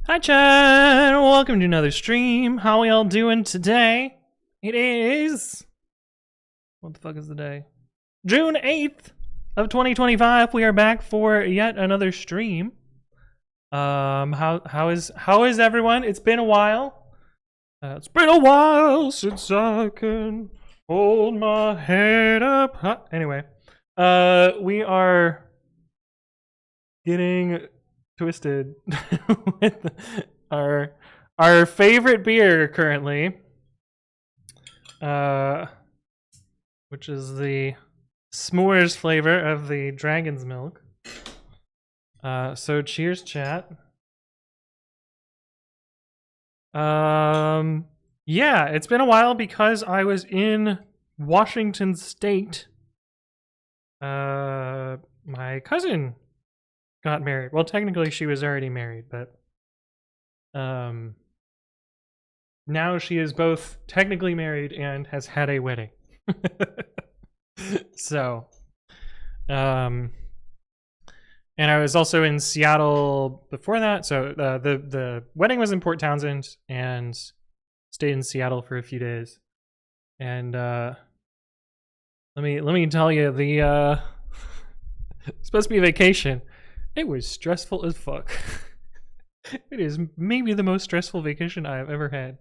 Hi Chad, welcome to another stream. How we all doing today? It is... what the fuck is the day? June 8th of 2025. We are back for yet another stream. How is everyone? It's been a while. It's been a while since I can hold my head up. Huh? Anyway, we are getting twisted with our favorite beer currently, which is the s'mores flavor of the dragon's milk. So cheers, chat. Yeah, it's been a while because I was in Washington State. My cousin got married. Well, technically she was already married, but now she is both technically married and has had a wedding. So, and I was also in Seattle before that. So the wedding was in Port Townsend and stayed in Seattle for a few days. And let me tell you, the it's supposed to be a vacation. It was stressful as fuck. It is maybe the most stressful vacation I've ever had.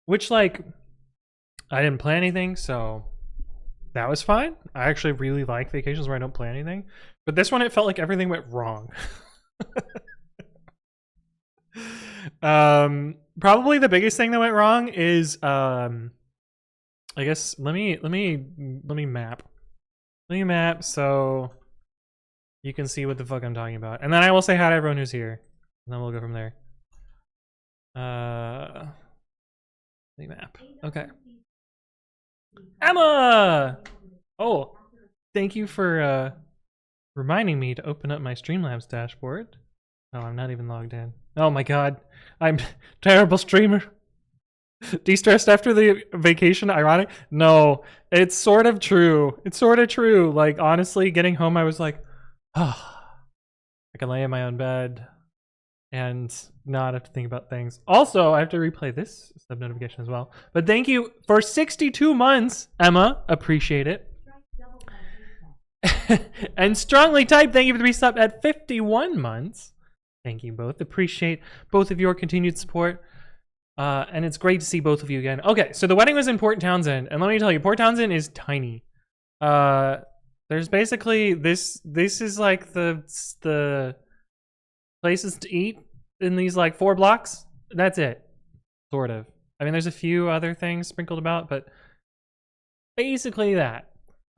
Which, like, I didn't plan anything, so that was fine. I actually really like vacations where I don't plan anything. But this one, it felt like everything went wrong. Probably the biggest thing that went wrong is, I guess, let me map. Let me map so you can see what the fuck I'm talking about. And then I will say hi to everyone who's here. And then we'll go from there. Let me map. Okay. Emma! Oh, thank you for reminding me to open up my Streamlabs dashboard. Oh, I'm not even logged in. Oh my god. I'm a terrible streamer. De-stressed after the vacation, ironic? No, it's sort of true. It's sort of true. Like, honestly, getting home, I was like, oh, I can lay in my own bed and not have to think about things. Also, I have to replay this sub notification as well. But thank you for 62 months, Emma. Appreciate it. And strongly type, thank you for the resub at 51 months. Thank you both. Appreciate both of your continued support. And it's great to see both of you again. Okay, so the wedding was in Port Townsend, and let me tell you, Port Townsend is tiny. There's basically this is like the places to eat in these like 4 blocks. That's it, sort of. I mean, there's a few other things sprinkled about, but basically that.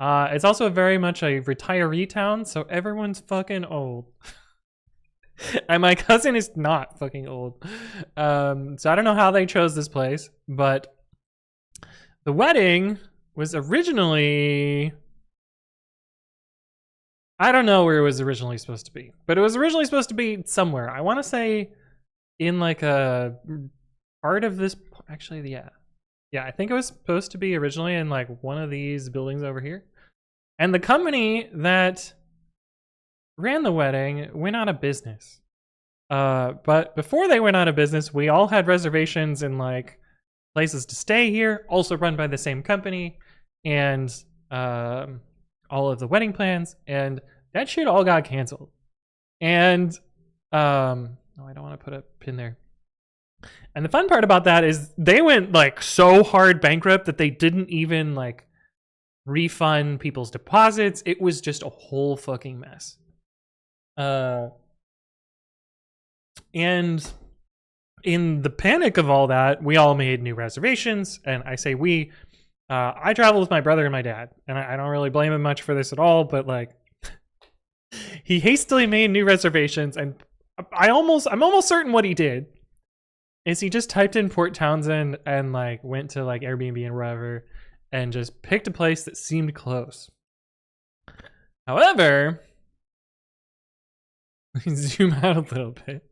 It's also very much a retiree town, so everyone's fucking old. And my cousin is not fucking old. So I don't know how they chose this place, but the wedding was originally... I don't know where it was originally supposed to be, but it was originally supposed to be somewhere. I want to say in like a part of this... Actually, yeah. Yeah, I think it was supposed to be originally in like one of these buildings over here. And the company that ran the wedding went out of business. But before they went out of business, we all had reservations in like places to stay here, also run by the same company, and all of the wedding plans, and that shit all got canceled. And oh, I don't want to put a pin there. And the fun part about that is they went like so hard bankrupt that they didn't even like refund people's deposits. It was just a whole fucking mess. And in the panic of all that, we all made new reservations. And I say we, I traveled with my brother and my dad, and I don't really blame him much for this at all, but like he hastily made new reservations, and I'm almost certain what he did is he just typed in Port Townsend and like went to like Airbnb and wherever and just picked a place that seemed close. However, zoom out a little bit.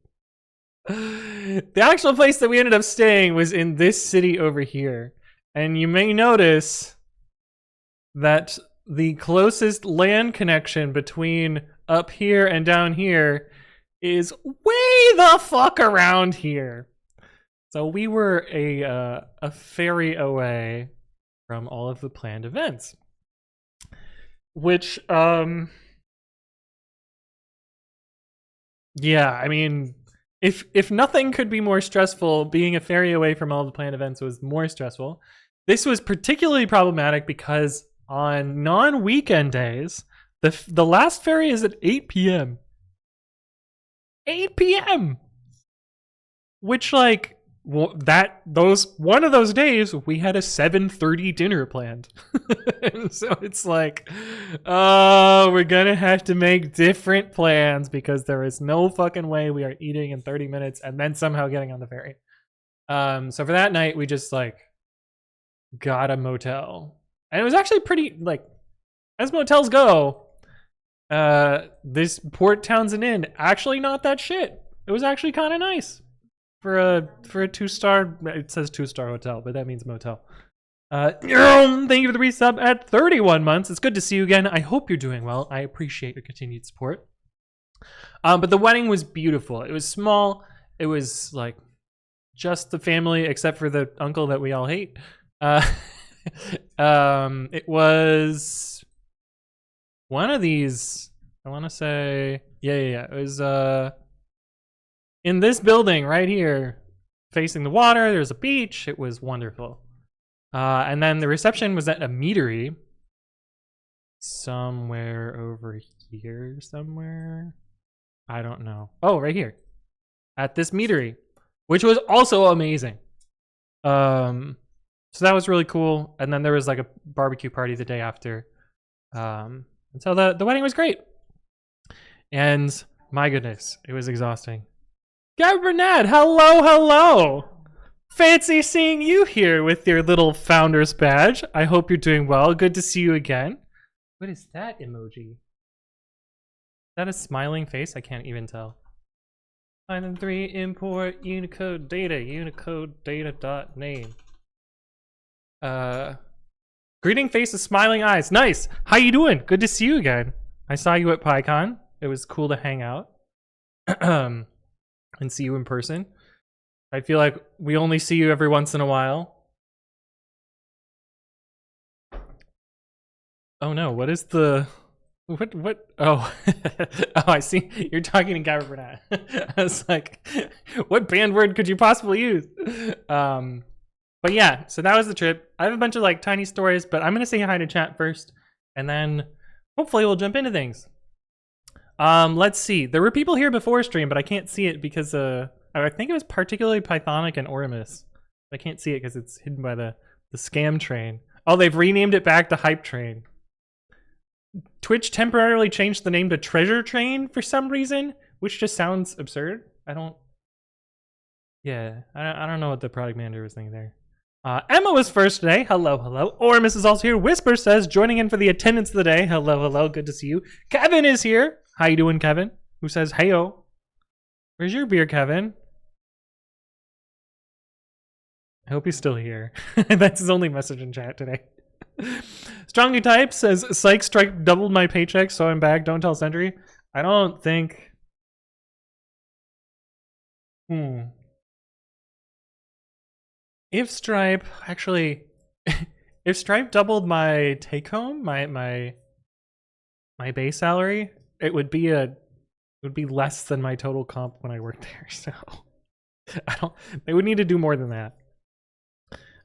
The actual place that we ended up staying was in this city over here. And you may notice that the closest land connection between up here and down here is way the fuck around here. So we were a ferry away from all of the planned events, which yeah, I mean, if nothing could be more stressful, being a ferry away from all the planned events was more stressful. This was particularly problematic because on non-weekend days, the last ferry is at 8 p.m. 8 p.m. Which, like, well, one of those days we had a 7:30 dinner planned. And so it's like, oh, we're gonna have to make different plans because there is no fucking way we are eating in 30 minutes and then somehow getting on the ferry. So for that night we just like got a motel. And it was actually pretty, like, as motels go, this Port Townsend Inn, actually not that shit. It was actually kind of nice for a 2-star. It says 2-star hotel, but that means motel. Thank you for the resub at 31 months. It's good to see you again. I hope you're doing well. I appreciate your continued support. But the wedding was beautiful. It was small. It was like just the family, except for the uncle that we all hate. It was one of these, I want to say, yeah. It was in this building right here, facing the water. There's a beach. It was wonderful. And then the reception was at a meadery somewhere over here somewhere. I don't know. Oh, right here at this meadery, which was also amazing. So that was really cool. And then there was like a barbecue party the day after. And so the wedding was great. And my goodness, it was exhausting. Gabby Bernard, hello. Fancy seeing you here with your little founder's badge. I hope you're doing well. Good to see you again. What is that emoji? Is that a smiling face? I can't even tell. Item 3, import Unicode data dot name. Greeting face with smiling eyes. Nice. How you doing? Good to see you again. I saw you at PyCon. It was cool to hang out and see you in person. I feel like we only see you every once in a while. Oh no, what is the... What? Oh. Oh, I see. You're talking to Gabby Bernard. I was like, what banned word could you possibly use? But yeah, so that was the trip. I have a bunch of like tiny stories, but I'm going to say hi to chat first, and then hopefully we'll jump into things. Let's see. There were people here before stream, but I can't see it because I think it was particularly Pythonic and Oramus. I can't see it because it's hidden by the scam train. Oh, they've renamed it back to Hype Train. Twitch temporarily changed the name to Treasure Train for some reason, which just sounds absurd. I don't know what the product manager was thinking there. Emma was first today. Hello. Oramus is also here. Whisper says, joining in for the attendance of the day. Hello. Good to see you. Kevin is here. How you doing, Kevin? Who says, heyo. Where's your beer, Kevin? I hope he's still here. That's his only message in chat today. Strongly Type says, Psych Strike doubled my paycheck, so I'm back. Don't tell Sentry. I don't think... If Stripe actually, if Stripe doubled my take home, my base salary, it would be less than my total comp when I worked there. So they would need to do more than that.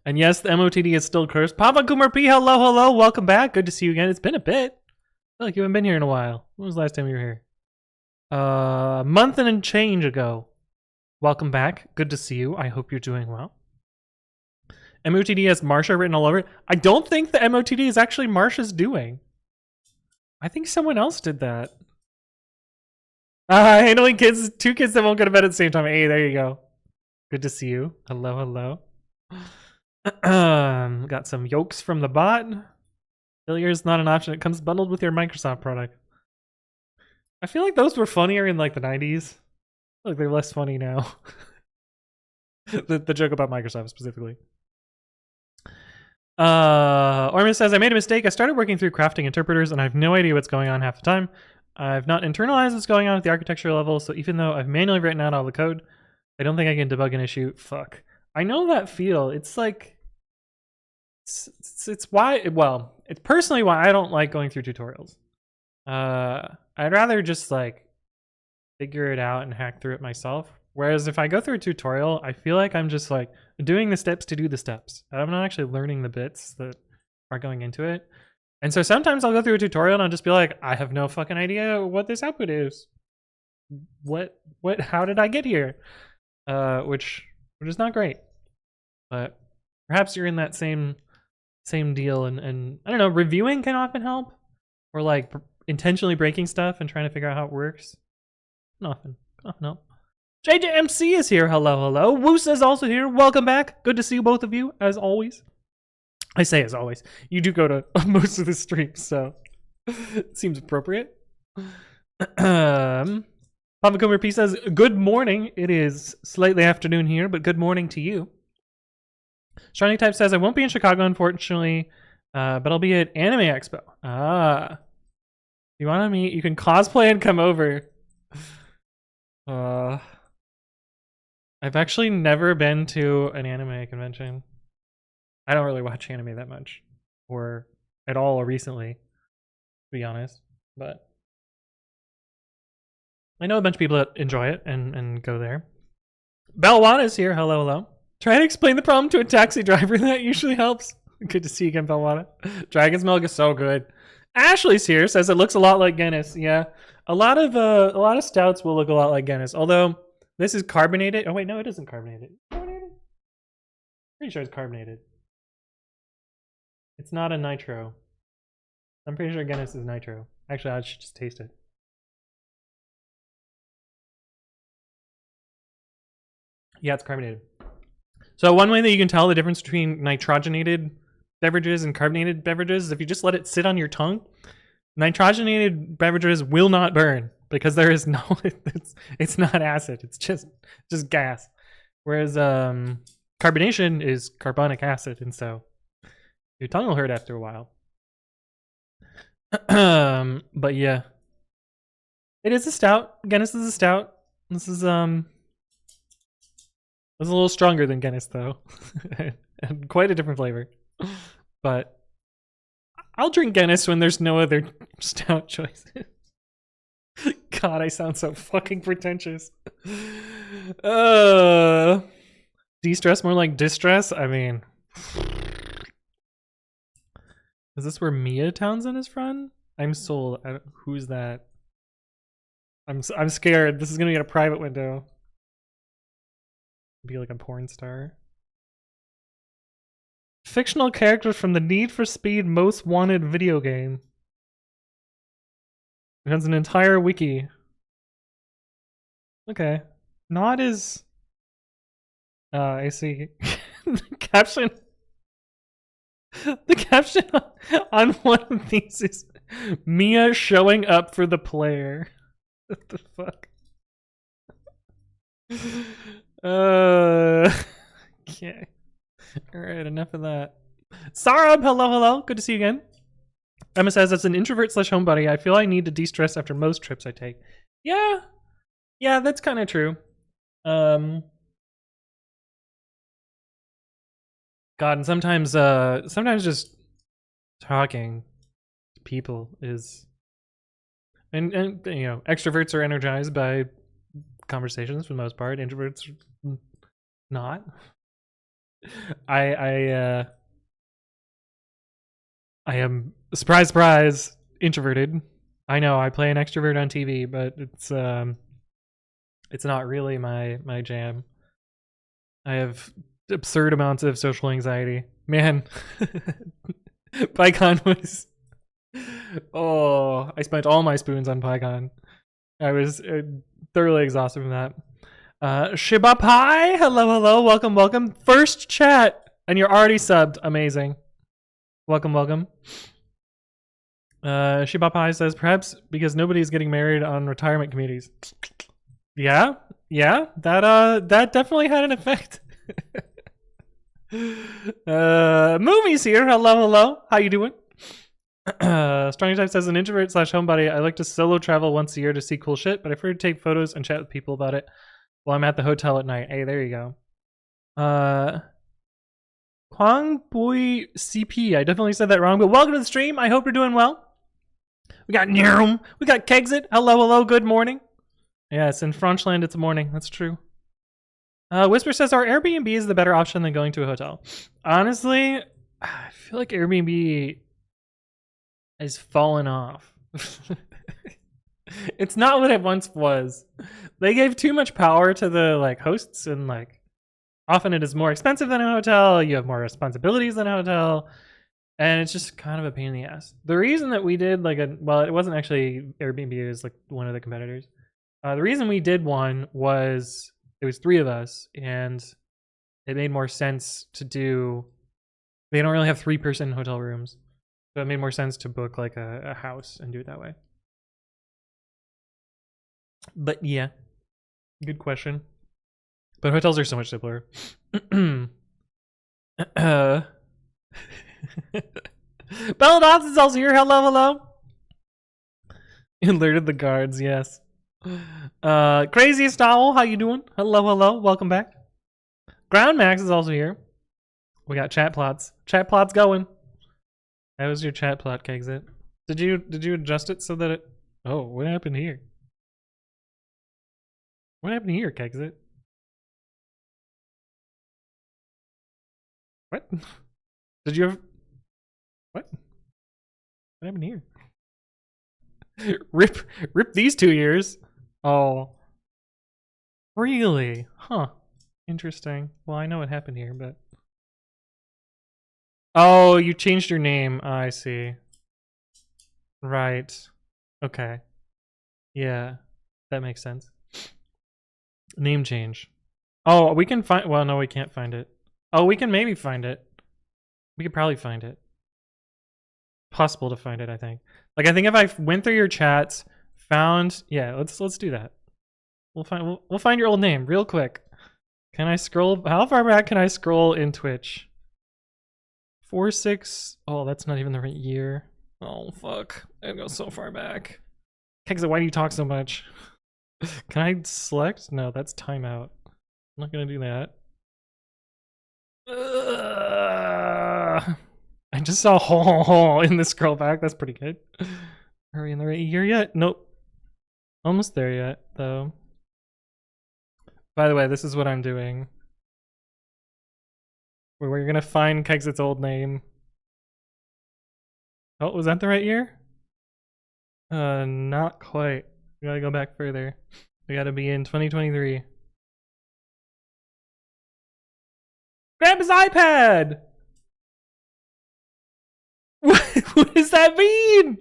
And yes, the MOTD is still cursed. Papa Kumar P, hello, welcome back. Good to see you again. It's been a bit. I feel like you haven't been here in a while. When was the last time you were here? A month and change ago. Welcome back. Good to see you. I hope you're doing well. MOTD has Marsha written all over it. I don't think the MOTD is actually Marsha's doing. I think someone else did that. Handling kids, 2 kids that won't go to bed at the same time. Hey, there you go. Good to see you. Hello. Got some yolks from the bot. Failure is not an option. It comes bundled with your Microsoft product. I feel like those were funnier in like the 90s. I feel like they're less funny now. the joke about Microsoft specifically. Orman says, I made a mistake. I started working through crafting interpreters and I have no idea what's going on half the time. I've not internalized what's going on at the architecture level, so even though I've manually written out all the code, I don't think I can debug an issue. Fuck. I know that feel. It's like, it's why, well, it's personally why I don't like going through tutorials. I'd rather just like figure it out and hack through it myself. Whereas if I go through a tutorial, I feel like I'm just like doing the steps to do the steps. I'm not actually learning the bits that are going into it. And so sometimes I'll go through a tutorial and I'll just be like, I have no fucking idea what this output is. How did I get here? Which is not great. But perhaps you're in that same deal, and I don't know, reviewing can often help, or like intentionally breaking stuff and trying to figure out how it works. Often help. JJMC is here. Hello. Woos is also here. Welcome back. Good to see both of you, as always. I say as always. You do go to most of the streams, so it seems appropriate. Papa Coomer P says, good morning. It is slightly afternoon here, but good morning to you. Shining Type says, I won't be in Chicago, unfortunately, but I'll be at Anime Expo. You want to meet? You can cosplay and come over. I've actually never been to an anime convention. I don't really watch anime that much, or at all recently, to be honest. But I know a bunch of people that enjoy it and go there. Belwana is here. Hello. Try to explain the problem to a taxi driver. That usually helps. Good to see you again, Belwana. Dragon's milk is so good. Ashley's here. Says it looks a lot like Guinness. Yeah, a lot of stouts will look a lot like Guinness. Although this is carbonated. Oh wait, no, it isn't carbonated. Carbonated? Pretty sure it's carbonated. It's not a nitro. I'm pretty sure Guinness is nitro. Actually, I should just taste it. Yeah, it's carbonated. So one way that you can tell the difference between nitrogenated beverages and carbonated beverages is if you just let it sit on your tongue. Nitrogenated beverages will not burn because there is no, it's not acid. It's just gas. Whereas carbonation is carbonic acid, and so your tongue will hurt after a while. But yeah, it is a stout. Guinness is a stout. This is it's a little stronger than Guinness though, and quite a different flavor. But I'll drink Guinness when there's no other stout choices. God, I sound so fucking pretentious. De-stress more like distress? I mean, is this where Mia Townsend is from? I'm sold. Who's that? I'm scared. This is gonna be a private window. Be like a porn star. Fictional characters from the Need for Speed Most Wanted video game. It has an entire wiki. Okay. Not as... I see. The caption on one of these is Mia showing up for the player. What the fuck? Okay. Alright, enough of that. Sarab, hello. Good to see you again. Emma says, as an introvert / homebody, I feel I need to de-stress after most trips I take. Yeah, that's kind of true. God, and sometimes just talking to people is, and you know, extroverts are energized by conversations for the most part. Introverts not. I am, surprise, introverted. I know I play an extrovert on TV, but it's not really my jam. I have absurd amounts of social anxiety. Man, PyCon was... Oh, I spent all my spoons on PyCon. I was thoroughly exhausted from that. Shiba Pi, hello, welcome. First chat, and you're already subbed. Amazing. Welcome. Shiba Pi says, perhaps because nobody's getting married on retirement committees. Yeah, that definitely had an effect. Movies here. Hello, hello. How you doing? Strong Type says, an introvert slash homebody, I like to solo travel once a year to see cool shit, but I prefer to take photos and chat with people about it while I'm at the hotel at night. Hey, there you go. Kwang Boy CP. I definitely said that wrong, but welcome to the stream. I hope you're doing well. We got Nirum. We got Kegsit. Hello, hello. Good morning. Yes, in Frenchland, it's morning. That's true. Whisper says, our Airbnb is the better option than going to a hotel. Honestly, I feel like Airbnb has fallen off. It's not what it once was. They gave too much power to the hosts, and often it is more expensive than a hotel. You have more responsibilities than a hotel, and it's just kind of a pain in the ass. The reason that we did it wasn't actually Airbnb, it was one of the competitors. The reason we did one was it was 3 of us, and it made more sense to do. They don't really have 3-person hotel rooms, so it made more sense to book a house and do it that way. But yeah, good question. But hotels are so much simpler. Bella Dots is also here. Hello, hello. Alerted the guards, yes. Craziest Owl, how you doing? Hello, hello. Welcome back. Ground Max is also here. We got chat plots. Chat plots going. That was your chat plot, Kegsit. Did you adjust it so that it... Oh, what happened here? What happened here, Kegsit? What? Did you have... What? What happened here? Rip these 2 years. Oh. Really? Huh. Interesting. Well, I know what happened here, but... Oh, you changed your name. I see. Right. Okay. Yeah. That makes sense. Name change. Oh, we can find... Well, no, we can't find it. Oh, we can maybe find it. We could probably find it. Possible to find it, I think. I think if I went through your chats, found... Yeah, let's do that. We'll find your old name real quick. Can I scroll? How far back can I scroll in Twitch? 4-6. Oh, that's not even the right year. Oh, fuck. I go so far back. Kegsit, why do you talk so much? Can I select? No, that's timeout. I'm not gonna do that. I just saw hole in the scroll back. That's pretty good. Are we in the right year yet? Nope. Almost there yet, though. By the way, this is what I'm doing. We're gonna find Kegsit's old name. Oh, was that the right year? Not quite. We gotta go back further. We gotta be in 2023. Grab his iPad! What does that mean?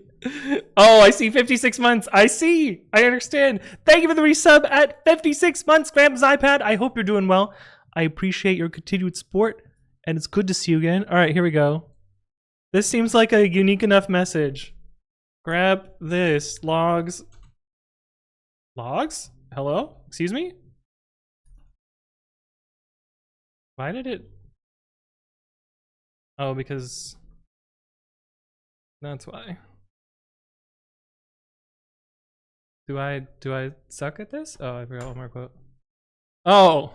Oh, I see 56 months. I see. I understand. Thank you for the resub at 56 months, Grandpa's iPad. I hope you're doing well. I appreciate your continued support, and it's good to see you again. All right, here we go. This seems like a unique enough message. Grab this. Logs. Logs? Hello? Excuse me? Why did it... Oh, because... That's why. Do I suck at this? Oh, I forgot one more quote. Oh.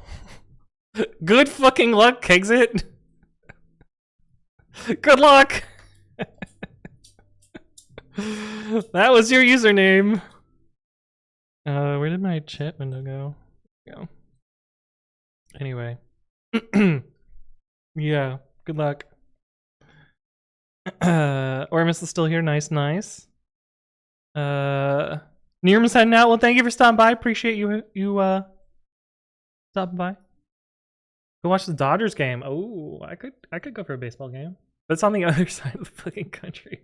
Good fucking luck, Kegsit. Good luck. That was your username. Where did my chat window go? There we go. Anyway. Yeah, good luck. Ormus is still here. Nice, nice. Nirma's heading out. Well, thank you for stopping by. Appreciate you stopping by. Go watch the Dodgers game. Oh, I could go for a baseball game. But it's on the other side of the fucking country.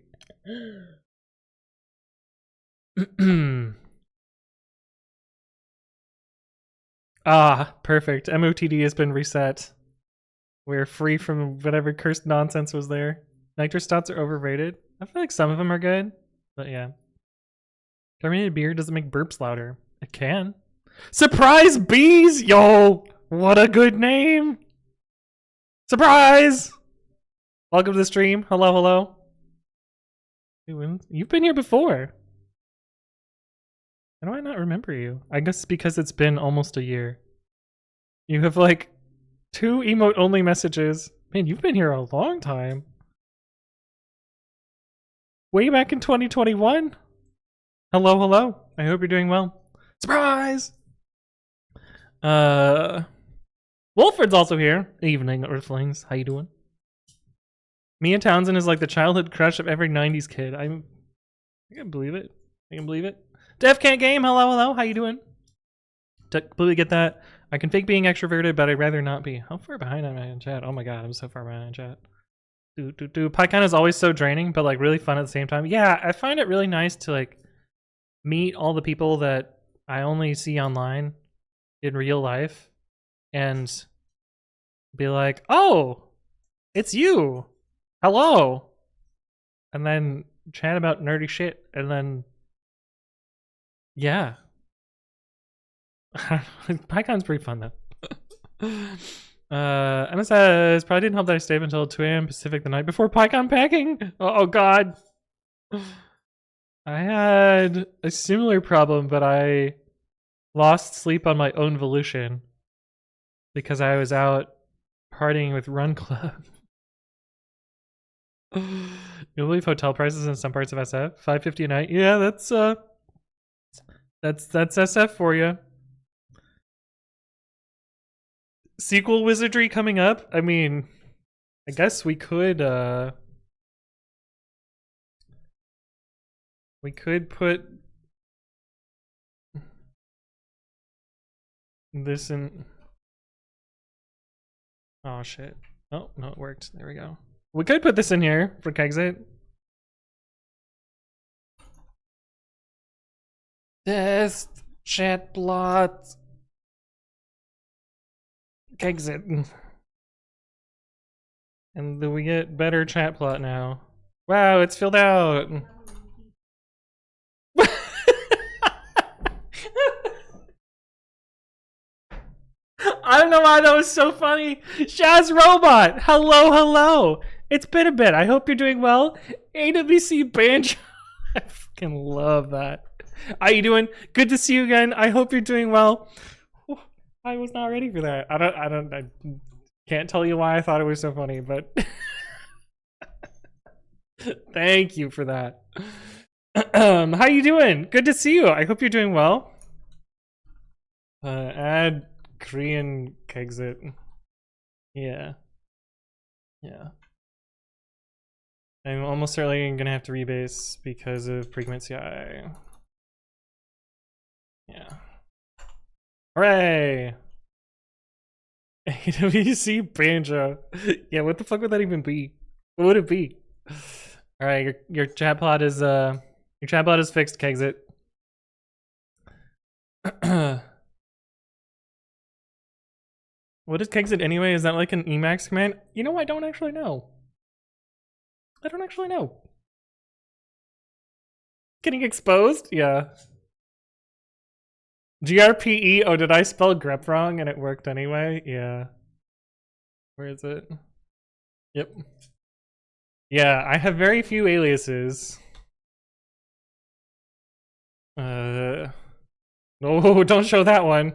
Ah, perfect. MOTD has been reset. We're free from whatever cursed nonsense was there. Nitrous dots are overrated. I feel like some of them are good, but yeah. Carbonated beer doesn't make burps louder. It can. Surprise bees! Yo! What a good name! Surprise! Welcome to the stream. Hello, hello. You've been here before. How do I not remember you? I guess because it's been almost a year. You have like 2 emote-only messages. Man, you've been here a long time. Way back in 2021. Hello, hello. I hope you're doing well. Surprise! Wolford's also here. Evening, Earthlings. How you doing? Mia Townsend is like the childhood crush of every 90s kid. I can believe it. I can believe it. Def Can't Game, hello, hello. How you doing? Completely get that. I can fake being extroverted, but I'd rather not be. How far behind am I in chat? Oh my god, I'm so far behind in chat. PyCon is always so draining, but like really fun at the same time. Yeah, I find it really nice to like meet all the people that I only see online in real life and be like, oh, it's you. Hello. And then chat about nerdy shit. And then, yeah. PyCon's pretty fun though. Emma says, probably didn't help that I stayed up until 2 a.m. Pacific the night before PyCon packing. Oh god. I had a similar problem, but I lost sleep on my own volition because I was out partying with Run Club. You'll believe hotel prices in some parts of SF? $5.50 a night? Yeah, that's SF for you. Sequel wizardry coming up? I mean, I guess we could put this in. Oh shit. Oh, no, it worked. There we go. We could put this in here for Kexit. Test chat plot. Kexit. And do we get better chat plot now? Wow, it's filled out. I don't know why that was so funny. Shaz Robot, hello, hello. It's been a bit. I hope you're doing well. AWC Banjo. I fucking love that. How you doing? Good to see you again. I hope you're doing well. I was not ready for that. I can't tell you why I thought it was so funny, but thank you for that. How you doing? Good to see you. I hope you're doing well. Add Korean Kexit. Yeah. Yeah. I'm almost certainly gonna have to rebase because of frequency. Yeah. Hooray! AWC Banjo. Yeah, what the fuck would that even be? What would it be? Alright, your chat plot is fixed, Kexit. What is Kexit anyway? Is that like an Emacs command? You know, I don't actually know. I don't actually know. Getting exposed? Yeah. GRPE? Oh, did I spell grep wrong and it worked anyway? Yeah. Where is it? Yep. Yeah, I have very few aliases. No, don't show that one.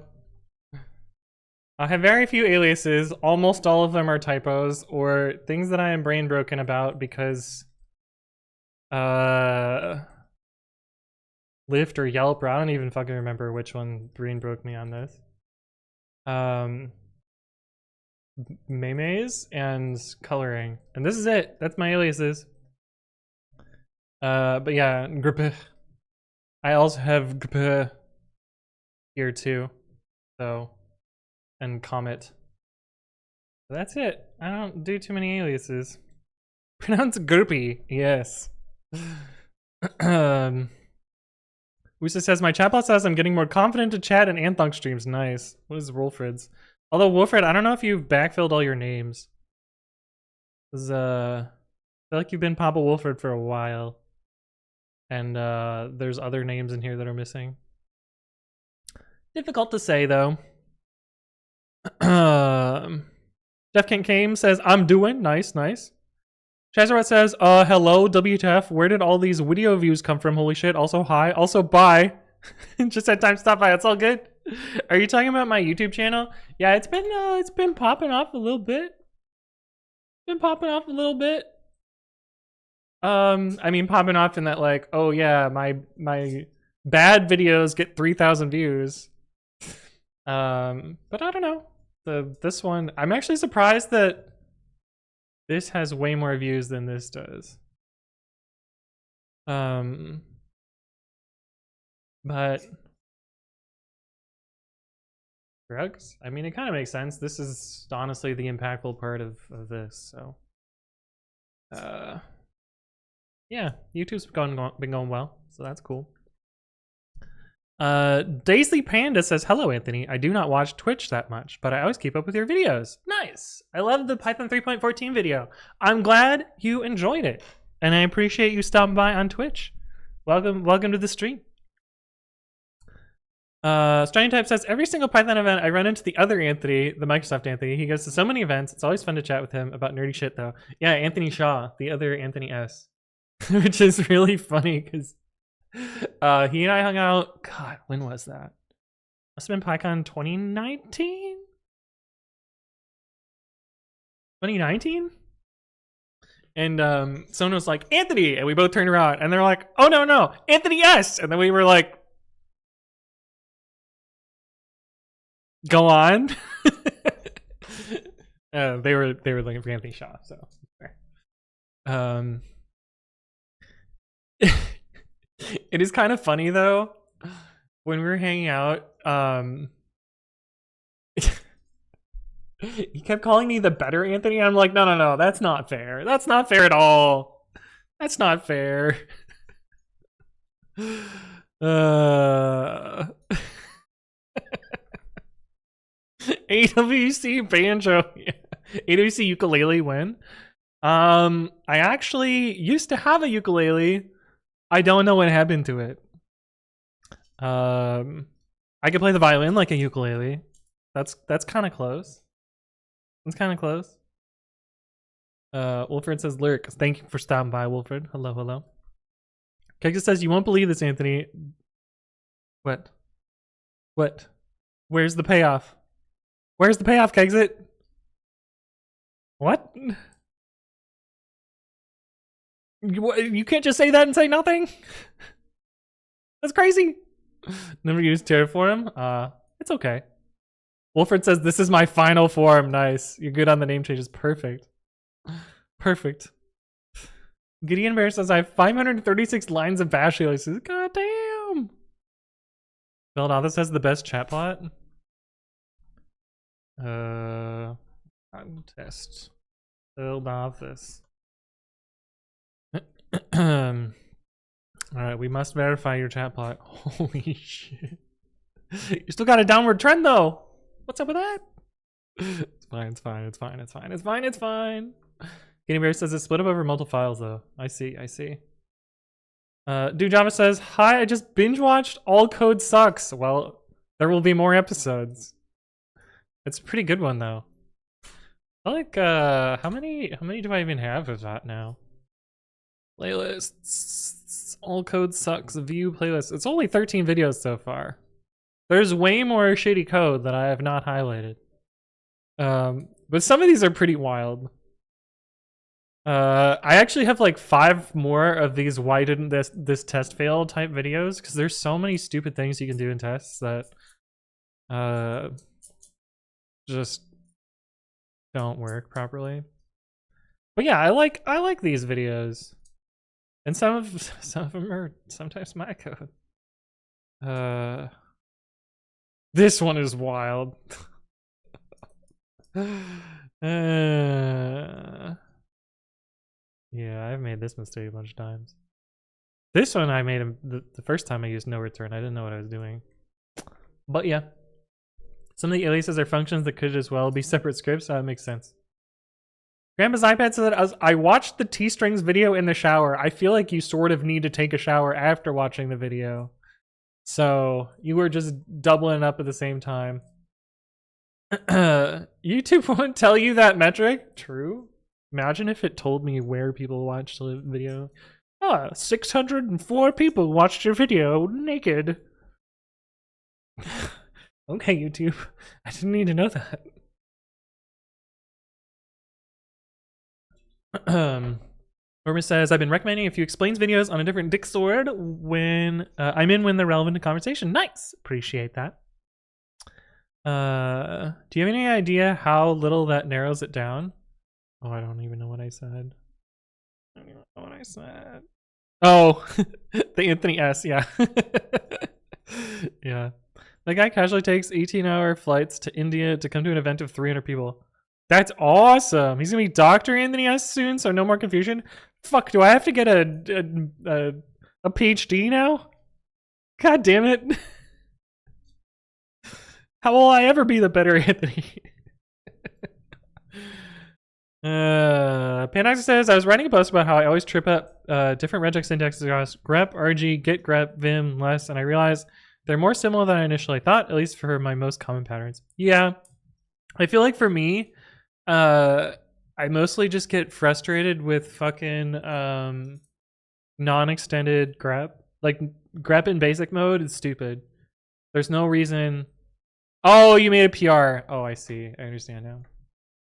I have very few aliases. Almost all of them are typos or things that I am brain broken about because Lyft or Yelp, or I don't even fucking remember which one brain broke me on this. Memes and coloring. And this is it. That's my aliases. But yeah, grp. I also have grp here too. So, and Comet. So that's it. I don't do too many aliases. Pronounce Gurpy, yes. Wusa says, my chatbot says I'm getting more confident to chat in Anthonk streams. Nice. What is Wolfred's? Although, Wolfred, I don't know if you've backfilled all your names. Because, I feel like you've been Papa Wolfred for a while. And, there's other names in here that are missing. Difficult to say, though. Jeff Kent Kame says, I'm doing. Nice, nice. Chazarot says, hello, WTF. Where did all these video views come from? Holy shit. Also, hi. Also, bye. Just had time to stop by. It's all good. Are you talking about my YouTube channel? Yeah, it's been popping off a little bit. Been popping off a little bit. I mean, popping off in that, like, oh yeah, my bad videos get 3,000 views. But I don't know. This one, I'm actually surprised that this has way more views than this does. But drugs? I mean, it kind of makes sense. This is honestly the impactful part of this, so. Yeah, YouTube's been going well, so that's cool. Daisy Panda says, hello, Anthony. I do not watch Twitch that much, but I always keep up with your videos. Nice. I love the Python 3.14 video. I'm glad you enjoyed it, and I appreciate you stopping by on Twitch. Welcome to the stream. Strange Type says, every single Python event I run into the other Anthony, the Microsoft Anthony. He goes to so many events. It's always fun to chat with him about nerdy shit, though. Yeah, Anthony Shaw, the other Anthony S. Which is really funny because he and I hung out. God, when was that? Must have been PyCon 2019? 2019? And someone was like, Anthony! And we both turned around and they're like, oh no, Anthony S! And then we were like, go on. They were looking for Anthony Shaw, so it is kind of funny though when we were hanging out. He kept calling me the better Anthony. I'm like, no, that's not fair. That's not fair at all. That's not fair. AWC banjo. AWC ukulele win. I actually used to have a ukulele. I don't know what happened to it. I could play the violin like a ukulele. That's kind of close. That's kind of close. Wilfred says, lyric. Thank you for stopping by, Wilfred. Hello. Kexit says, you won't believe this, Anthony. What? Where's the payoff? Where's the payoff, Kexit? What? You can't just say that and say nothing? That's crazy. Never used Terraform? It's okay. Wilfred says, this is my final form. Nice. You're good on the name changes. Perfect. Perfect. Gideon Bear says, I have 536 lines of bash releases. God damn. Beldothus has the best chatbot. Test. Beldothus. Alright, we must verify your chatbot. Holy shit. You still got a downward trend though. What's up with that? It's fine. Guinea Bear says it's split up over multiple files though. I see. Dude Java says, hi, I just binge watched All Code Sucks. Well, there will be more episodes. It's a pretty good one though. I like how many do I even have of that now? Playlists. All Code Sucks. View playlist. It's only 13 videos so far. There's way more shitty code that I have not highlighted. But some of these are pretty wild. I actually have like 5 more of these why didn't this test fail type videos, because there's so many stupid things you can do in tests that just don't work properly. But yeah, I like these videos. And some of them are sometimes my code. This one is wild. Yeah, I've made this mistake a bunch of times. This one I made the first time I used no return. I didn't know what I was doing. But yeah. Some of the aliases are functions that could as well be separate scripts, so that makes sense. Grandpa's iPad said that I watched the T-strings video in the shower. I feel like you sort of need to take a shower after watching the video. So you were just doubling up at the same time. YouTube won't tell you that metric. True. Imagine if it told me where people watched the video. 604 people watched your video naked. Okay, YouTube. I didn't need to know that. Norma says, I've been recommending a few explains videos on a different Discord when I'm in when they're relevant to conversation. Nice. Appreciate that. Do you have any idea how little that narrows it down? Oh, I don't even know what I said. I don't even know what I said. Oh, the Anthony S. Yeah. Yeah. The guy casually takes 18-hour flights to India to come to an event of 300 people. That's awesome. He's gonna be Dr. Anthony S soon, so no more confusion. Fuck, do I have to get a PhD now? God damn it. How will I ever be the better Anthony? Panax says, I was writing a post about how I always trip up different regex syntaxes across grep, rg, get grep, vim, less, and I realized they're more similar than I initially thought, at least for my most common patterns. Yeah, I feel like for me, I mostly just get frustrated with fucking non-extended grep. Like grep in basic mode is stupid. There's no reason. Oh, you made a PR. Oh, I see. I understand now.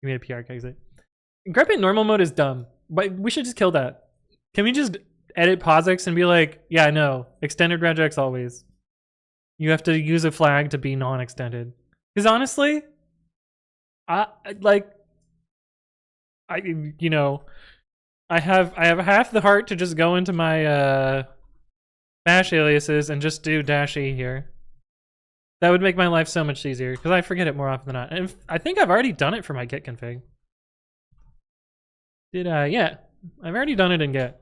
You made a PR exit. Grep in normal mode is dumb. But we should just kill that. Can we just edit POSIX and be like, yeah, no, extended regex always. You have to use a flag to be non-extended. Because honestly, I have half the heart to just go into my bash aliases and just do -e here. That would make my life so much easier because I forget it more often than not. And I think I've already done it for my git config. Did I? Yeah, I've already done it in git.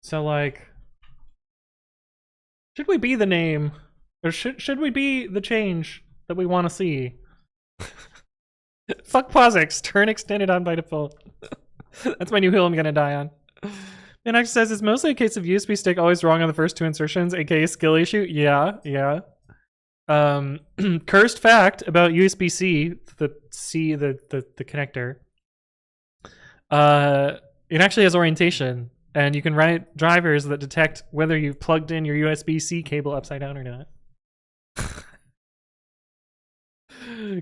So like, should we be the name, or should we be the change that we want to see? Fuck POSIX, turn extended on by default. That's my new hill I'm gonna die on. Panax says it's mostly a case of USB stick always wrong on the first two insertions, aka skill issue. Yeah, yeah. Cursed fact about USB-C, the connector. It actually has orientation, and you can write drivers that detect whether you've plugged in your USB-C cable upside down or not.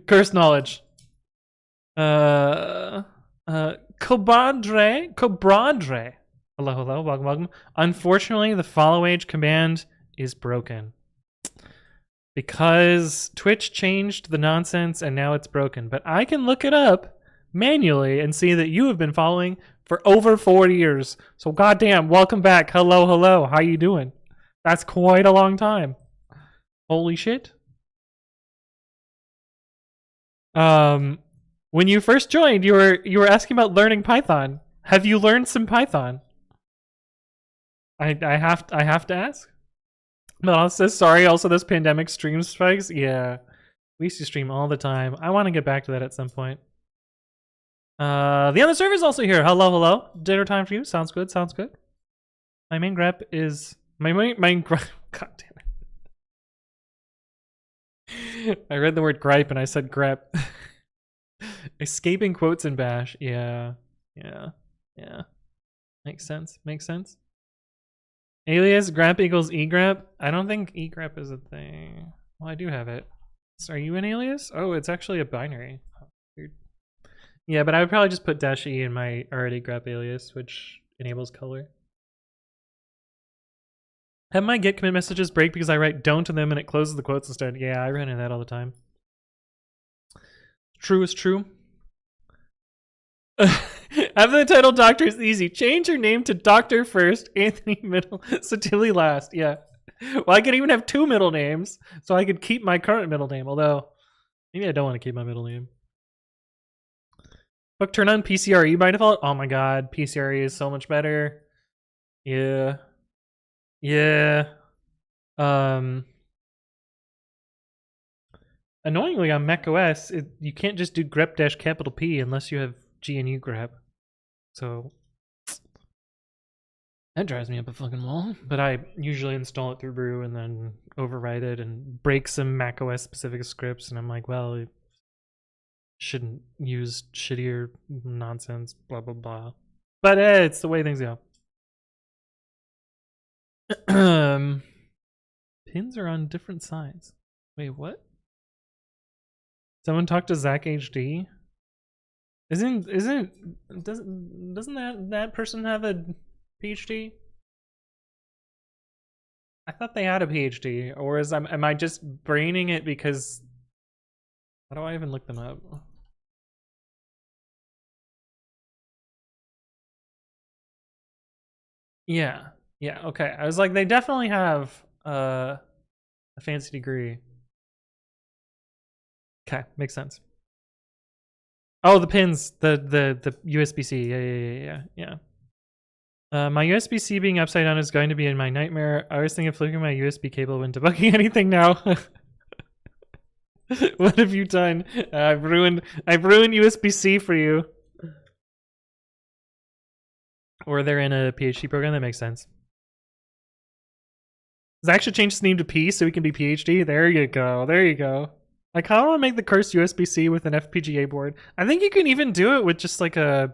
Cursed knowledge. Cobradre. Hello, hello, welcome, welcome. Unfortunately, the follow age command is broken. Because Twitch changed the nonsense and now it's broken. But I can look it up manually and see that you have been following for over 4 years. So goddamn, welcome back. Hello, hello. How you doing? That's quite a long time. Holy shit. When you first joined, you were asking about learning Python. Have you learned some Python? I have to ask. Mel says sorry. Also, this pandemic stream spikes. Yeah, we used to stream all the time. I want to get back to that at some point. The other server's also here. Hello, hello. Dinner time for you. Sounds good. Sounds good. My main grep is my main gripe. God damn it! I read the word gripe and I said grep. Escaping quotes in bash. Yeah, yeah, yeah. Makes sense. Makes sense. Alias grep equals egrep. I don't think egrep is a thing. Well, I do have it. So are you an alias? Oh, it's actually a binary. Oh, weird. Yeah, but I would probably just put -e in my already grep alias, which enables color. Have my git commit messages break because I write don't to them and it closes the quotes instead. Yeah, I run into that all the time. True is true. Having the title Doctor is easy. Change your name to Doctor first, Anthony middle, Satilli last. Yeah. Well, I could even have 2 middle names, so I could keep my current middle name, although maybe I don't want to keep my middle name. Fuck, turn on PCRE by default? Oh my god, PCRE is so much better. Yeah. Yeah. Annoyingly on macOS, you can't just do grep-P unless you have GNU grep. So That drives me up a fucking wall. But I usually install it through brew and then overwrite it and break some macOS specific scripts. And I'm like, well, it shouldn't use shittier nonsense, blah, blah, blah. But it's the way things go. Pins are on different sides. Wait, what? Someone talk to Zach HD? Doesn't that person have a PhD? I thought they had a PhD, or am I just braining it because how do I even look them up? Yeah, okay. I was like, they definitely have a fancy degree. Okay, makes sense. Oh, the pins, the USB-C. Yeah. My USB-C being upside down is going to be in my nightmare. I was thinking of flipping my USB cable when debugging anything now. What have you done? I've ruined USB-C for you. Or they're in a PhD program. That makes sense. Zach should change his name to P so he can be PhD. There you go. I kind of want to make the cursed USB-C with an FPGA board. I think you can even do it with just like a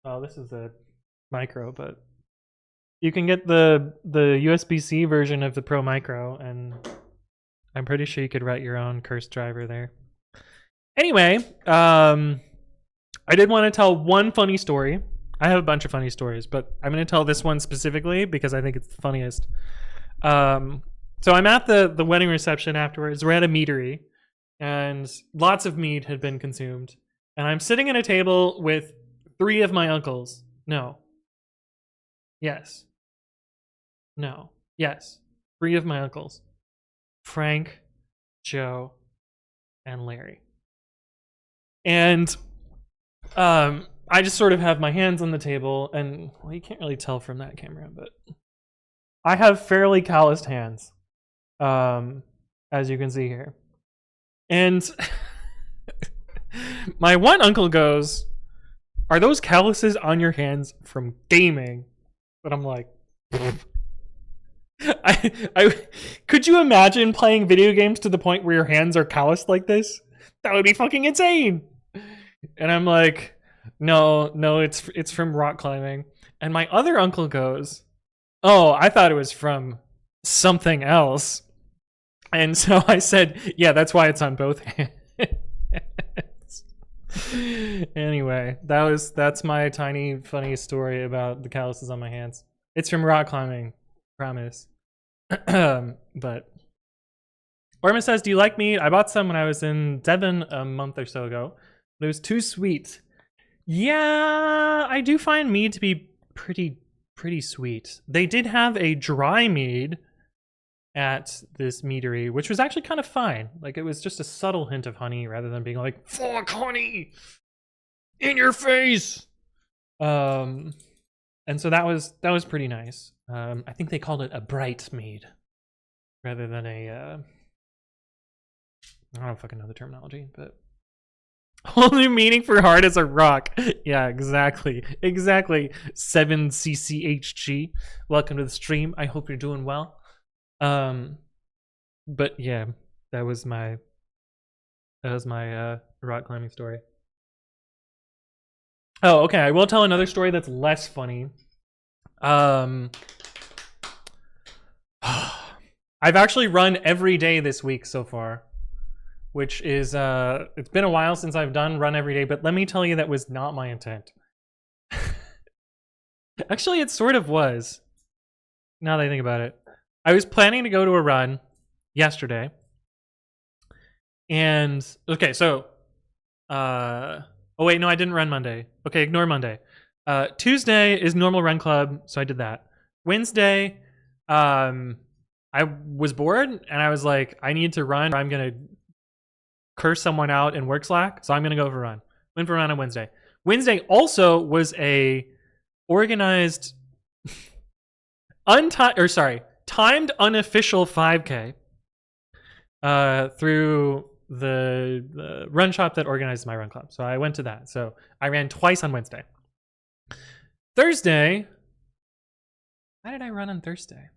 oh, this is a micro, but you can get the USB-C version of the Pro Micro, and I'm pretty sure you could write your own cursed driver there. Anyway, I did want to tell one funny story. I have a bunch of funny stories, but I'm going to tell this one specifically because I think it's the funniest. So I'm at the wedding reception afterwards. We're at a meadery, and lots of meat had been consumed. And I'm sitting at a table with 3 of my uncles. No. Yes. No. Yes. 3 of my uncles. Frank, Joe, and Larry. And I just sort of have my hands on the table, and well, you can't really tell from that camera, but I have fairly calloused hands, as you can see here. And my one uncle goes, "Are those calluses on your hands from gaming?" But I'm like, I could you imagine playing video games to the point where your hands are calloused like this? That would be fucking insane. And I'm like, no, it's from rock climbing. And my other uncle goes, "Oh, I thought it was from something else." And so I said, "Yeah, that's why it's on both hands." Anyway, that's my tiny funny story about the calluses on my hands. It's from rock climbing, promise. But Orma says, "Do you like meat? I bought some when I was in Devon a month or so ago, but it was too sweet." Yeah, I do find mead to be pretty sweet. They did have a dry mead at this meadery, which was actually kind of fine. Like, it was just a subtle hint of honey rather than being like, "Fuck honey in your face." And so that was pretty nice. I think they called it a bright mead rather than a I don't fucking know the terminology, but whole new meaning for hard as a rock. Yeah, exactly. 7CCHG. Welcome to the stream. I hope you're doing well. But yeah, that was my rock climbing story. Oh, okay. I will tell another story that's less funny. I've actually run every day this week so far, which is it's been a while since I've done run every day, but let me tell you, that was not my intent. Actually, it sort of was, now that I think about it. I was planning to go to a run yesterday, and okay, so oh wait, no, I didn't run Monday. Okay, ignore Monday. Tuesday is normal run club, so I did that. Wednesday, I was bored and I was like, I need to run. I'm gonna curse someone out in work Slack, so I'm gonna go for a run. Went for a run on Wednesday. Wednesday also was a organized timed unofficial 5K through the run shop that organized my run club. So I went to that. So I ran twice on Wednesday. Thursday. Why did I run on Thursday?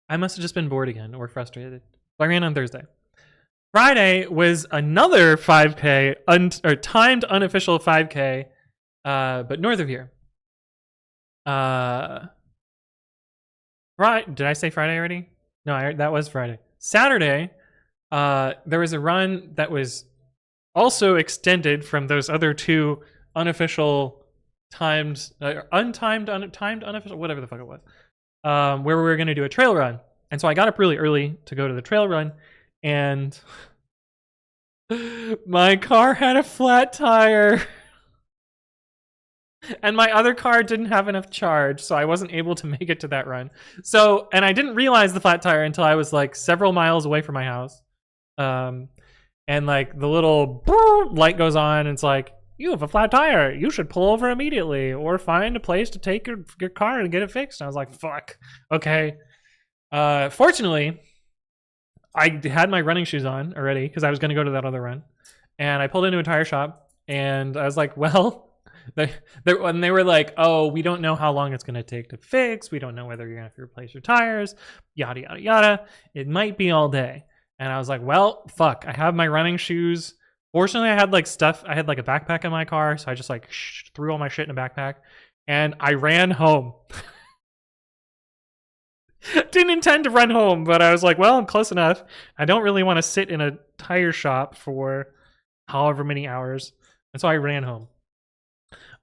I must have just been bored again or frustrated. So I ran on Thursday. Friday was another 5K, or timed unofficial 5K, but north of here. Right? Did I say Friday already? No, that was Friday. Saturday, there was a run that was also extended from those other two unofficial timed, untimed, unofficial, whatever the fuck it was, where we were going to do a trail run. And so I got up really early to go to the trail run, and my car had a flat tire. And my other car didn't have enough charge, so I wasn't able to make it to that run. So, and I didn't realize the flat tire until I was like several miles away from my house. And like the little light goes on, and it's like, you have a flat tire. You should pull over immediately or find a place to take your car and get it fixed. And I was like, fuck. Okay. Fortunately, I had my running shoes on already because I was going to go to that other run. And I pulled into a tire shop, and I was like, well, and they were like, oh, we don't know how long it's going to take to fix. We don't know whether you're going to have to replace your tires, yada, yada, yada. It might be all day. And I was like, well, fuck, I have my running shoes. Fortunately, I had like stuff. I had like a backpack in my car. So I just like threw all my shit in a backpack, and I ran home. Didn't intend to run home, but I was like, well, I'm close enough. I don't really want to sit in a tire shop for however many hours. And so I ran home.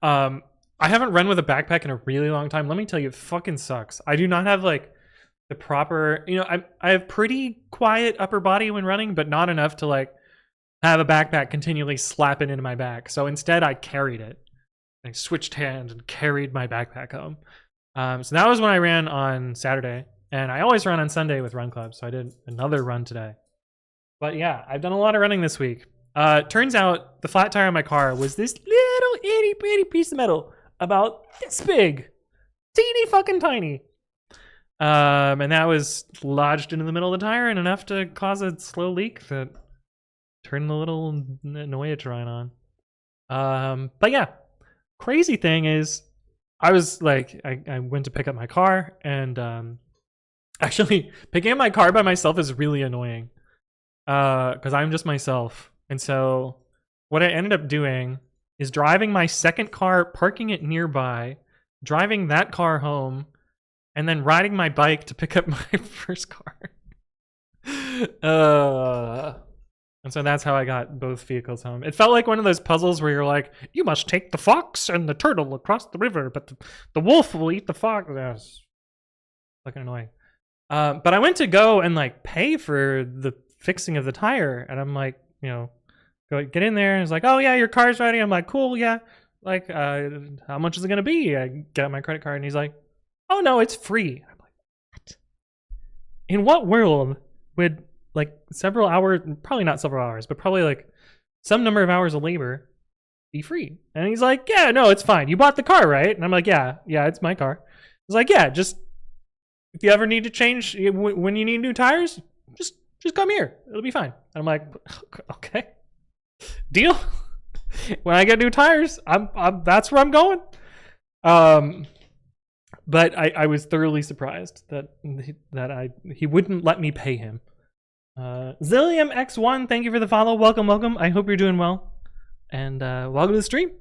I haven't run with a backpack in a really long time. Let me tell you, it fucking sucks. I do not have like the proper, I have pretty quiet upper body when running, but not enough to like have a backpack continually slapping into my back. So instead I carried it. I switched hands and carried my backpack home. So that was when I ran on Saturday, and I always run on Sunday with Run Club. So I did another run today. But yeah, I've done a lot of running this week. Turns out the flat tire on my car was this little itty bitty piece of metal about this big, teeny fucking tiny. And that was lodged into the middle of the tire and enough to cause a slow leak that turned the little Noyatron on. But yeah, crazy thing is, I was like, I went to pick up my car, and actually picking up my car by myself is really annoying because I'm just myself. And so what I ended up doing is driving my second car, parking it nearby, driving that car home, and then riding my bike to pick up my first car. And so that's how I got both vehicles home. It felt like one of those puzzles where you're like, you must take the fox and the turtle across the river, but the wolf will eat the fox. That was fucking annoying. But I went to go and like pay for the fixing of the tire, and I'm like, go get in there, and it's like, oh yeah, your car's ready. I'm like, cool, yeah. Like, how much is it gonna be? I get my credit card, and he's like, oh no, it's free. I'm like, what? In what world would like several hours, probably not several hours, but probably like some number of hours of labor be free? And he's like, yeah, no, it's fine. You bought the car, right? And I'm like, yeah, it's my car. He's like, yeah, just if you ever need to change, when you need new tires, just come here. It'll be fine. And I'm like, okay, deal. When I get new tires, I'm that's where I'm going. But I was thoroughly surprised that he wouldn't let me pay him. Zillium X1, thank you for the follow. Welcome. I hope you're doing well. And welcome to the stream.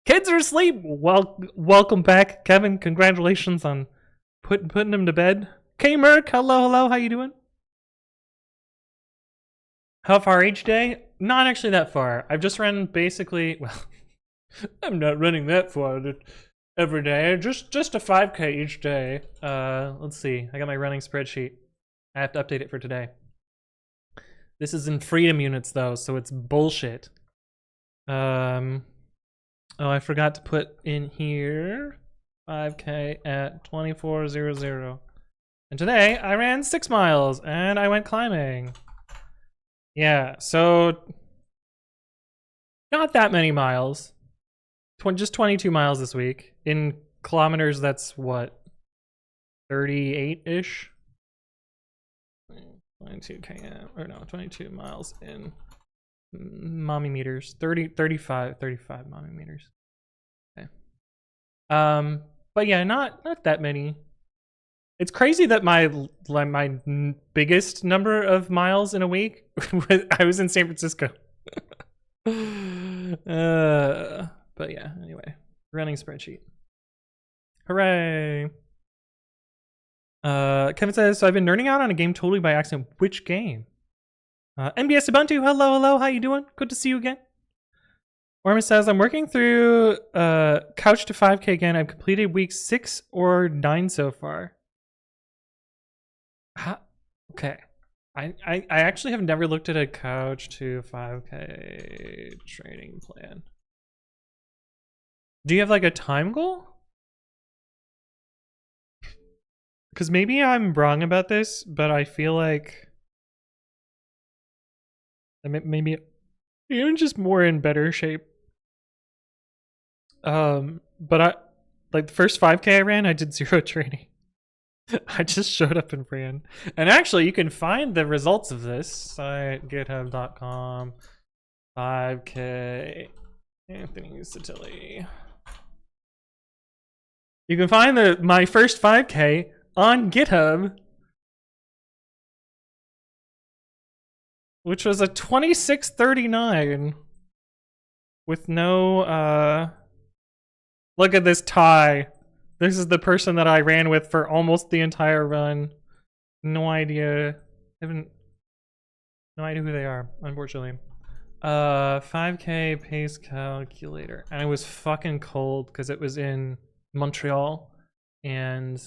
Kids are asleep. Welcome back, Kevin. Congratulations on putting him to bed. K-Merc, hello. How you doing? How far each day? Not actually that far. I've just run basically, well, I'm not running that far every day. Just a 5K each day. Let's see. I got my running spreadsheet. I have to update it for today. This is in freedom units though, so it's bullshit. Oh, I forgot to put in here 5K at 24:00. And today I ran 6 miles and I went climbing. Yeah, so not that many miles. Just 22 miles this week. In kilometers, that's what? 38-ish? 22 km, or no, 22 miles in mommy meters. 35 mommy meters. Okay. But yeah, not that many. It's crazy that my biggest number of miles in a week, I was in San Francisco. But yeah, anyway, running spreadsheet. Hooray! Kevin says, so I've been nerding out on a game totally by accident. Which game? MBS Ubuntu, hello, how you doing? Good to see you again. Orma says, I'm working through Couch to 5K again. I've completed week 6 or 9 so far. Okay. I actually have never looked at a Couch to 5K training plan. Do you have like a time goal? Because maybe I'm wrong about this, but I feel like maybe even just more in better shape. But I like the first 5K I ran, I did 0 training. I just showed up and ran. And actually, you can find the results of this site, github.com, 5K, Anthony Satilli. You can find my first 5K on GitHub, which was a 26:39 with no, look at this tie. This is the person that I ran with for almost the entire run. No idea. No idea who they are, unfortunately. 5K pace calculator. And it was fucking cold because it was in Montreal. And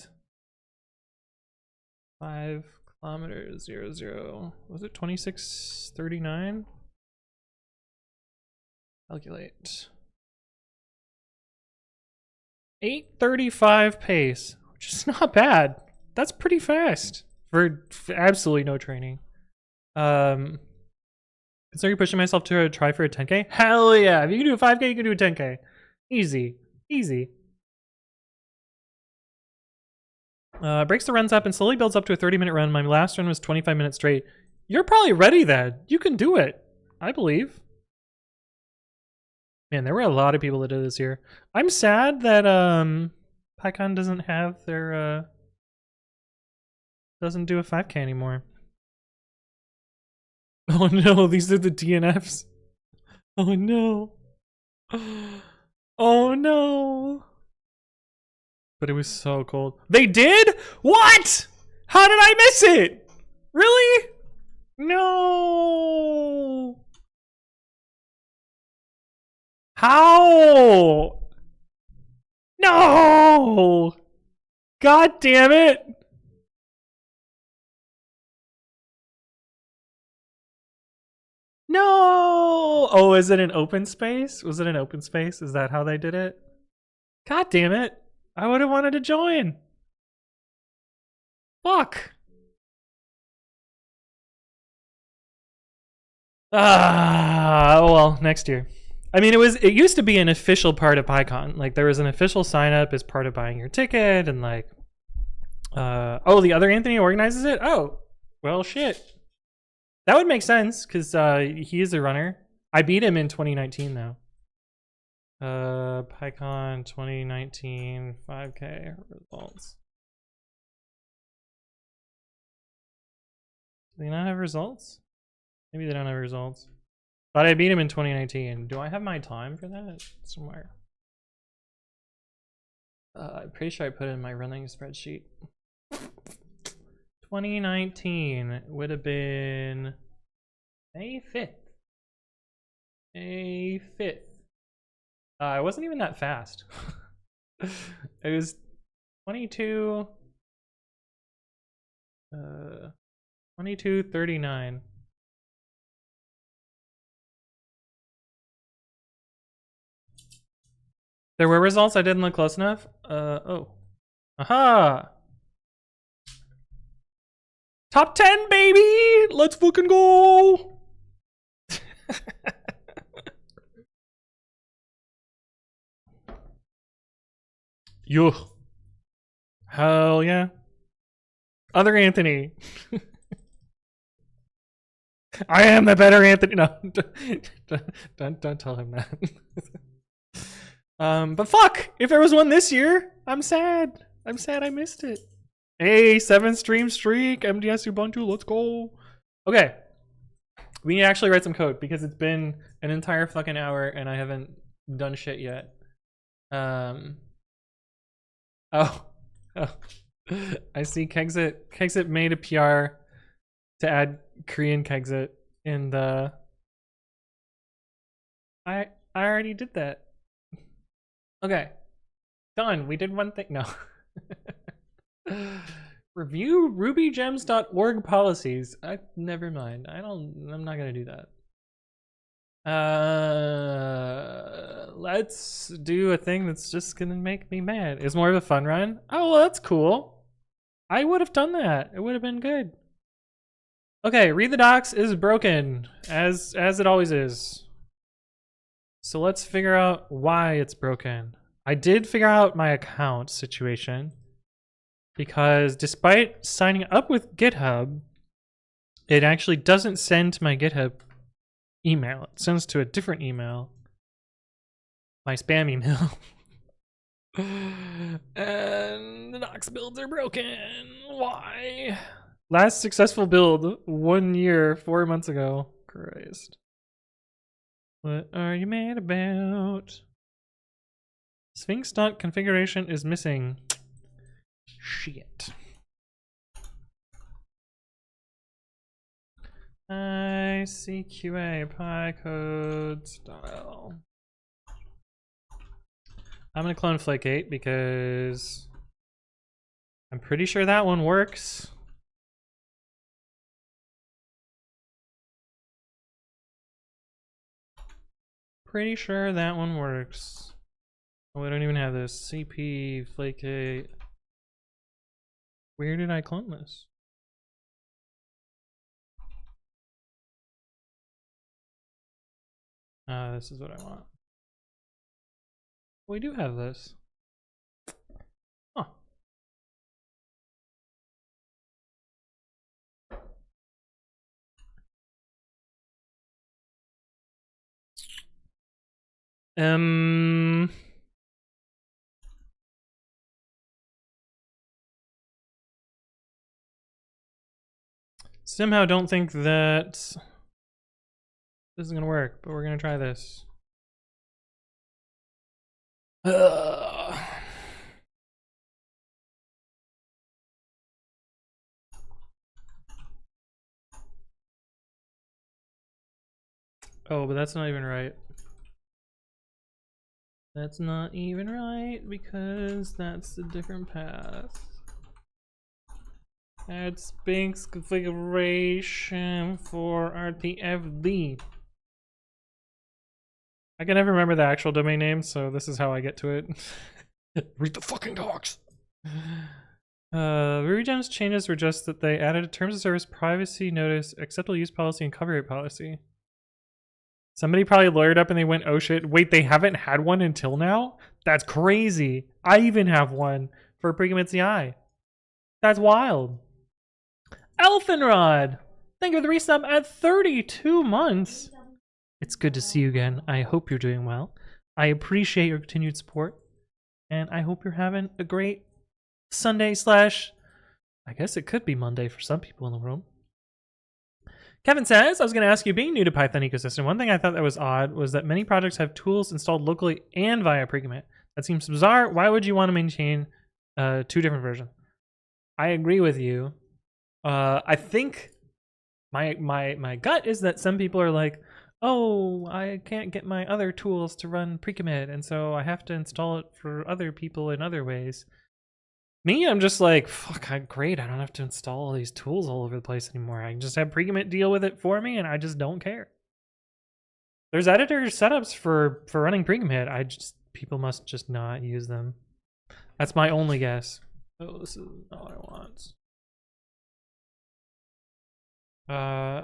5 kilometers, 0. Was it 26:39? Calculate. 8:35 pace, which is not bad. That's pretty fast for absolutely no training. Considering pushing myself to try for a 10K? Hell yeah! If you can do a 5K, you can do a 10K. Easy. Breaks the runs up and slowly builds up to a 30-minute run. My last run was 25 minutes straight. You're probably ready then. You can do it. I believe. Man, there were a lot of people that did this year. I'm sad that PyCon doesn't have their doesn't do a 5K anymore. Oh no, these are the DNFs. Oh no. Oh no. But it was so cold. They did? What? How did I miss it? Really? No. How? No! God damn it! No! Oh, is it an open space? Was it an open space? Is that how they did it? God damn it! I would have wanted to join. Fuck. Well, next year. I mean, it used to be an official part of PyCon. Like, there was an official sign up as part of buying your ticket, and like, oh, the other Anthony organizes it? Oh, well, shit. That would make sense, because he is a runner. I beat him in 2019, though. PyCon 2019 5K results. Do they not have results? Maybe they don't have results. But I beat him in 2019. Do I have my time for that somewhere? I'm pretty sure I put it in my running spreadsheet. 2019 would have been May 5th. May 5th. I wasn't even that fast. It was 22. 22:39. There were results. I didn't look close enough. Oh. Aha! Top 10, baby! Let's fucking go! Yo. Hell yeah. Other Anthony. I am the better Anthony. No, don't tell him that. But fuck, if there was one this year, I'm sad. I'm sad I missed it. Hey, 7-stream streak, MDS Ubuntu, let's go. Okay, we need to actually write some code because it's been an entire fucking hour and I haven't done shit yet. Oh. I see Kexit made a PR to add Korean Kexit in the... I already did that. Okay, done. We did one thing. No. Review rubygems.org policies. Never mind. I'm not gonna do that. Let's do a thing that's just gonna make me mad. It's more of a fun run. Oh, well, that's cool. I would have done that. It would have been good. Okay, read the docs is broken, as it always is. So let's figure out why it's broken. I did figure out my account situation because despite signing up with GitHub, it actually doesn't send to my GitHub email. It sends to a different email, my spam email. And the docs builds are broken. Why? Last successful build 1 year, 4 months ago. Christ. What are you mad about? Sphinx dot configuration is missing. Shit. ICQA PyCode style. I'm gonna clone Flake8 because I'm pretty sure that one works. Pretty sure that one works. Oh, we don't even have this. CP Flake8. Where did I clone this? This is what I want. We do have this. Huh. Somehow don't think that this is gonna work, but we're gonna try this. Oh, but that's not even right. That's not even right because that's a different path. Add Sphinx configuration for RTFD. I can never remember the actual domain name, so this is how I get to it. Read the fucking docs. RubyGems changes were just that they added a terms of service privacy notice, acceptable use policy, and copyright policy. Somebody probably lawyered up and they went, oh shit, wait, they haven't had one until now? That's crazy. I even have one for pre-commit CI. That's wild. Elfinrod, thank you for the resub at 32 months. It's good to see you again. I hope you're doing well. I appreciate your continued support. And I hope you're having a great Sunday / I guess it could be Monday for some people in the room. Kevin says, I was going to ask you, being new to Python ecosystem, one thing I thought that was odd was that many projects have tools installed locally and via pre-commit. That seems bizarre. Why would you want to maintain 2 different versions? I agree with you. I think my gut is that some people are like, oh, I can't get my other tools to run pre-commit, and so I have to install it for other people in other ways. Me, I'm just like, fuck, great, I don't have to install all these tools all over the place anymore. I can just have pre-commit deal with it for me, and I just don't care. There's editor setups for running pre-commit. People must just not use them. That's my only guess. Oh, this is not what I want.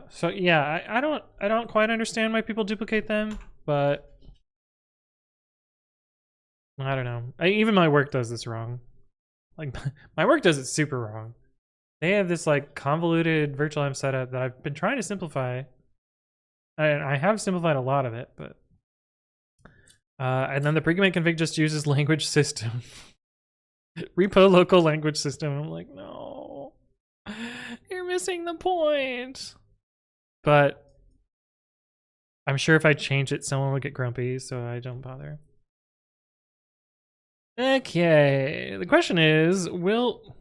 So yeah, I don't quite understand why people duplicate them, but I don't know. Even my work does this wrong. Like, my work does it super wrong. They have this like convoluted virtual env setup that I've been trying to simplify, and I have simplified a lot of it, but And then the pre-commit config just uses language system. Repo local language system. I'm like, no, you're missing the point. But I'm sure if I change it, someone would get grumpy, so I don't bother. Okay, the question is, will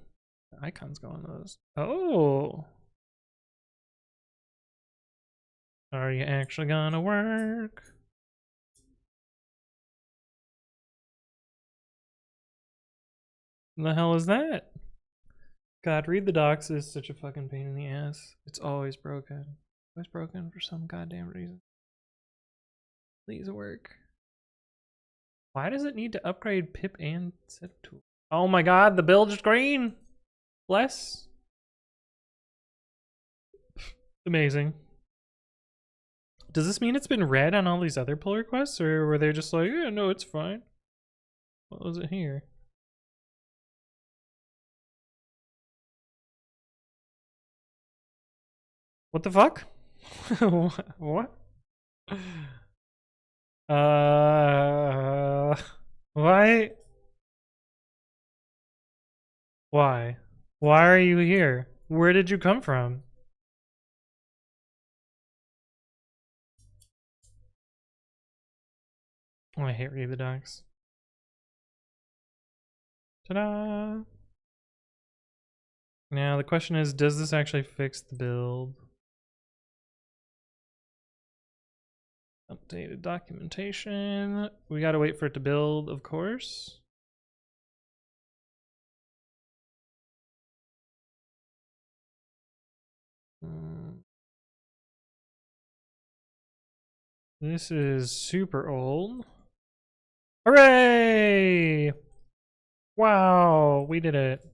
icons go on those? Oh, are you actually gonna work? What the hell is that? God, read the docs is such a fucking pain in the ass. It's always broken. Always broken for some goddamn reason. Please work. Why does it need to upgrade pip and setup tool? Oh my god, the build screen! Bless. Amazing. Does this mean it's been read on all these other pull requests, or were they just like, yeah, no, it's fine? What was it here? What the fuck? What? Why? Why? Why are you here? Where did you come from? Oh, I hate read the docs. Ta-da! Now the question is, does this actually fix the build? Updated documentation. We gotta wait for it to build, of course. This is super old. Hooray! Wow, we did it.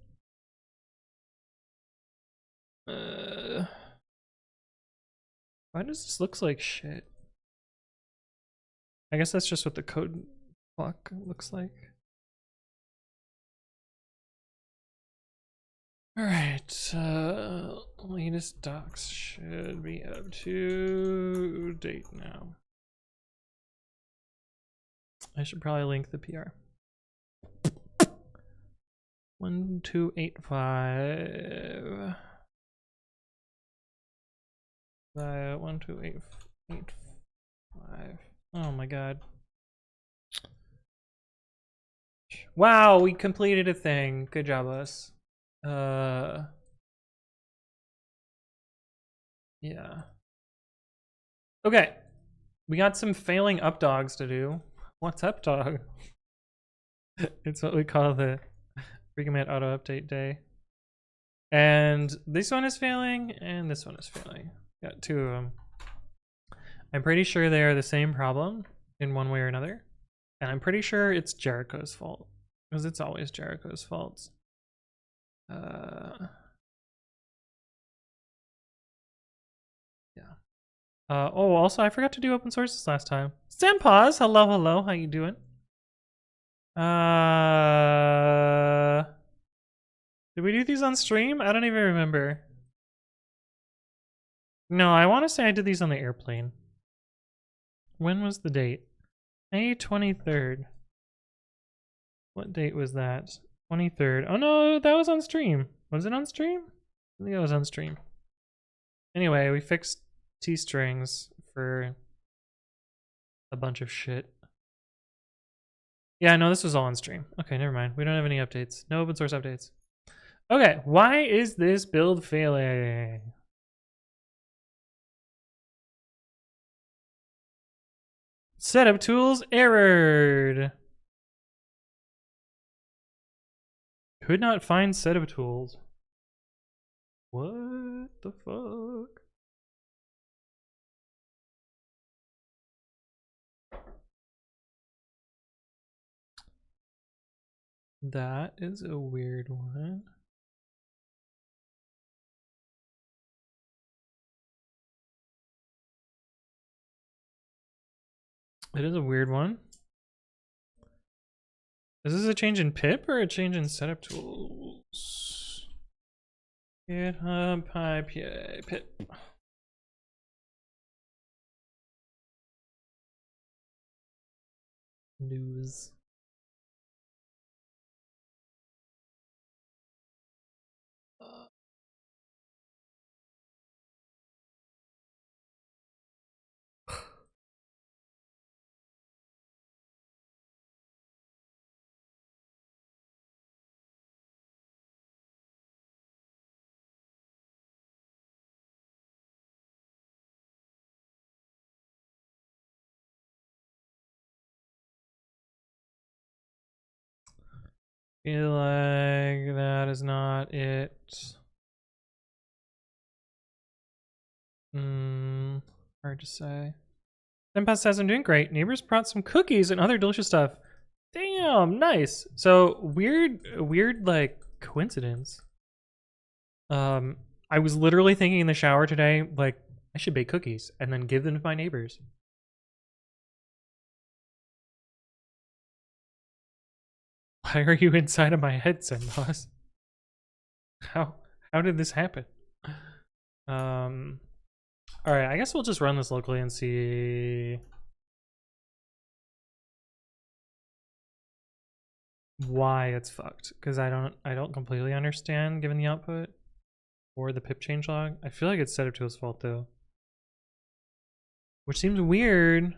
Why does this look like shit? I guess that's just what the code block looks like. Alright, latest docs should be up to date now. I should probably link the PR. 1285. 12885. Oh my god. Wow, we completed a thing. Good job, us. Yeah. Okay. We got some failing up dogs to do. What's up, dog? It's what we call the recommit auto update day. And this one is failing, and this one is failing. Got two of them. I'm pretty sure they are the same problem in one way or another. And I'm pretty sure it's Jericho's fault, because it's always Jericho's fault. Yeah. Oh, also, I forgot to do open sources last time. Stand pause. Hello, hello. How you doing? Did we do these on stream? I don't even remember. No, I want to say I did these on the airplane. When was the date? May 23rd. What date was that? 23rd. Oh no, that was on stream. Was it on stream? I think it was on stream. Anyway, we fixed T-strings for a bunch of shit. Yeah, no, this was all on stream. Okay, never mind. We don't have any updates. No open source updates. Okay, why is this build failing? Setup tools errored. Could not find setup tools. What the fuck? That is a weird one. It is a weird one. Is this a change in pip or a change in setup tools? GitHub pip. News. Feel like that is not it. Hard to say. 10 past says I'm doing great. Neighbors brought some cookies and other delicious stuff. Damn, nice. So weird like coincidence. I was literally thinking in the shower today, like, I should bake cookies and then give them to my neighbors. Why are you inside of my head, said boss? How did this happen? Alright, I guess we'll just run this locally and see why it's fucked. Because I don't completely understand given the output or the pip changelog. I feel like it's setup tool's fault though. Which seems weird.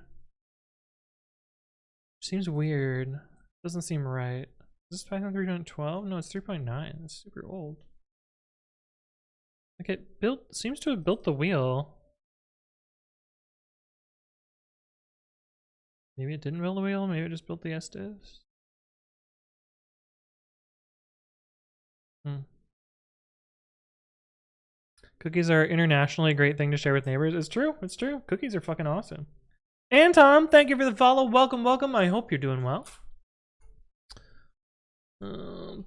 Doesn't seem right. Is this Python 3.12? No, it's 3.9. It's super old. Like it seems to have built the wheel. Maybe it didn't build the wheel, maybe it just built the SDIFs. Cookies are internationally a great thing to share with neighbors. It's true. Cookies are fucking awesome. And Tom, thank you for the follow. Welcome. I hope you're doing well.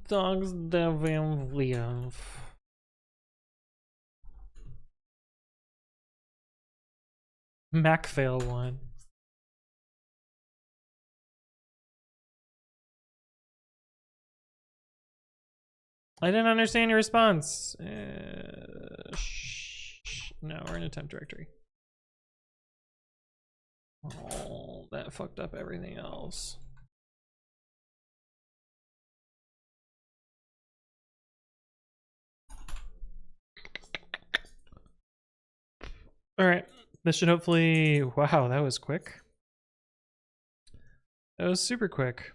Dogs live. Macfail one. I didn't understand your response. No, we're in a temp directory. Oh, that fucked up everything else. All right, this should hopefully, wow, that was quick. That was super quick.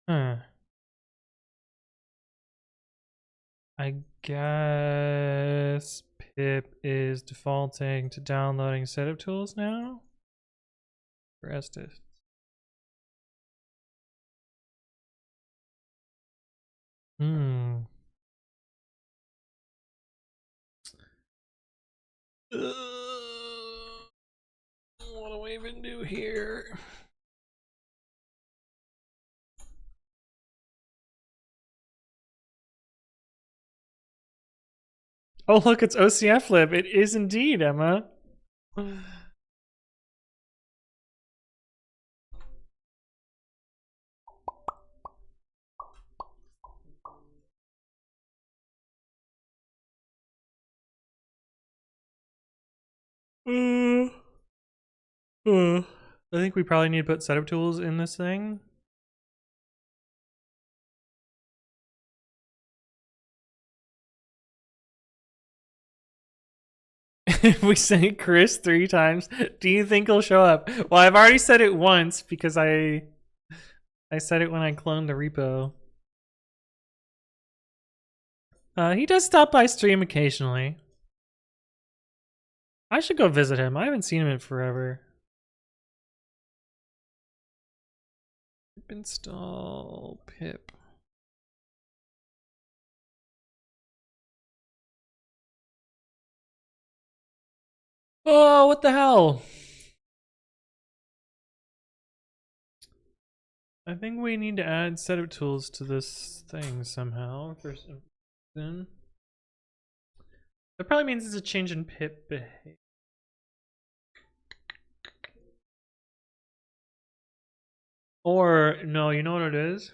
Huh. I guess pip is defaulting to downloading setup tools now for SDIF. What do I even do here? Oh, look, it's OCF lib. It is indeed, Emma. I think we probably need to put setup tools in this thing. If we say Chris 3 times, do you think he'll show up? Well, I've already said it once because I said it when I cloned the repo. He does stop by stream occasionally. I should go visit him. I haven't seen him in forever. Pip install pip. Oh, what the hell? I think we need to add setup tools to this thing somehow for some reason. That probably means it's a change in pip behavior. Or no, you know what it is?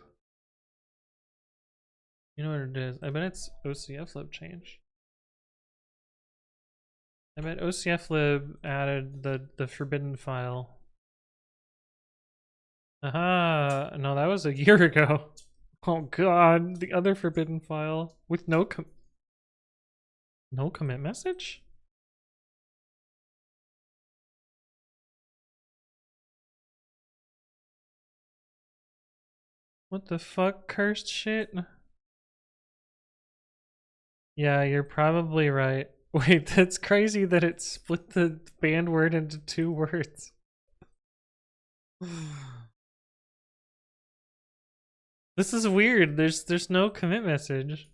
You know what it is? I bet it's OCFlib change. I bet OCFlib added the forbidden file. Aha! No, that was a year ago. Oh god, the other forbidden file with no commit message? What the fuck, cursed shit? Yeah, you're probably right. Wait, that's crazy that it split the banned word into 2 words. This is weird. There's no commit message.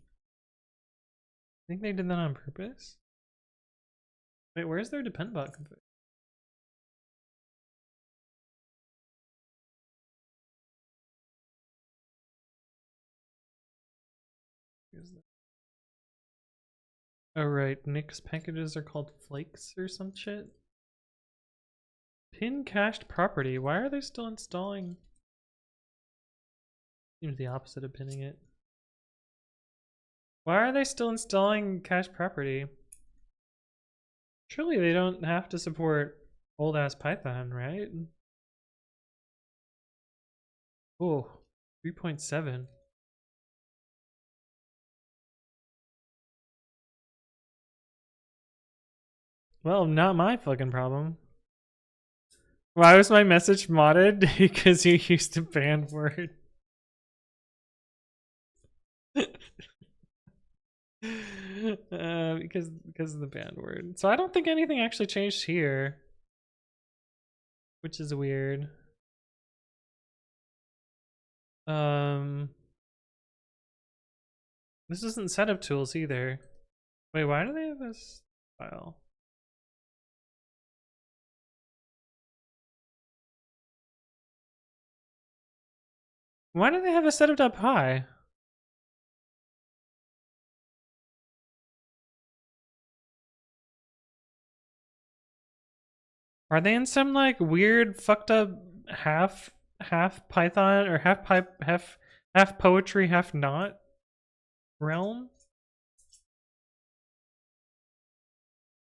I think they did that on purpose. Wait, where's their dependbot config? Oh right, Nick's packages are called flakes or some shit. Pin cached property. Why are they still installing? Seems the opposite of pinning it. Why are they still installing cached property? Surely they don't have to support old ass Python, right? Oh, 3.7. Well, not my fucking problem. Why was my message modded? Because you used a banned word. Because of the banned word. So I don't think anything actually changed here, which is weird. This isn't setup tools either. Wait, why do they have this file? Why do they have a setup.py? Are they in some like weird fucked up half Python or half poetry, half not realm?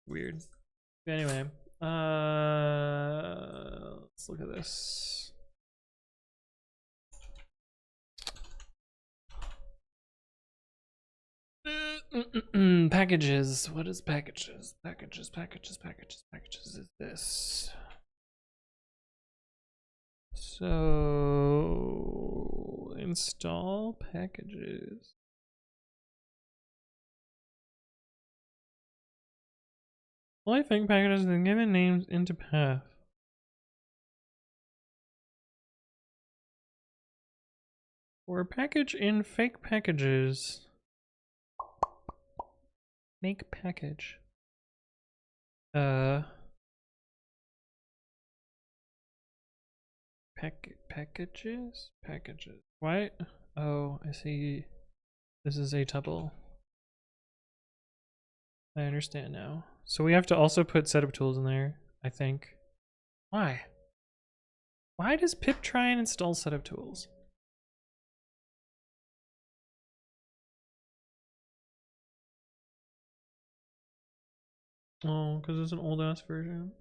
Weird. Anyway, let's look at this. Packages. What is packages? Packages is this. So install packages. Well, I think packages are given names into path. Or package in fake packages. Make package. Packages? Packages. Why? Oh, I see. This is a tuple. I understand now. So we have to also put setup tools in there, I think. Why? Why does pip try and install setup tools? Oh, because it's an old ass version.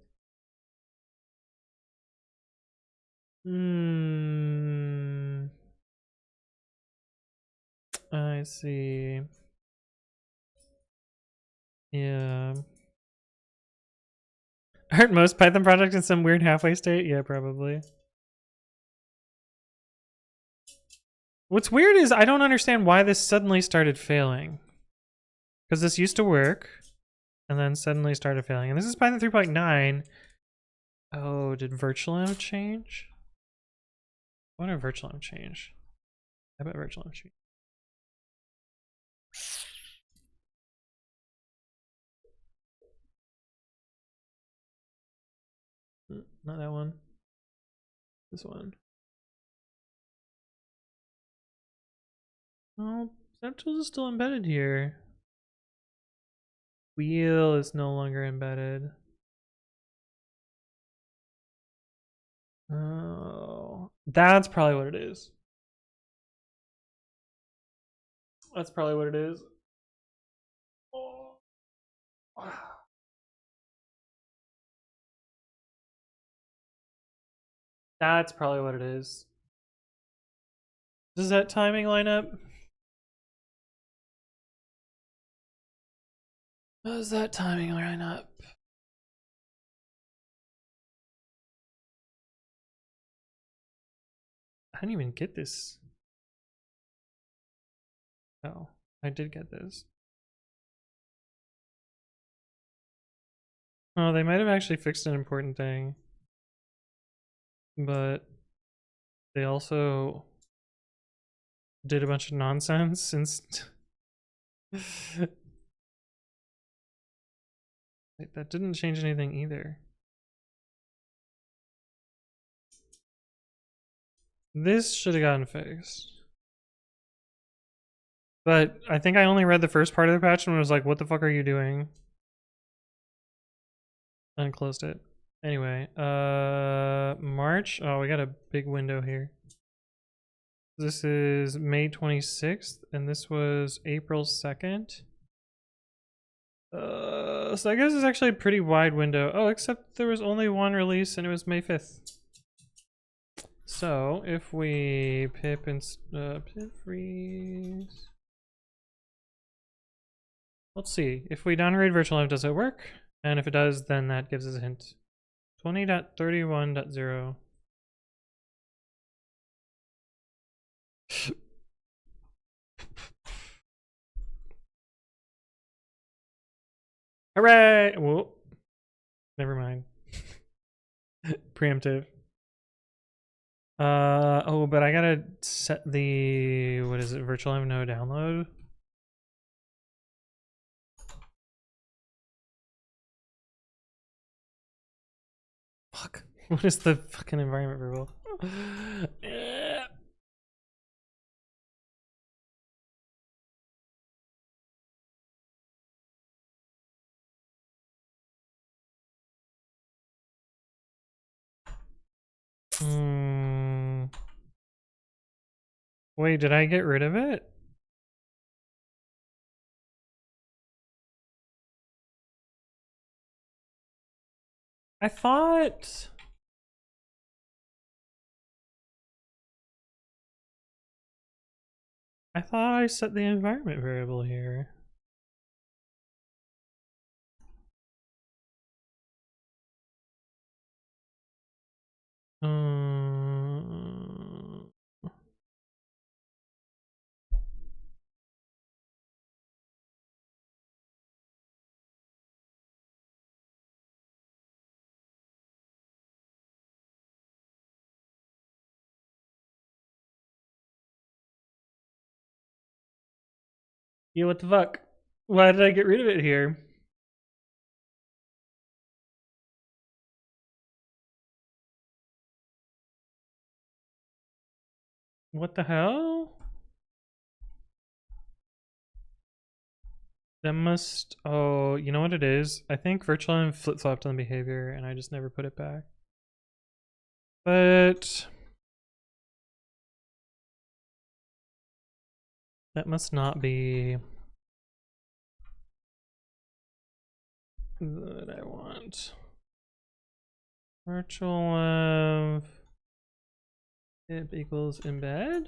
I see. Yeah. Aren't most Python projects in some weird halfway state? Yeah, probably. What's weird is I don't understand why this suddenly started failing. Because this used to work, and then suddenly started failing. And this is Python 3.9. Oh, did virtualenv change? What did virtualenv change? I bet virtualenv changed. Not that one. This one. Oh, SetTools is still embedded here. Wheel is no longer embedded. Oh, That's probably what it is. That's probably what it is. Oh. That's probably what it is. Does that timing line up? Does that timing line up? I didn't even get this. Oh, I did get this. Oh, they might have actually fixed an important thing. But they also did a bunch of nonsense since that didn't change anything either. This should have gotten fixed. But I think I only read the first part of the patch and was like, what the fuck are you doing? And closed it. Anyway, March. Oh, we got a big window here. This is May 26th, and this was April 2nd. So I guess it's actually a pretty wide window. Oh, except there was only one release, and it was May 5th. So if we pip and pip freeze. Let's see. If we downgrade virtual env, does it work? And if it does, then that gives us a hint. 20.31.0. Hooray! Whoa. Never mind. Preemptive. Oh, but I gotta set the, what is it, virtual env no download? Fuck. What is the fucking environment variable? Wait, did I get rid of it? I thought I set the environment variable here. Yeah, what the fuck? Why did I get rid of it here? What the hell? That must, oh, you know what it is? I think virtual env flip-flopped on the behavior and I just never put it back. But that must not be what I want. Virtual env if equals embed.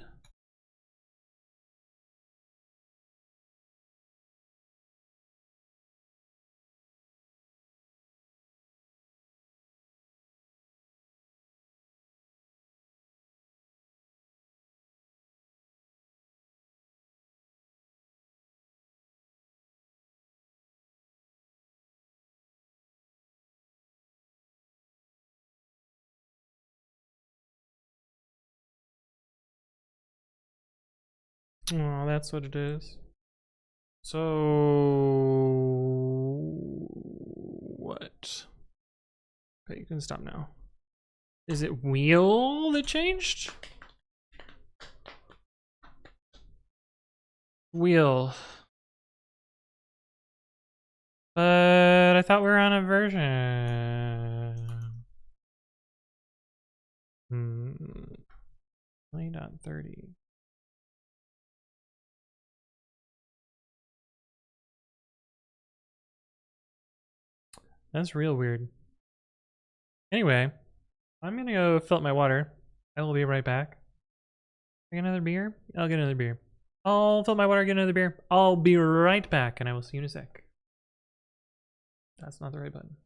Oh, that's what it is. So what? Okay, you can stop now. Is it wheel that changed? Wheel. But I thought we were on a version. 20.30. That's real weird. Anyway, I'm gonna go fill up my water. I will be right back. Get another beer? I'll get another beer. I'll fill up my water, get another beer. I'll be right back, and I will see you in a sec. That's not the right button.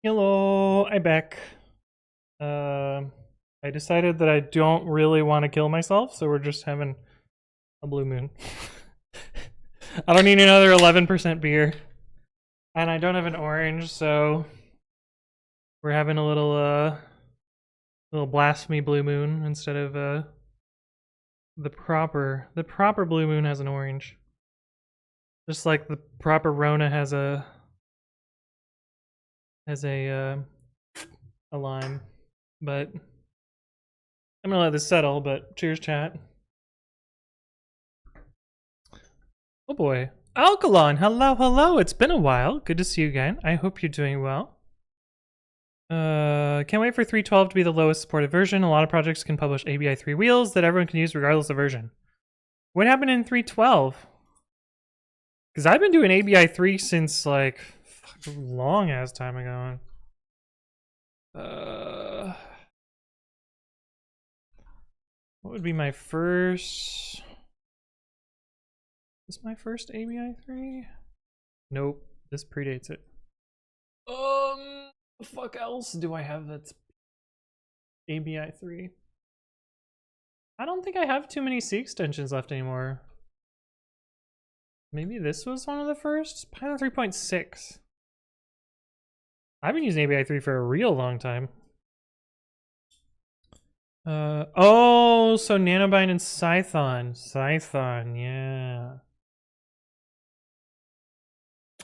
Hello, I'm back. I decided that I don't really want to kill myself, so we're just having a blue moon. I don't need another 11% beer. And I don't have an orange, so we're having a little blasphemy blue moon instead of the proper blue moon has an orange. Just like the proper Rona has a lime. But I'm gonna let this settle, but cheers, chat. Oh boy. Alkalon, hello, hello. It's been a while. Good to see you again. I hope you're doing well. Can't wait for 3.12 to be the lowest supported version. A lot of projects can publish ABI 3 wheels that everyone can use regardless of version. What happened in 3.12? Because I've been doing ABI 3 since like long ass time ago. What would be my first? Is my first ABI 3? Nope, this predates it. The fuck else do I have that's ABI 3? I don't think I have too many C extensions left anymore. Maybe this was one of the first? Python 3.6. I've been using ABI 3 for a real long time. Oh, so Nanobind and Cython. Cython, yeah.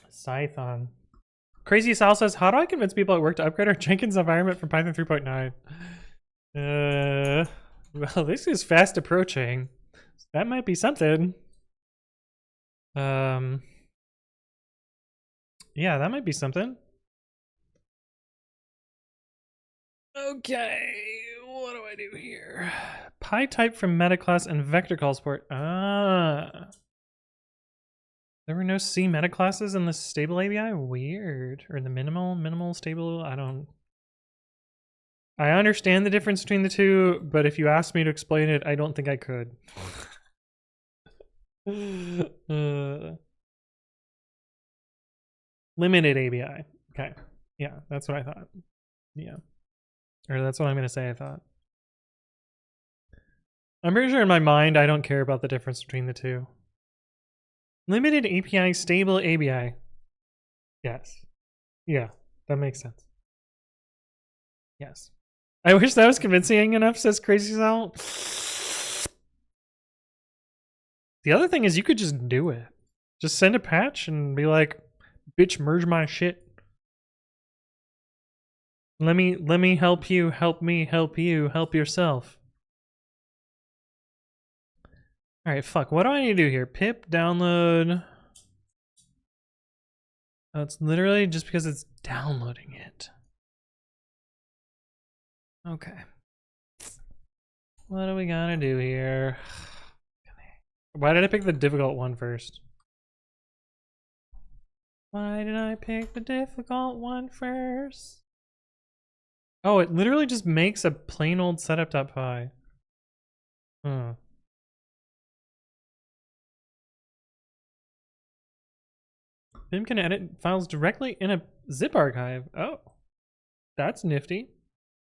Cython. Crazy Sal says, how do I convince people at work to upgrade our Jenkins environment from Python 3.9? Well, this is fast approaching. So that might be something. Yeah, that might be something. Okay, what do I do here? PyType from metaclass and vector call support. Ah. There were no C metaclasses in the stable ABI? Weird. Or the minimal stable? I understand the difference between the two, but if you asked me to explain it, I don't think I could. Limited ABI. Okay. Yeah, that's what I thought. Yeah. Or that's what I'm going to say I thought. I'm pretty sure in my mind I don't care about the difference between the two. Limited API, stable ABI. Yes. Yeah, that makes sense. Yes. I wish that was convincing enough, says Crazy Sal. The other thing is you could just do it. Just send a patch and be like, bitch, merge my shit. Let me help you, help me, help you, help yourself. Alright, fuck. What do I need to do here? Pip download. Oh, it's literally just because it's downloading it. Okay. What do we gotta do here? Why did I pick the difficult one first? Why did I pick the difficult one first? Oh, it literally just makes a plain old setup.py. Huh. Vim can edit files directly in a zip archive. Oh, that's nifty.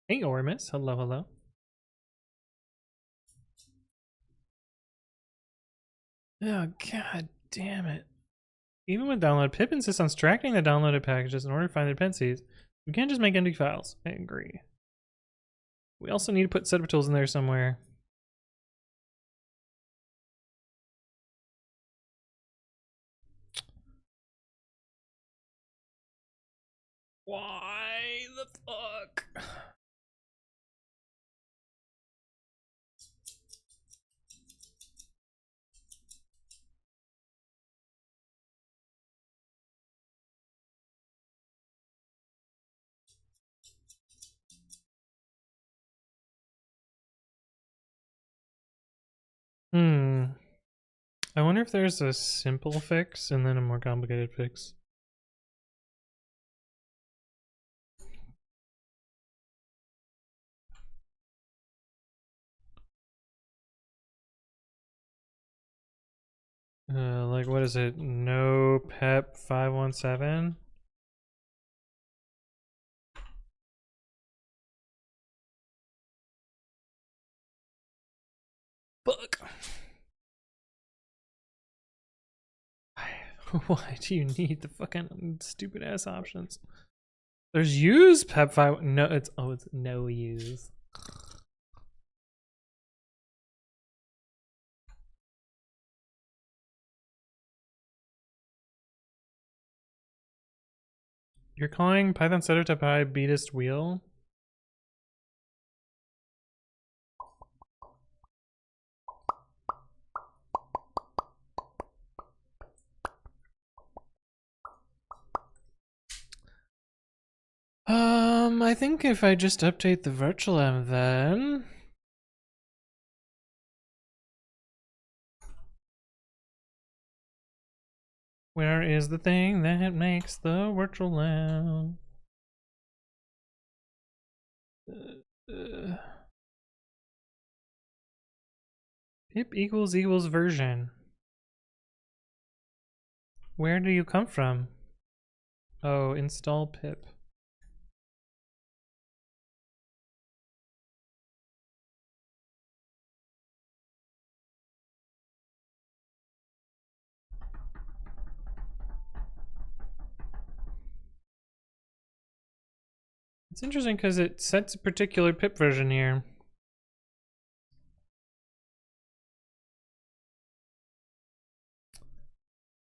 Hey, Ormus. Hello, hello. Oh, god damn it. Even with download, pip insists on extracting the downloaded packages in order to find the dependencies. We can't just make empty files. I agree. We also need to put setup tools in there somewhere. Why the fuck? I wonder if there's a simple fix and then a more complicated fix. Like what is it? No pep 517? Fuck. Why do you need the fucking stupid ass options? There's use pep 5. No, it's no use. You're calling Python setup.py beatist wheel? I think if I just update the virtual env then. Where is the thing that makes the virtual env? Pip equals version. Where do you come from? Oh, install pip. It's interesting because it sets a particular pip version here.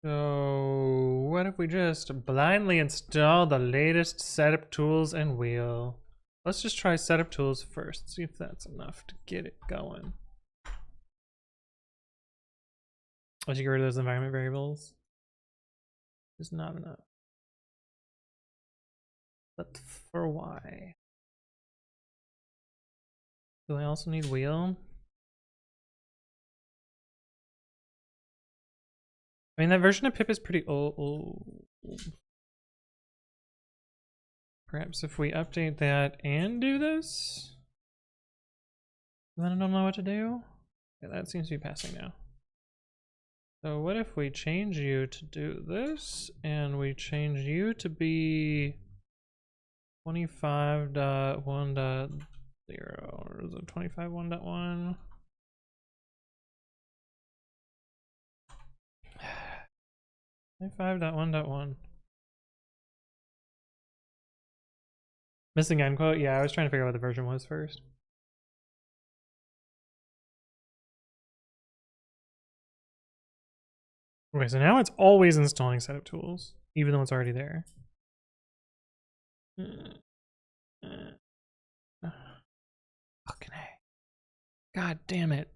So what if we just blindly install the latest setup tools and wheel? Let's just try setup tools first, see if that's enough to get it going. Let's get rid of those environment variables. It's not enough. But for why? Do I also need wheel? I mean, that version of pip is pretty old. Perhaps if we update that and do this? Then I don't know what to do. Yeah, that seems to be passing now. So what if we change you to do this, and we change you to be 25.1.0, or is it 25.1.1? 25.1.1. Missing end quote? Yeah, I was trying to figure out what the version was first. Okay, so now it's always installing setup tools, even though it's already there. Fucking A. God damn it.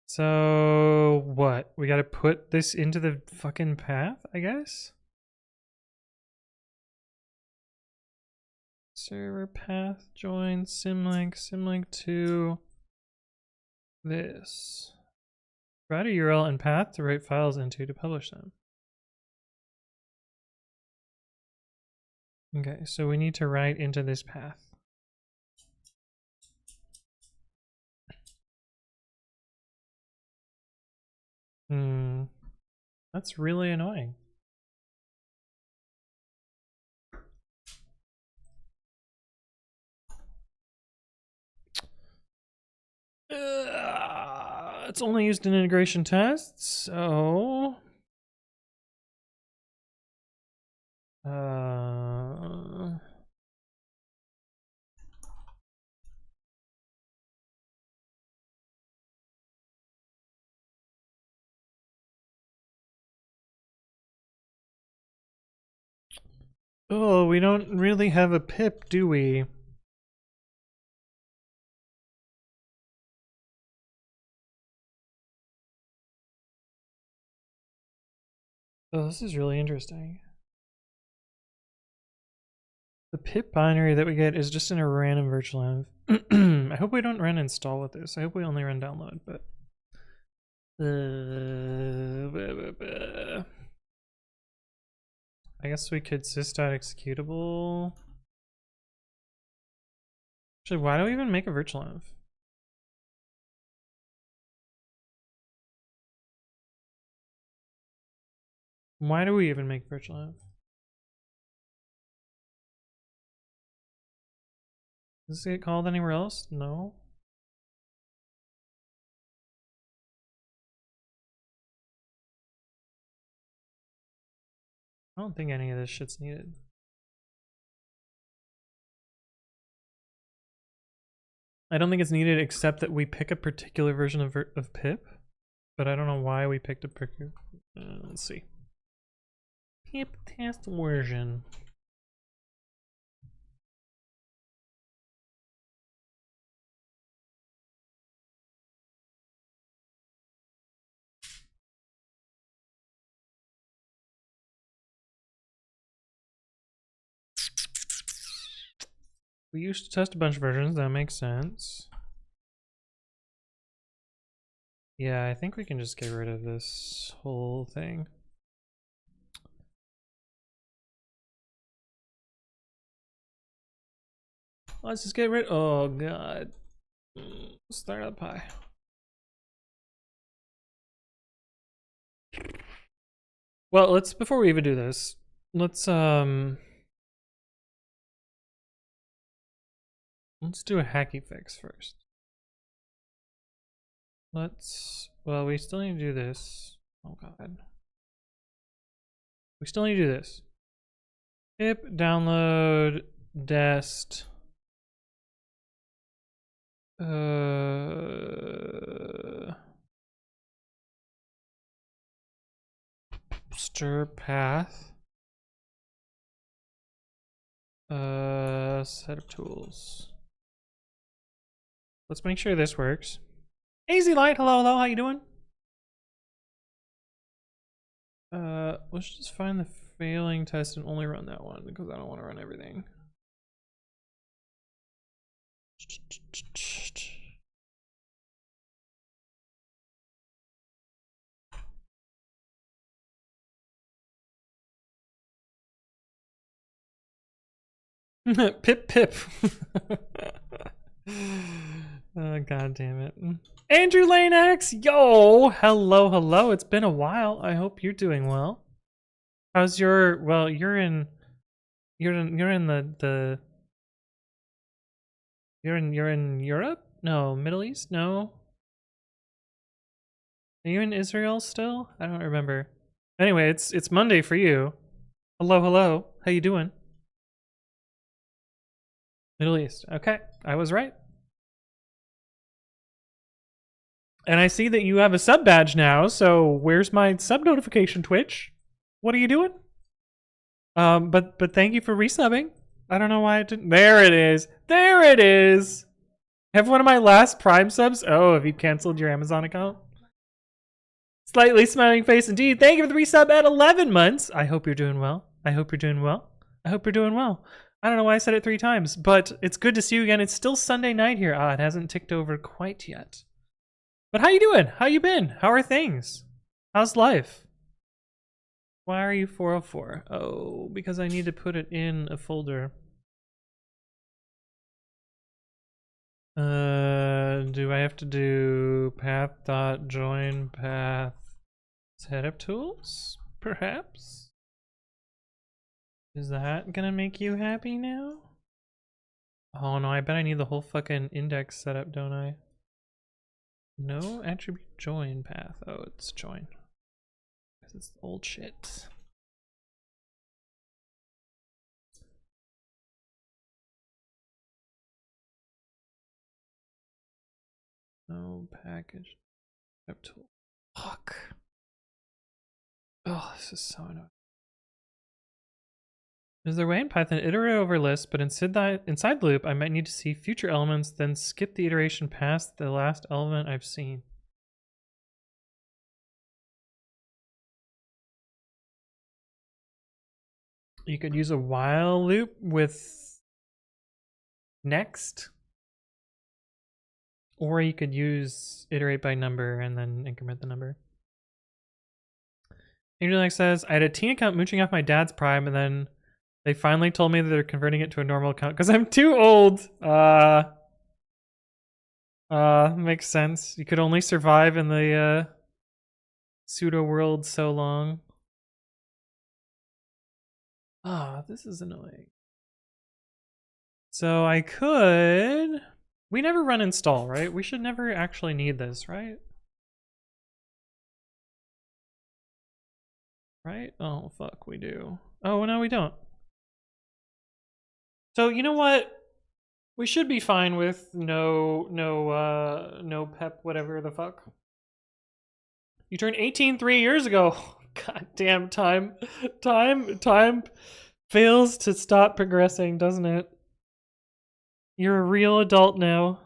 So what? We gotta put this into the fucking path, I guess? Server path join symlink to this. Provide a URL and path to write files into to publish them. Okay, so we need to write into this path. That's really annoying. It's only used in integration tests, so oh, we don't really have a pip, do we? Oh, this is really interesting. The pip binary that we get is just in a random virtual env. I hope we don't run install with this. I hope we only run download, but I guess we could sys.executable. Actually, why do we even make a virtual env? Why do we even make virtual env? Does it get called anywhere else? No. I don't think any of this shit's needed. I don't think it's needed except that we pick a particular version of pip, but I don't know why we picked a particular. Let's see. Pip test version. We used to test a bunch of versions. That makes sense. Yeah, I think we can just get rid of this whole thing. Let's just get rid. Oh god. Start up high. Well, let's before we even do this, let's do a hacky fix first. Well, we still need to do this. Oh god. We still need to do this. Pip download dest stir path set of tools. Let's make sure this works. Easy Light, hello, how you doing? Let's just find the failing test and only run that one because I don't want to run everything. Pip pip. Oh god damn it. Andrew Lane X, yo, hello, it's been a while. I hope you're doing well. How's your, well, you're in Europe? No, Middle East? No. Are you in Israel still? I don't remember. Anyway, it's Monday for you. Hello, how you doing? Middle East. Okay, I was right. And I see that you have a sub badge now, so where's my sub notification, Twitch? What are you doing? But thank you for resubbing. I don't know why it didn't. There it is. There it is. Have one of my last Prime subs. Oh, have you canceled your Amazon account? Slightly smiling face indeed. Thank you for the resub at 11 months. I hope you're doing well. I hope you're doing well. I hope you're doing well. I don't know why I said it 3 times, but it's good to see you again. It's still Sunday night here. Ah, it hasn't ticked over quite yet. But how you doing? How you been? How are things? How's life? Why are you 404? Oh, because I need to put it in a folder. Do I have to do path.join path setup tools? Perhaps? Is that gonna make you happy now? Oh no, I bet I need the whole fucking index setup, don't I? No attribute join path. Oh, it's join. It's old shit. No package setup tool. Fuck. Oh, this is so annoying. Is there a way in Python to iterate over lists, but inside the loop, I might need to see future elements, then skip the iteration past the last element I've seen? You could use a while loop with next, or you could use iterate by number and then increment the number. Angel X says, I had a teen account mooching off my dad's Prime, and then they finally told me that they're converting it to a normal account because I'm too old. Makes sense. You could only survive in the pseudo world so long. Ah, this is annoying. So I could... We never run install, right? We should never actually need this, right? Right? Oh, fuck, we do. Oh, no, we don't. So, you know what? We should be fine with no pep, whatever the fuck. You turned 18 3 years ago. God damn, time fails to stop progressing, doesn't it? You're a real adult now.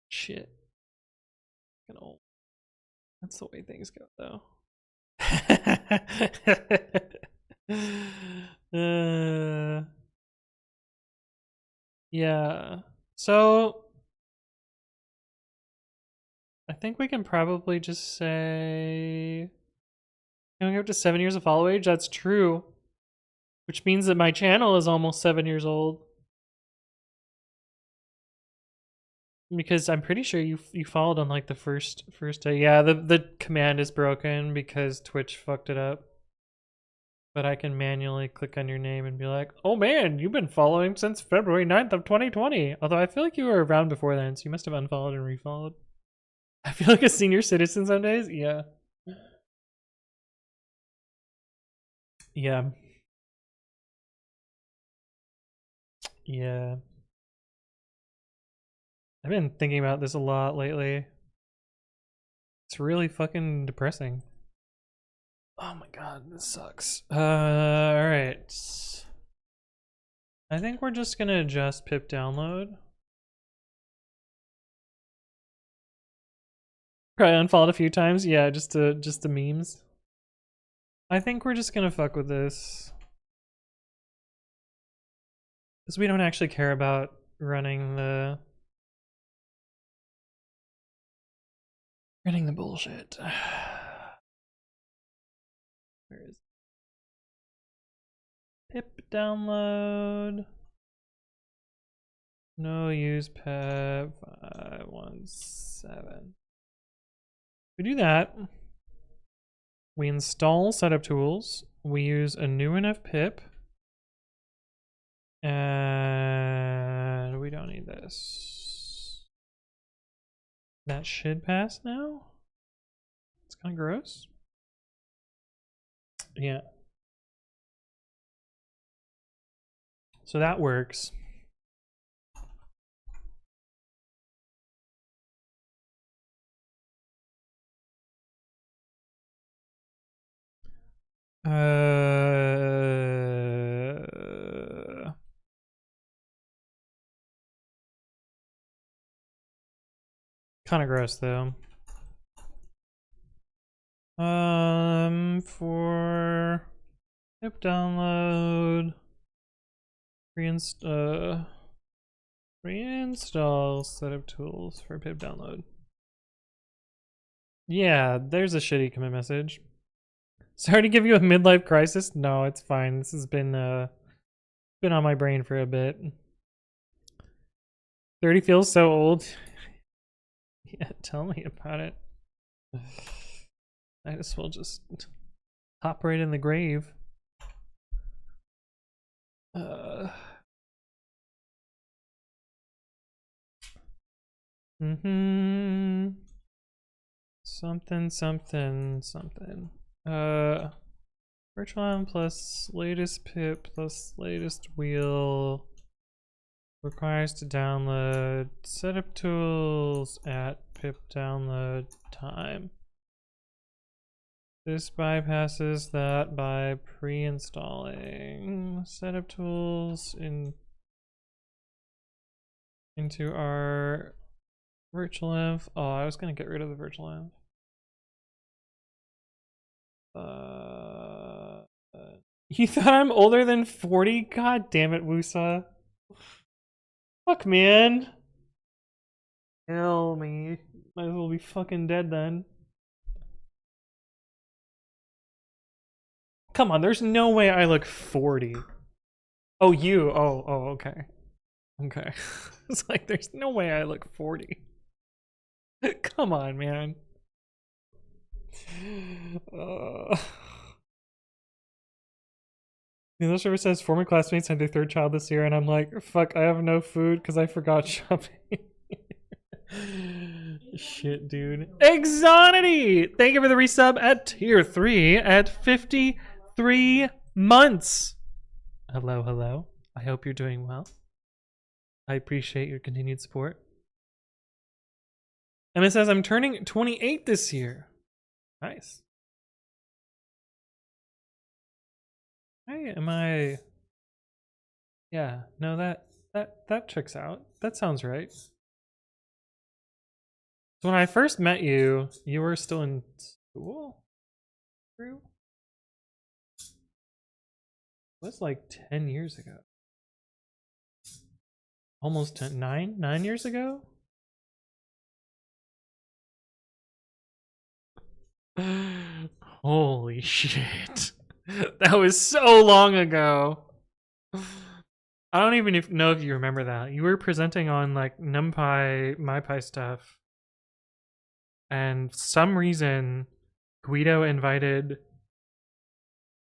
Shit. Old. That's the way things go, though. Yeah. So I think we can probably just say going up to 7 years of follow age. That's true, which means that my channel is almost 7 years old. Because I'm pretty sure you followed on like the first day. Yeah, the command is broken because Twitch fucked it up. But I can manually click on your name and be like, oh man, you've been following since February 9th of 2020. Although I feel like you were around before then, so you must have unfollowed and refollowed. I feel like a senior citizen some days. Yeah. Yeah. Yeah. I've been thinking about this a lot lately. It's really fucking depressing. Oh my god, this sucks. Alright. I think we're just gonna adjust pip download. Probably unfollowed a few times. Yeah, just the memes. I think we're just gonna fuck with this. Because we don't actually care about running the bullshit. Where is pip download? No use pip 517. We do that. We install setup tools. We use a new enough pip. And we don't need this. That should pass now. It's kind of gross. Yeah. So that works. Kind of gross though. For pip download, reinstall setup tools for pip download. Yeah, there's a shitty commit message. Sorry to give you a midlife crisis. No, it's fine. This has been on my brain for a bit. 30 feels so old. Yeah, tell me about it. I just will just hop right in the grave. Something. Virtual plus latest pip plus latest wheel requires to download setup tools at pip download time. This bypasses that by pre-installing setup tools into our virtual env. Oh, I was gonna get rid of the virtual env. You thought I'm older than 40? God damn it, Wusa. Fuck, man. Hell me. Might as well be fucking dead then. Come on, there's no way I look 40. Oh, you. Oh, okay. Okay. It's like, there's no way I look 40. Come on, man. The English server says former classmates had their third child this year, and I'm like, fuck, I have no food because I forgot shopping. Shit, dude. Exonity! Thank you for the resub at tier 3 at 53 months. Hello, hello. I hope you're doing well. I appreciate your continued support. And it says I'm turning 28 this year. Nice. Hey, am I? Yeah, no, that checks out. That sounds right. So when I first met you, you were still in school? True. It was like 10 years ago. almost 9 years ago. Holy shit. That was so long ago. I don't even know if you remember that. You were presenting on like NumPy, MyPy stuff. And for some reason, Guido invited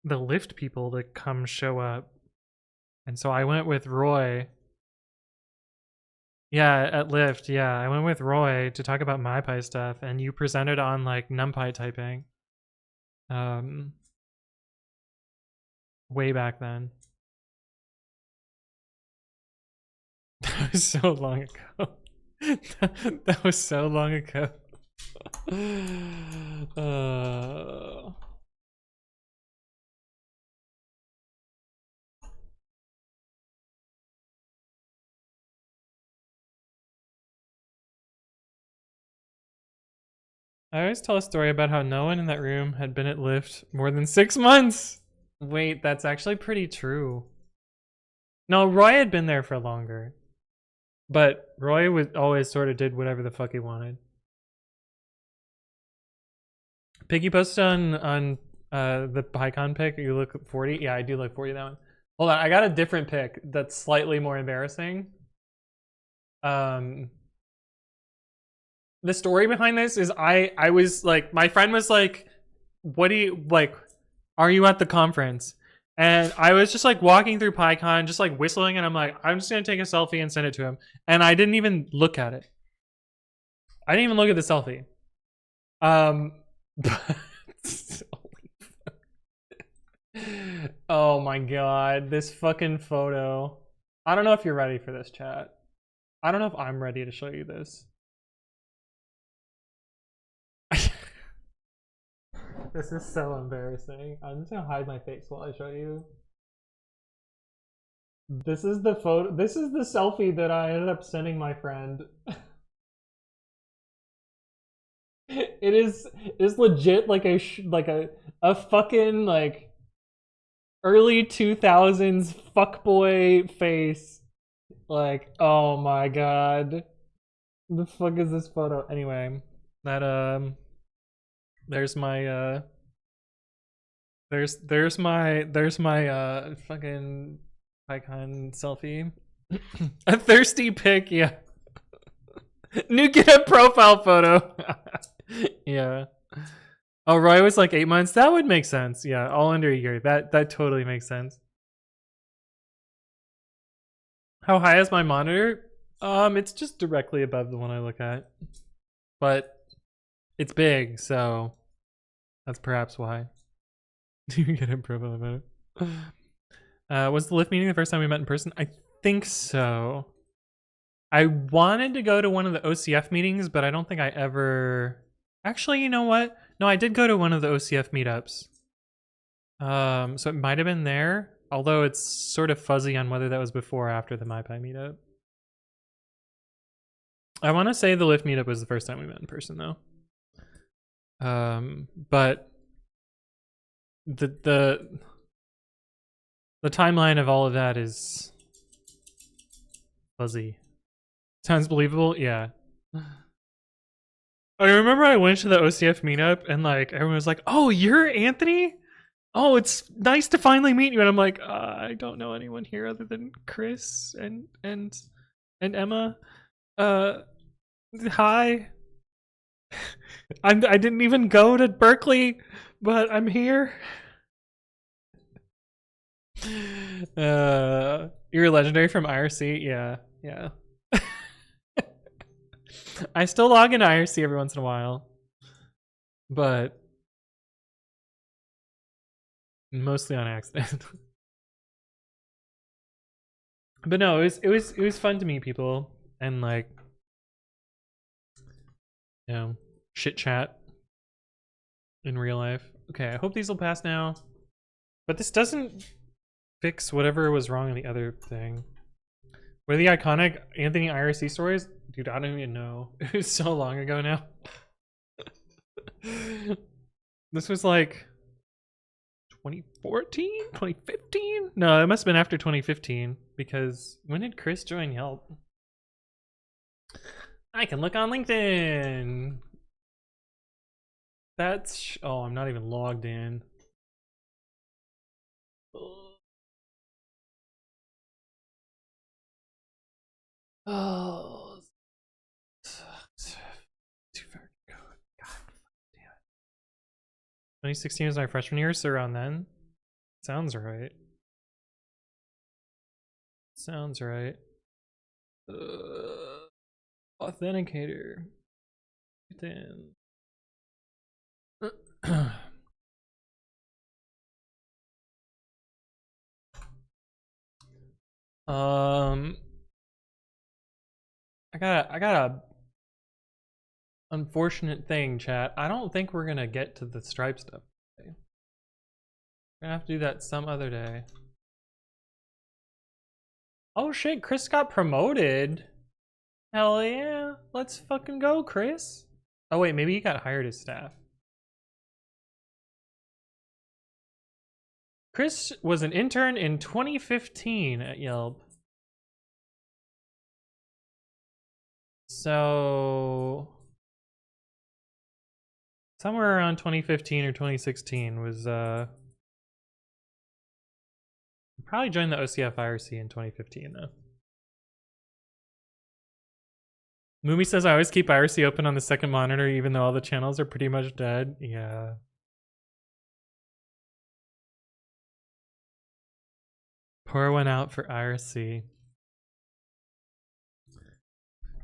the Lyft people to come show up. And so I went with Roy. Yeah, at Lyft, yeah. I went with Roy to talk about MyPy stuff, and you presented on like NumPy typing. Way back then. That was so long ago. That was so long ago. I always tell a story about how no one in that room had been at Lyft more than 6 months. Wait, that's actually pretty true. No, Roy had been there for longer. But Roy was always sort of did whatever the fuck he wanted. Piggy posted on the PyCon pic, you look 40? Yeah, I do look 40 that one. Hold on, I got a different pic that's slightly more embarrassing. The story behind this is I was like, my friend was like, what do you, like, are you at the conference? And I was just like walking through PyCon, just like whistling, and I'm like, I'm just gonna take a selfie and send it to him. And I didn't even look at it. I didn't even look at the selfie. Oh my god, this fucking photo. I don't know if you're ready for this, chat. I don't know if I'm ready to show you this. This is so embarrassing. I'm just gonna hide my face while I show you. This is the photo. This is the selfie that I ended up sending my friend. It's legit like a fucking like early 2000s fuckboy face. Like, oh my god. The fuck is this photo? Anyway, that there's my there's my fucking PyCon selfie. A thirsty pic, yeah. New GitHub profile photo. Yeah. Oh, Roy was like 8 months. That would make sense. Yeah, all under a year. That totally makes sense. How high is my monitor? It's just directly above the one I look at. But it's big, so that's perhaps why. Do you get a profile about it? Was the Lyft meeting the first time we met in person? I think so. I wanted to go to one of the OCF meetings, but I don't think I ever... Actually, you know what? No, I did go to one of the OCF meetups. So it might have been there, although it's sort of fuzzy on whether that was before or after the MyPy meetup. I want to say the Lyft meetup was the first time we met in person, though. But the timeline of all of that is fuzzy. Sounds believable? Yeah. I remember I went to the OCF meetup and like everyone was like, "Oh, you're Anthony? Oh, it's nice to finally meet you." And I'm like, I don't know anyone here other than Chris and Emma. Hi. I didn't even go to Berkeley, but I'm here. You're legendary from IRC? Yeah. I still log into IRC every once in a while, but mostly on accident. But no, it was fun to meet people and like, you know, chit chat in real life. Okay, I hope these will pass now, but this doesn't fix whatever was wrong in the other thing. Were the iconic Anthony IRC stories? Dude, I don't even know. It was so long ago now. This was like 2014, 2015? No, it must have been after 2015 because when did Chris join Yelp? I can look on LinkedIn. That's, oh, I'm not even logged in. Oh, two-factor code. God damn it. 2016 was my freshman year, so around then. Sounds right. Sounds right. Authenticator. Then. I got a unfortunate thing, chat. I don't think we're gonna get to the Stripe stuff today. We're gonna have to do that some other day. Oh shit, Chris got promoted. Hell yeah. Let's fucking go, Chris. Oh wait, maybe he got hired as staff. Chris was an intern in 2015 at Yelp. So somewhere around 2015 or 2016 was probably joined the OCF IRC in 2015 though. Moomy says I always keep IRC open on the second monitor even though all the channels are pretty much dead. Yeah. Pour one out for IRC.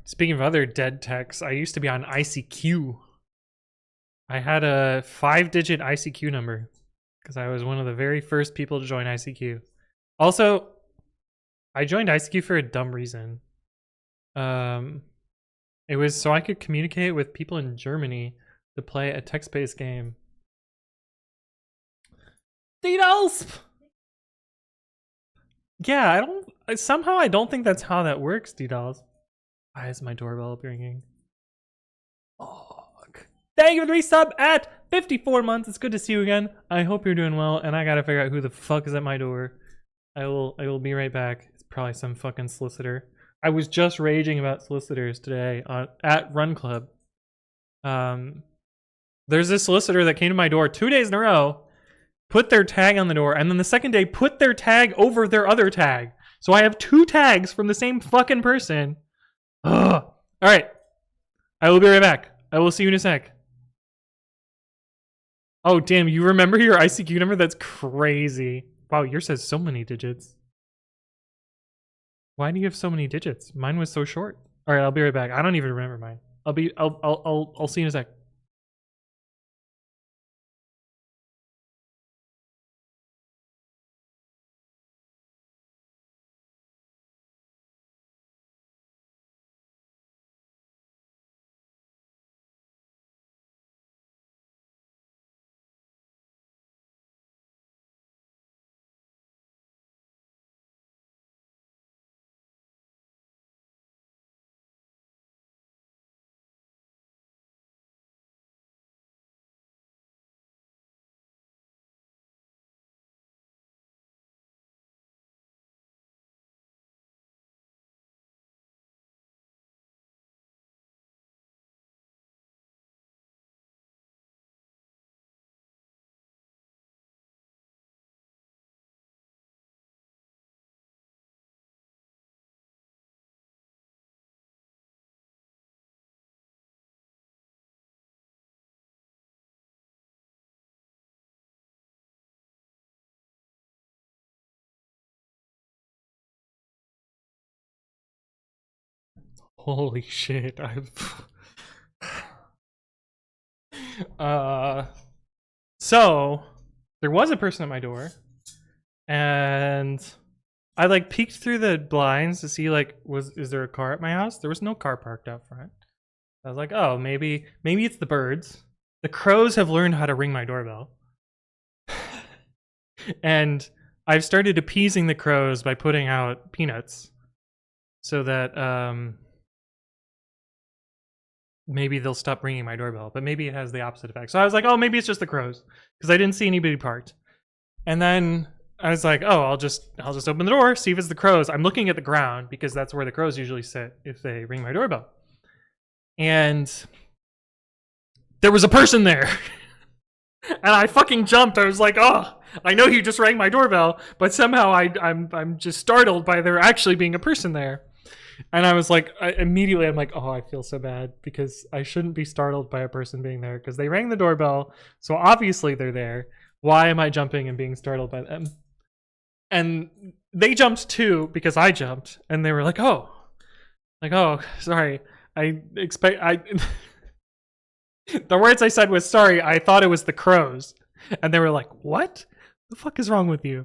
Speaking of other dead techs, I used to be on ICQ. I had a 5-digit ICQ number because I was one of the very first people to join ICQ. Also, I joined ICQ for a dumb reason. It was so I could communicate with people in Germany to play a text-based game. DDoS! Yeah, somehow I don't think that's how that works, DDoS. Why is my doorbell ringing? Fuck. Thank you for the resub at 54 months. It's good to see you again. I hope you're doing well, and I gotta figure out who the fuck is at my door. I will be right back. It's probably some fucking solicitor. I was just raging about solicitors today at Run Club. There's this solicitor that came to my door 2 days in a row, put their tag on the door, and then the second day put their tag over their other tag. So I have 2 tags from the same fucking person. Ugh. All right. I will be right back. I will see you in a sec. Oh, damn. You remember your ICQ number? That's crazy. Wow, yours has so many digits. Why do you have so many digits? Mine was so short. All right, I'll be right back. I don't even remember mine. I'll see you in a sec. Holy shit. So there was a person at my door and I like peeked through the blinds to see like is there a car at my house? There was no car parked out front. I was like, oh, maybe it's the birds. The crows have learned how to ring my doorbell. And I've started appeasing the crows by putting out peanuts so that maybe they'll stop ringing my doorbell, but maybe it has the opposite effect. So I was like, oh, maybe it's just the crows because I didn't see anybody parked. And then I was like, oh, I'll just open the door, see if it's the crows. I'm looking at the ground because that's where the crows usually sit if they ring my doorbell. And there was a person there. And I fucking jumped. I was like, oh, I know you just rang my doorbell, but somehow I'm just startled by there actually being a person there. And I was like, immediately I'm like, oh, I feel so bad because I shouldn't be startled by a person being there because they rang the doorbell. So obviously they're there. Why am I jumping and being startled by them? And they jumped too because I jumped, and they were like, oh, sorry. The words I said was, sorry, I thought it was the crows. And they were like, what? The fuck is wrong with you?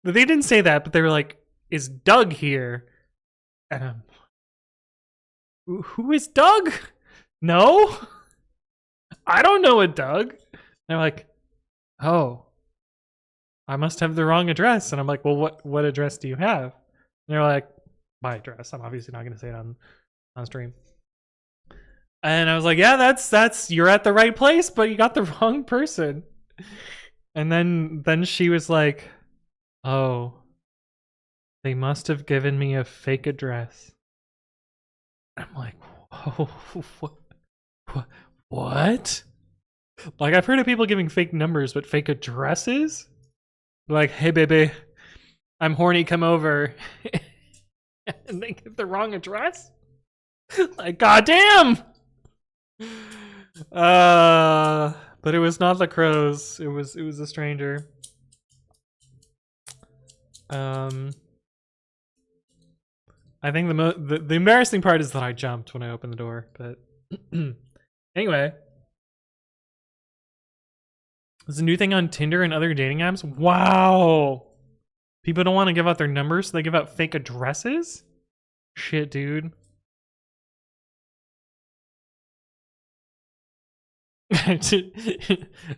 They didn't say that, but they were like, is Doug here? And who is Doug? No? I don't know a Doug. And they're like, oh, I must have the wrong address. And I'm like, well, what address do you have? And they're like, my address. I'm obviously not going to say it on stream. And I was like, yeah, that's you're at the right place, but you got the wrong person. And then she was like, oh, they must have given me a fake address. I'm like, oh, what? Like, I've heard of people giving fake numbers, but fake addresses? Like, hey, baby, I'm horny, come over. And they give the wrong address? Like, goddamn! But it was not the crows. It was a stranger. I think the embarrassing part is that I jumped when I opened the door, but anyway. There's a new thing on Tinder and other dating apps. Wow. People don't want to give out their numbers, so they give out fake addresses? Shit, dude.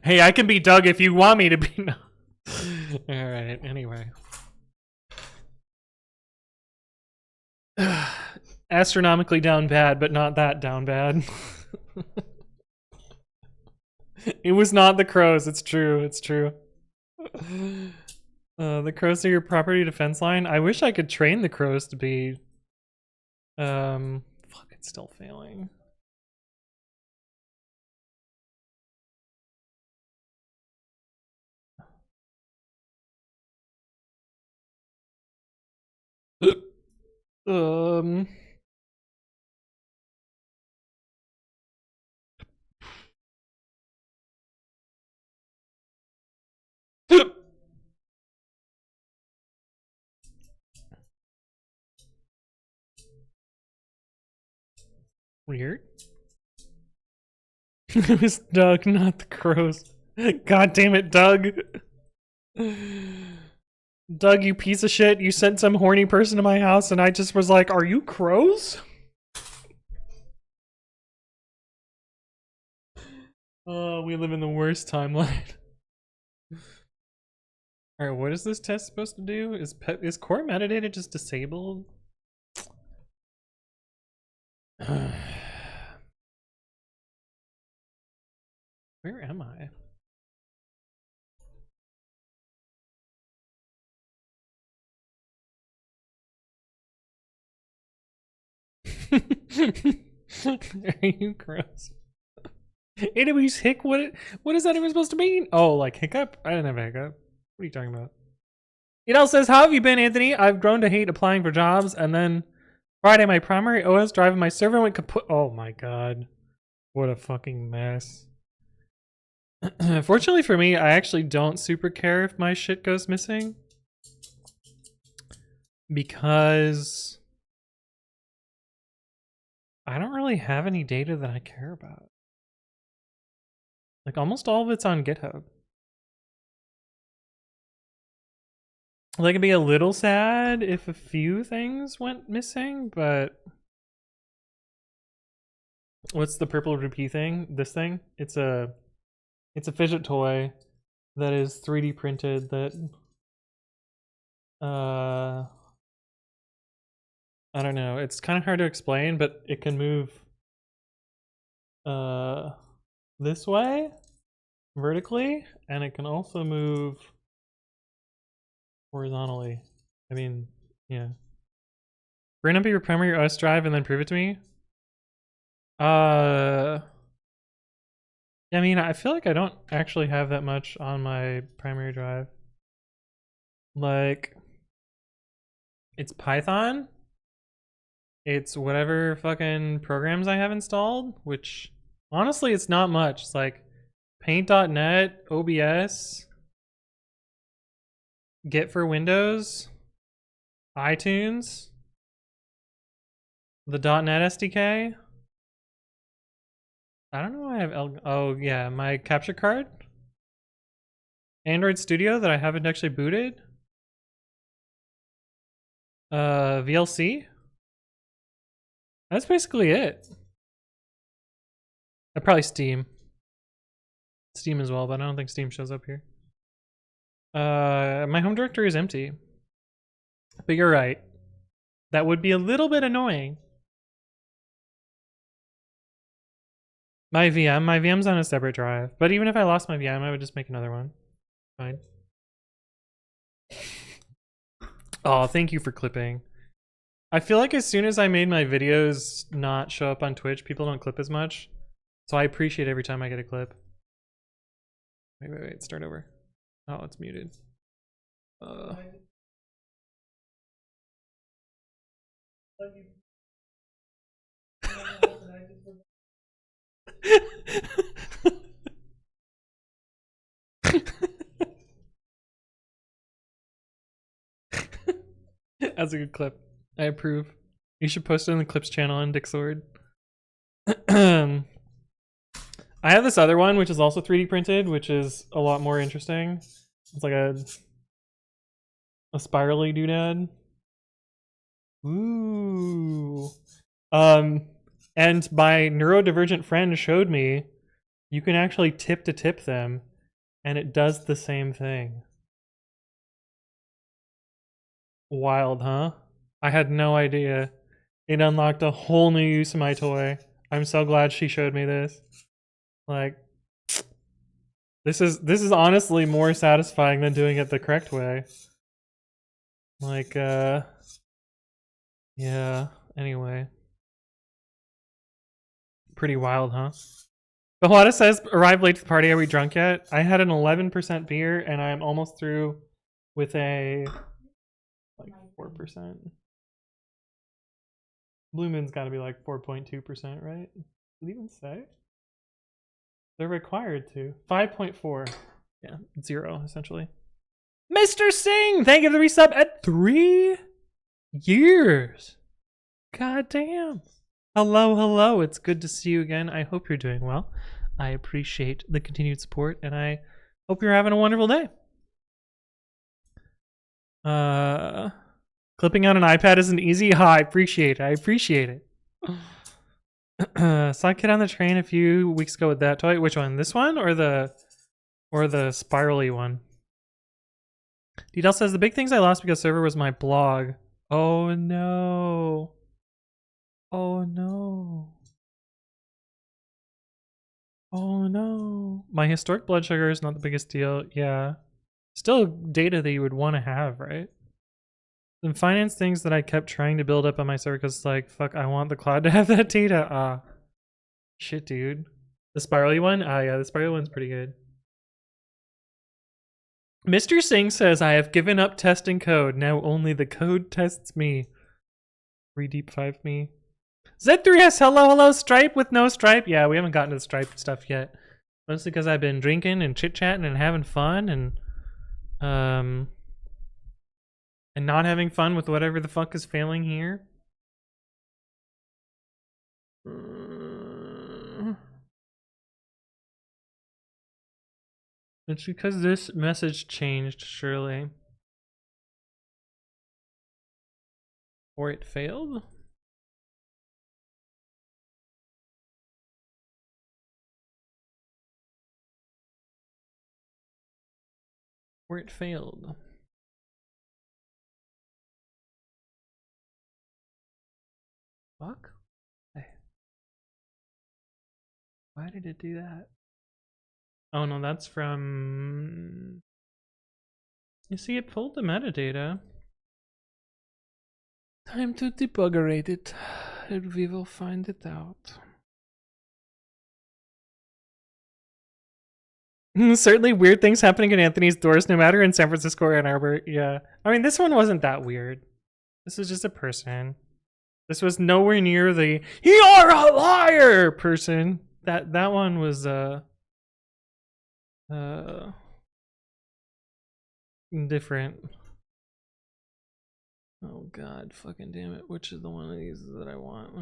Hey, I can be Doug if you want me to be. No. All right, anyway. Astronomically down bad, but not that down bad. It was not the crows. It's true. It's true. The crows are your property defense line. I wish I could train the crows to be. Fuck, it's still failing. Weird. It was Doug, not the crows. God damn it, Doug. Doug, you piece of shit. You sent some horny person to my house and I just was like, are you crows? Oh, we live in the worst timeline. Alright, what is this test supposed to do? Is core metadata just disabled? Where am I? Are you gross? AW's hic? What is that even supposed to mean? Oh, like hiccup? I didn't have a hiccup. What are you talking about? It all says, how have you been, Anthony? I've grown to hate applying for jobs, and then Friday, my primary OS drive and my server went kaput. Oh my god. What a fucking mess. Fortunately for me, I actually don't super care if my shit goes missing. Because I don't really have any data that I care about. Like, almost all of it's on GitHub. Like, it'd be a little sad if a few things went missing, but... What's the purple rupee thing? This thing? It's a fidget toy that is 3D printed that... I don't know. It's kind of hard to explain, but it can move... this way, vertically, and it can also move horizontally. I mean, yeah. Bring up your primary OS drive and then prove it to me. I mean, I feel like I don't actually have that much on my primary drive. Like, it's Python. It's whatever fucking programs I have installed, which honestly, it's not much. It's like Paint.net, OBS, Git for Windows, iTunes, the .NET SDK. I don't know why I have oh yeah, my capture card. Android Studio that I haven't actually booted. VLC. That's basically it. Probably Steam. Steam as well, but I don't think Steam shows up here. My home directory is empty. But you're right. That would be a little bit annoying. My VM's on a separate drive. But even if I lost my VM, I would just make another one. Fine. Oh, thank you for clipping. I feel like as soon as I made my videos not show up on Twitch, people don't clip as much. So I appreciate every time I get a clip. Wait, start over. Oh, it's muted. That's a good clip. I approve. You should post it in the clips channel on Dixord. I have this other one, which is also 3D printed, which is a lot more interesting. It's like a spirally doodad. Ooh. And my neurodivergent friend showed me you can actually tip to tip them, and it does the same thing. Wild, huh? I had no idea. It unlocked a whole new use of my toy. I'm so glad she showed me this. Like, this is honestly more satisfying than doing it the correct way. Like, yeah, anyway. Pretty wild, huh? Bellata says, arrived late to the party, are we drunk yet? I had an 11% beer and I'm almost through with a, like, 4%. Blue Moon's gotta be like 4.2%, right? Did it even say? They're required to. 5.4. Yeah, 0, essentially. Mr. Singh, thank you for the resub at 3 years. God damn. Hello, hello. It's good to see you again. I hope you're doing well. I appreciate the continued support, and I hope you're having a wonderful day. Clipping on an iPad isn't easy. I appreciate it. I appreciate it. Saw a kid on the train a few weeks ago with that toy. Which one? This one or the spirally one? Detail says the big things I lost because server was my blog. Oh no. Oh no. Oh no. My historic blood sugar is not the biggest deal. Yeah. Still data that you would want to have, right? The finance things that I kept trying to build up on my server because it's like, fuck, I want the cloud to have that data. Ah. Shit, dude. The spirally one? Ah, yeah, the spirally one's pretty good. Mr. Singh says, I have given up testing code. Now only the code tests me. Redeep 5 me. Z3S, hello, Stripe with no Stripe. Yeah, we haven't gotten to the Stripe stuff yet. Mostly because I've been drinking and chit-chatting and having fun and not having fun with whatever the fuck is failing here. It's because this message changed, surely. Or it failed? Or it failed. Fuck? Hey. Why did it do that? Oh no, that's from You see, it pulled the metadata. Time to debuggerate it, and we will find it out. Certainly weird things happening at Anthony's doors, no matter in San Francisco or Ann Arbor. Yeah. I mean, this one wasn't that weird. This was just a person. This was nowhere near the "you're a liar" person. That one was different. Oh god, fucking damn it. Which is the one of these that I want?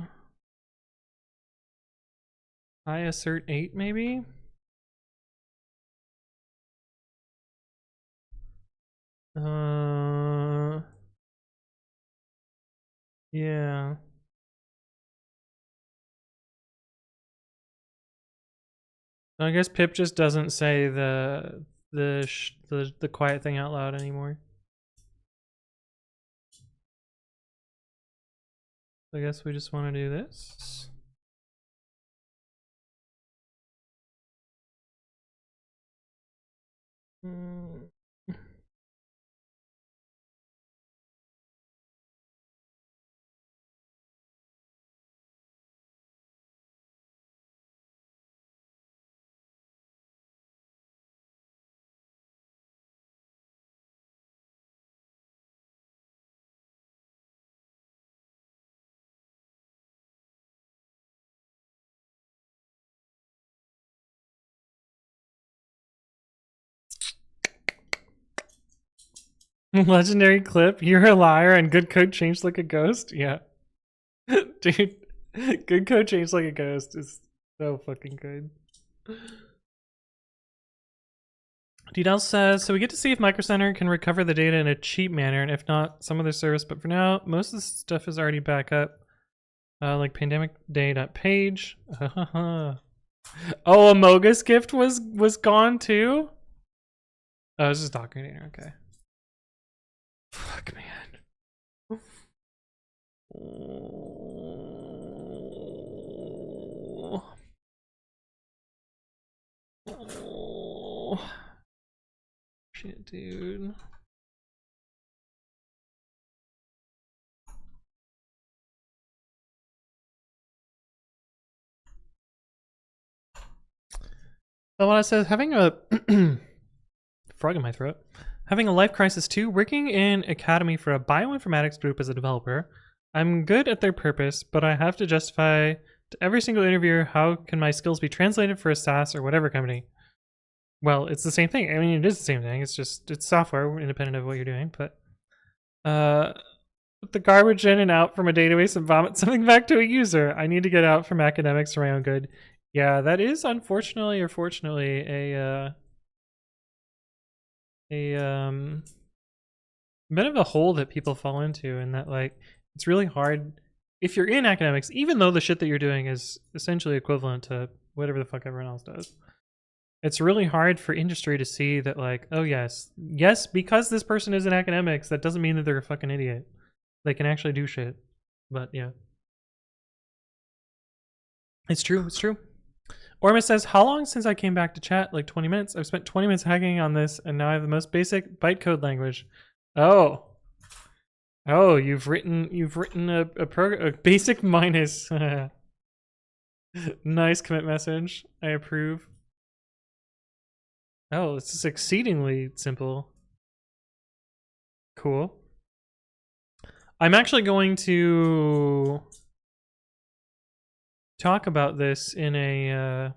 I assert 8 maybe? Yeah. I guess Pip just doesn't say the quiet thing out loud anymore. I guess we just want to do this. Legendary clip. You're a liar and good code changed like a ghost. Yeah. Dude, good code changed like a ghost is so fucking good. Details says, so we get to see if Micro Center can recover the data in a cheap manner, and if not, some other service. But for now, most of the stuff is already back up. Like pandemicday.page. Oh, Amogus gift was gone too? Oh, I was just documenting. Okay. Fuck, man. Oh. Shit, dude. So what it says, having a frog in my throat. Having a life crisis too, working in academy for a bioinformatics group as a developer. I'm good at their purpose, but I have to justify to every single interviewer how can my skills be translated for a SaaS or whatever company. Well, it's the same thing. I mean, it is the same thing. It's just, it's software independent of what you're doing, but put the garbage in and out from a database and vomit something back to a user. I need to get out from academics for my own good. Yeah, that is unfortunately or fortunately a bit of a hole that people fall into, and that like it's really hard if you're in academics, even though the shit that you're doing is essentially equivalent to whatever the fuck everyone else does. It's really hard for industry to see that like, oh yes, because this person is in academics, that doesn't mean that they're a fucking idiot. They can actually do shit. But yeah. It's true, it's true. Orma says, how long since I came back to chat? Like 20 minutes. I've spent 20 minutes hacking on this, and now I have the most basic bytecode language. Oh. Oh, you've written a basic minus. Nice commit message. I approve. Oh, this is exceedingly simple. Cool. I'm actually going to talk about this in a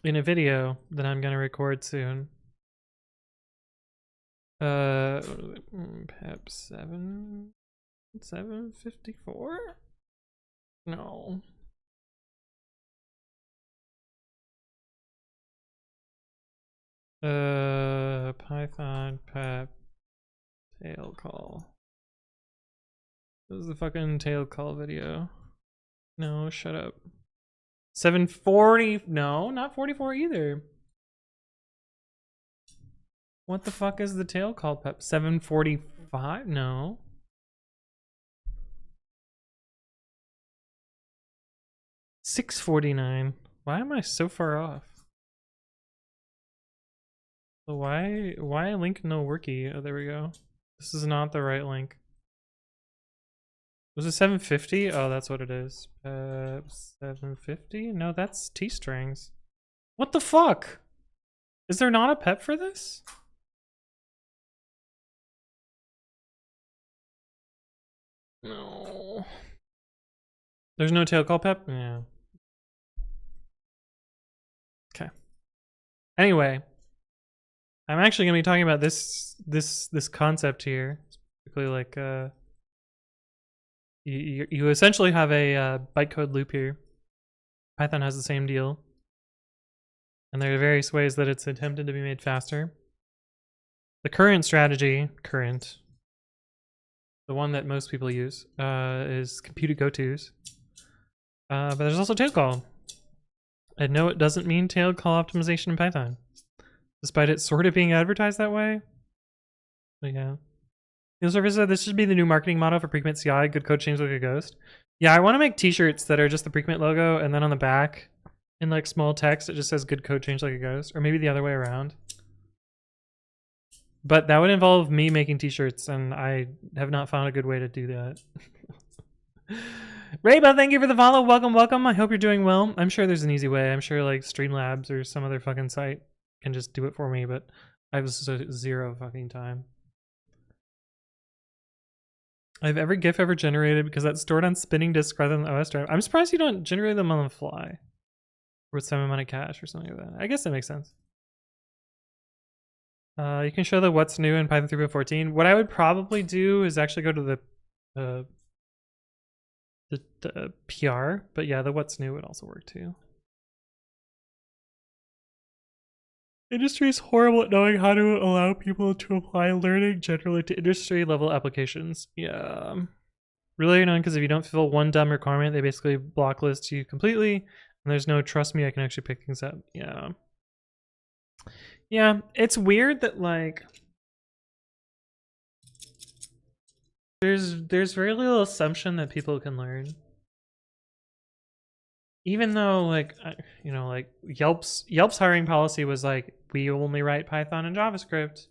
video that I'm gonna record soon. Pep 754? No. Python pep tail call. This is the fucking tail call video. No, shut up. 740. No, not 44 either. What the fuck is the tail call pep? 745? No. $6.49. Why am I so far off? So why link no worky? Oh, there we go. This is not the right link. Was it 750? Oh, that's what it is. 750? No, that's T-strings. What the fuck? Is there not a pep for this? No. There's no tail call pep? Yeah. Okay. Anyway, I'm actually gonna be talking about this concept here. Specifically, like you essentially have a bytecode loop here. Python has the same deal, and there are various ways that it's attempted to be made faster. The current strategy, the one that most people use, is computed gotos. But there's also tail call. And no, it doesn't mean tail call optimization in Python, despite it sort of being advertised that way. But yeah. The server said this should be the new marketing motto for Precommit CI, good code changes like a ghost. Yeah, I want to make t-shirts that are just the Precommit logo, and then on the back, in like small text, it just says good code change like a ghost. Or maybe the other way around. But that would involve me making t-shirts, and I have not found a good way to do that. Rayba, thank you for the follow. Welcome, welcome. I hope you're doing well. I'm sure there's an easy way. I'm sure like Streamlabs or some other fucking site can just do it for me, but I have zero fucking time. I have every GIF ever generated because that's stored on spinning disk rather than the OS drive. I'm surprised you don't generate them on the fly with some amount of cache or something like that. I guess that makes sense. You can show the what's new in Python 3.14. What I would probably do is actually go to the PR, but yeah, the what's new would also work too. Industry is horrible at knowing how to allow people to apply learning generally to industry level applications. Yeah. Really annoying because if you don't fulfill one dumb requirement, they basically blocklist you completely, and there's no trust me, I can actually pick things up. Yeah. Yeah, it's weird that like there's very little assumption that people can learn. Even though like you know, like Yelp's hiring policy was like we only write Python and JavaScript.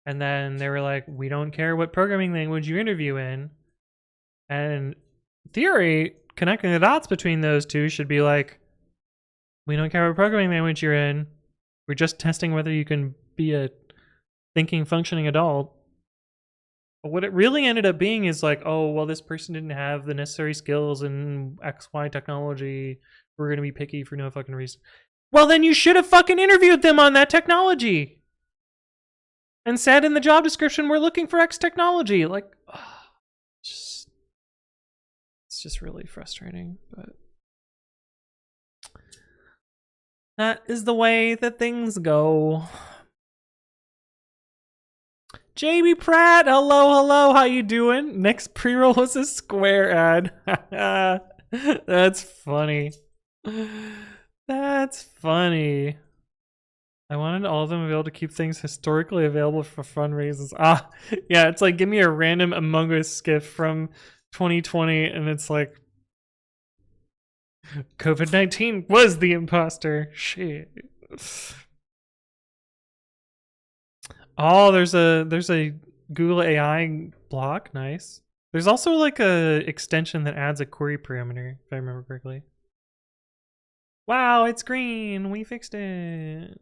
And then they were like, we don't care what programming language you interview in. And in theory, connecting the dots between those two should be like, we don't care what programming language you're in. We're just testing whether you can be a thinking, functioning adult. But what it really ended up being is like, oh, well, this person didn't have the necessary skills in XY technology. We're going to be picky for no fucking reason. Well, then you should have fucking interviewed them on that technology. And said in the job description, we're looking for X technology. Like, it's just really frustrating, but that is the way that things go. JB Pratt, hello, how you doing? Next pre-roll was a Square ad. That's funny. That's funny. I wanted all of them to be able to keep things historically available for fundraisers. Ah, yeah, it's like give me a random Among Us skiff from 2020 and it's like COVID-19 was the imposter. Shit. Oh, there's a Google AI block. Nice. There's also like a extension that adds a query parameter, if I remember correctly. Wow, it's green. We fixed it.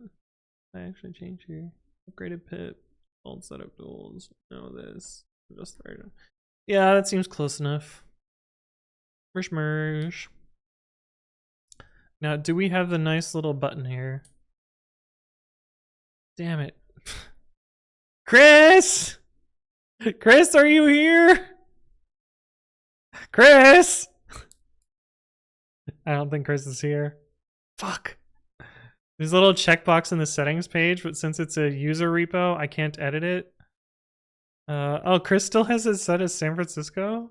I actually changed here. Upgraded pip. Old setup tools. No, this. Just started. Yeah, that seems close enough. Merge. Now, do we have the nice little button here? Damn it. Chris! Chris, are you here? Chris! I don't think Chris is here. Fuck. There's a little checkbox in the settings page, but since it's a user repo, I can't edit it. Oh, Chris still has it set as San Francisco?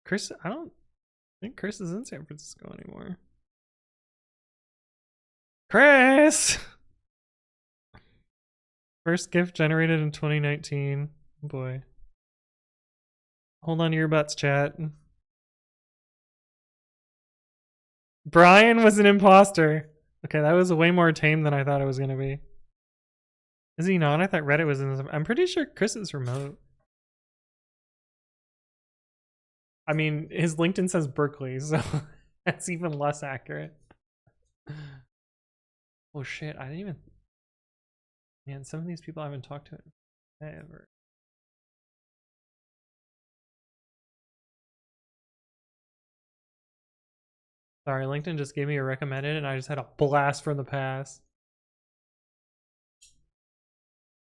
Chris, I don't think Chris is in San Francisco anymore. Chris! First GIF generated in 2019. Oh boy. Hold on to your butts, chat. Brian was an imposter. Okay, that was way more tame than I thought it was going to be. Is he not? I thought Reddit was in this. I'm pretty sure Chris is remote. I mean, his LinkedIn says Berkeley, so that's even less accurate. Oh shit, I didn't even... Man, some of these people I haven't talked to ever. Sorry, LinkedIn just gave me a recommended and I just had a blast from the past.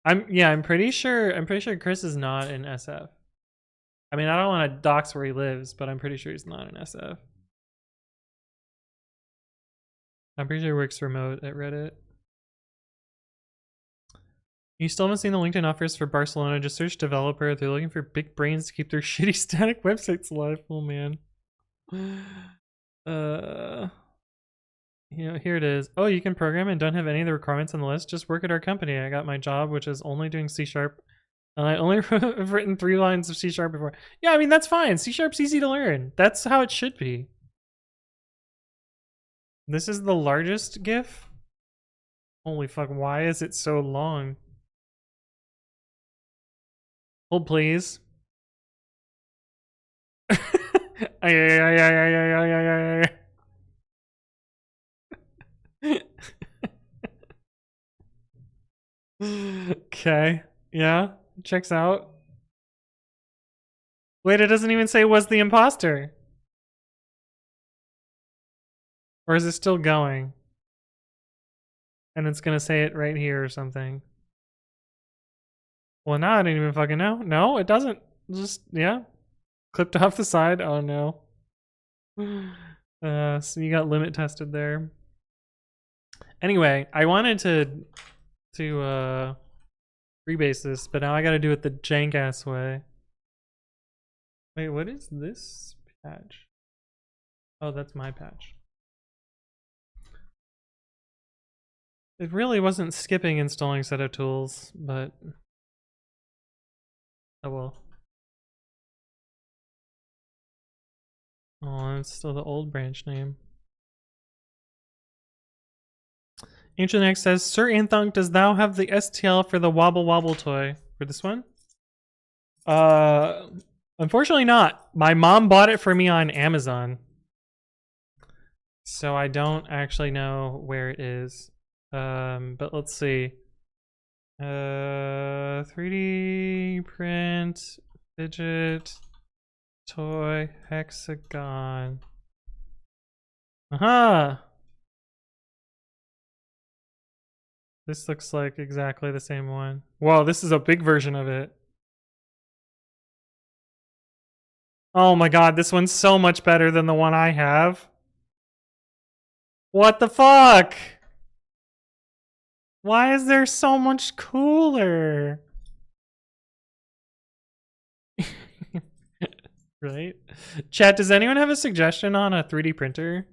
I'm pretty sure Chris is not in SF. I mean, I don't want to dox where he lives, but I'm pretty sure he's not in SF. I'm pretty sure he works remote at Reddit. You still haven't seen the LinkedIn offers for Barcelona. Just search developer. They're looking for big brains to keep their shitty static websites alive. Oh man. You know, here it is. Oh, you can program and don't have any of the requirements on the list. Just work at our company. I got my job, which is only doing C#. And I only have written 3 lines of C# before. Yeah, I mean, that's fine. C# easy to learn. That's how it should be. This is the largest GIF? Holy fuck, why is it so long? Hold please. Okay, yeah, checks out. Wait, it doesn't even say was the imposter. Or is it still going? And it's gonna say it right here or something. Well, now I don't even fucking know. No, it doesn't. Just, yeah. Clipped off the side. Oh no. So you got limit tested there. Anyway, I wanted to rebase this, but now I gotta do it the jank ass way. Wait, what is this patch? Oh, that's my patch. It really wasn't skipping installing set of tools, but oh well. Oh, it's still the old branch name. Ancient X says, Sir Anthong, does thou have the STL for the Wobble Wobble toy? For this one? Unfortunately not. My mom bought it for me on Amazon. So I don't actually know where it is. But let's see. 3D print, fidget, toy, hexagon. Aha! This looks like exactly the same one. Whoa, this is a big version of it. Oh my god, this one's so much better than the one I have. What the fuck? Why is there so much cooler? Right? Chat, does anyone have a suggestion on a 3D printer?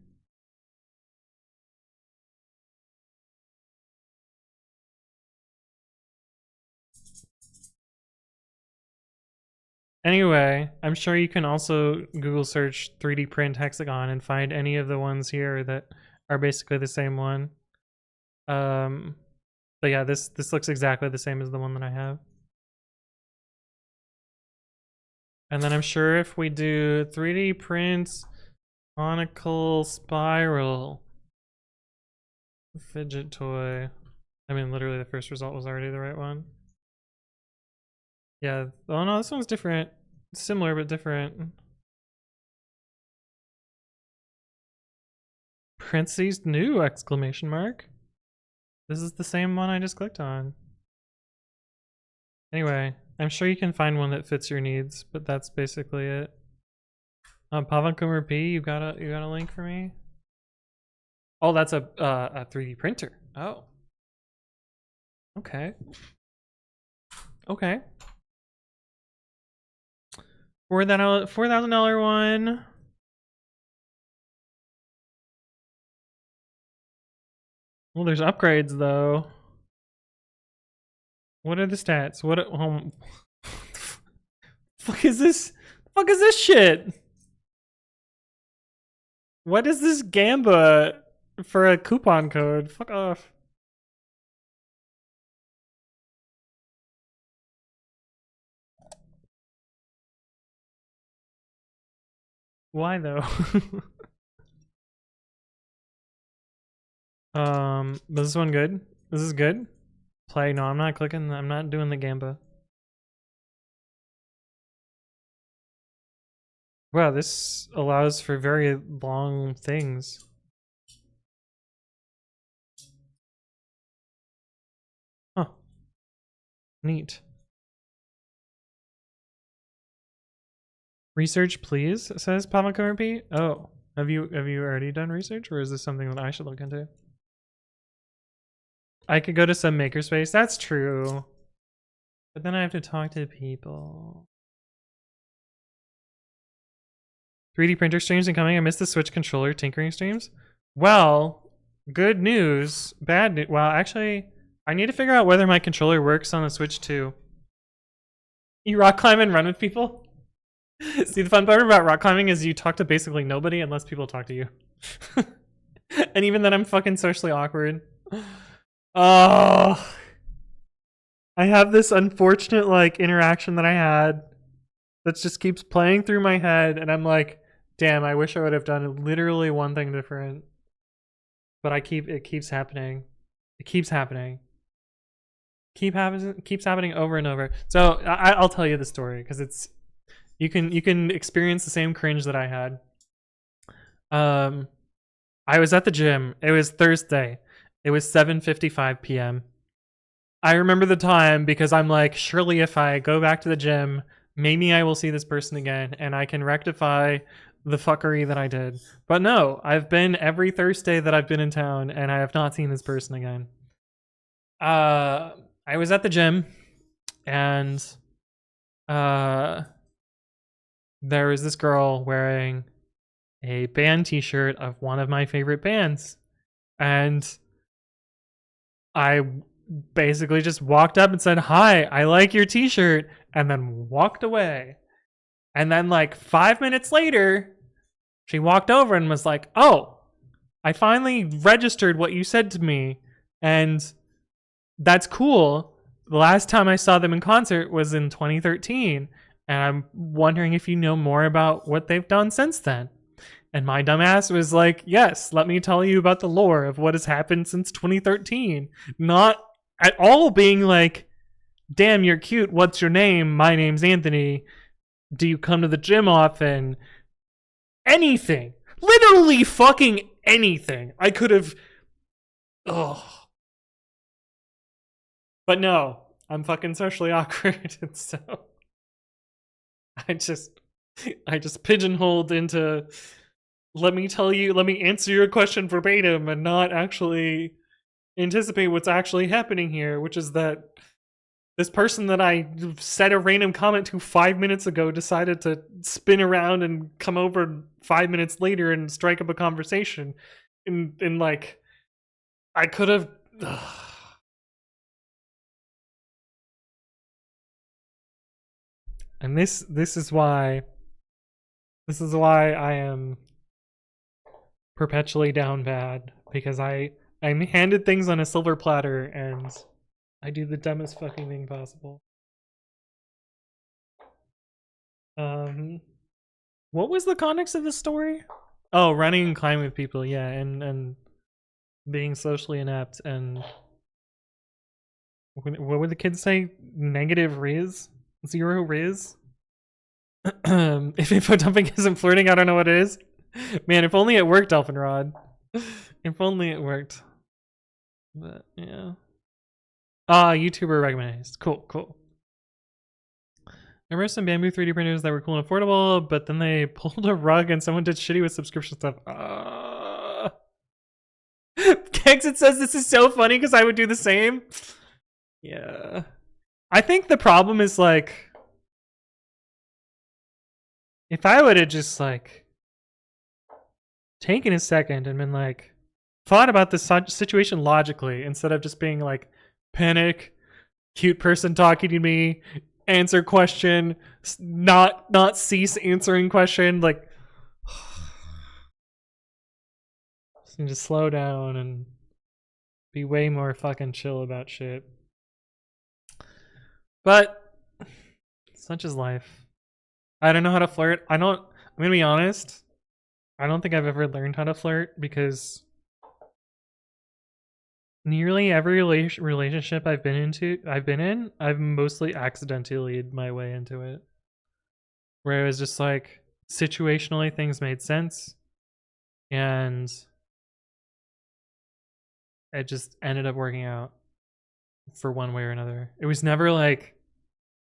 Anyway, I'm sure you can also Google search 3D print hexagon and find any of the ones here that are basically the same one. But yeah, this looks exactly the same as the one that I have. And then I'm sure if we do 3D print conical spiral fidget toy, I mean literally the first result was already the right one. Yeah, oh no, this one's different. Similar but different. Parentheses new exclamation mark. This is the same one I just clicked on. Anyway, I'm sure you can find one that fits your needs, but that's basically it. Pavankumar P, you got a link for me? Oh, that's a 3D printer. Oh. Okay. Okay. $4,000 one. Well, there's upgrades though. What are the stats? What? Fuck is this? Fuck is this shit? What is this Gamba for a coupon code? Fuck off. Why though? Was this one good? This is good? Play. No, I'm not clicking. I'm not doing the Gamba. Wow, this allows for very long things. Huh. Neat. Research, please, says PyCon. Oh, have you already done research, or is this something that I should look into? I could go to some makerspace. That's true, but then I have to talk to people. 3D printer streams incoming. I missed the Switch controller tinkering streams. Well, good news, bad news. Well, actually, I need to figure out whether my controller works on the Switch too. You rock climb and run with people? See, the fun part about rock climbing is you talk to basically nobody unless people talk to you. And even then, I'm fucking socially awkward. Oh, I have this unfortunate like interaction that I had that just keeps playing through my head, and I'm like, damn, I wish I would have done literally one thing different. But it keeps happening. It keeps happening. Keeps happening over and over. So I'll tell you the story because it's you can experience the same cringe that I had. I was at the gym. It was Thursday. It was 7:55 p.m. I remember the time because I'm like, surely if I go back to the gym, maybe I will see this person again and I can rectify the fuckery that I did. But no, I've been every Thursday that I've been in town and I have not seen this person again. I was at the gym and there was this girl wearing a band t-shirt of one of my favorite bands. And I basically just walked up and said, "Hi, I like your t-shirt," and then walked away. And then like 5 minutes later, she walked over and was like, "Oh, I finally registered what you said to me, and that's cool. The last time I saw them in concert was in 2013, and I'm wondering if you know more about what they've done since then." And my dumbass was like, "Yes, let me tell you about the lore of what has happened since 2013. Not at all being like, "Damn, you're cute. What's your name? My name's Anthony. Do you come to the gym often?" Anything. Literally fucking anything. I could have... Ugh. But no, I'm fucking socially awkward, and so I just pigeonholed into, let me answer your question verbatim and not actually anticipate what's actually happening here, which is that this person that I said a random comment to 5 minutes ago decided to spin around and come over 5 minutes later and strike up a conversation. And like, I could have... And this is why I am perpetually down bad, because I'm handed things on a silver platter and I do the dumbest fucking thing possible. What was the context of the story? Oh, running and climbing with people, yeah, and being socially inept, and what would the kids say? Negative riz? 0 riz? If info dumping isn't flirting, I don't know what it is. Man, if only it worked, Elfenrod. If only it worked. But yeah. YouTuber recommended. Cool. There were some bamboo 3D printers that were cool and affordable, but then they pulled a rug and someone did shitty with subscription stuff. Kexit says this is so funny because I would do the same. Yeah. I think the problem is like, if I would have just like taken a second and been like, thought about this situation logically instead of just being like, panic, cute person talking to me, answer question, not cease answering question, like, just need to slow down and be way more fucking chill about shit. But such is life. I don't know how to flirt. I'm gonna be honest. I don't think I've ever learned how to flirt because nearly every relationship I've been in, I've mostly accidentally my way into it. Where it was just like situationally things made sense and it just ended up working out for one way or another. It was never like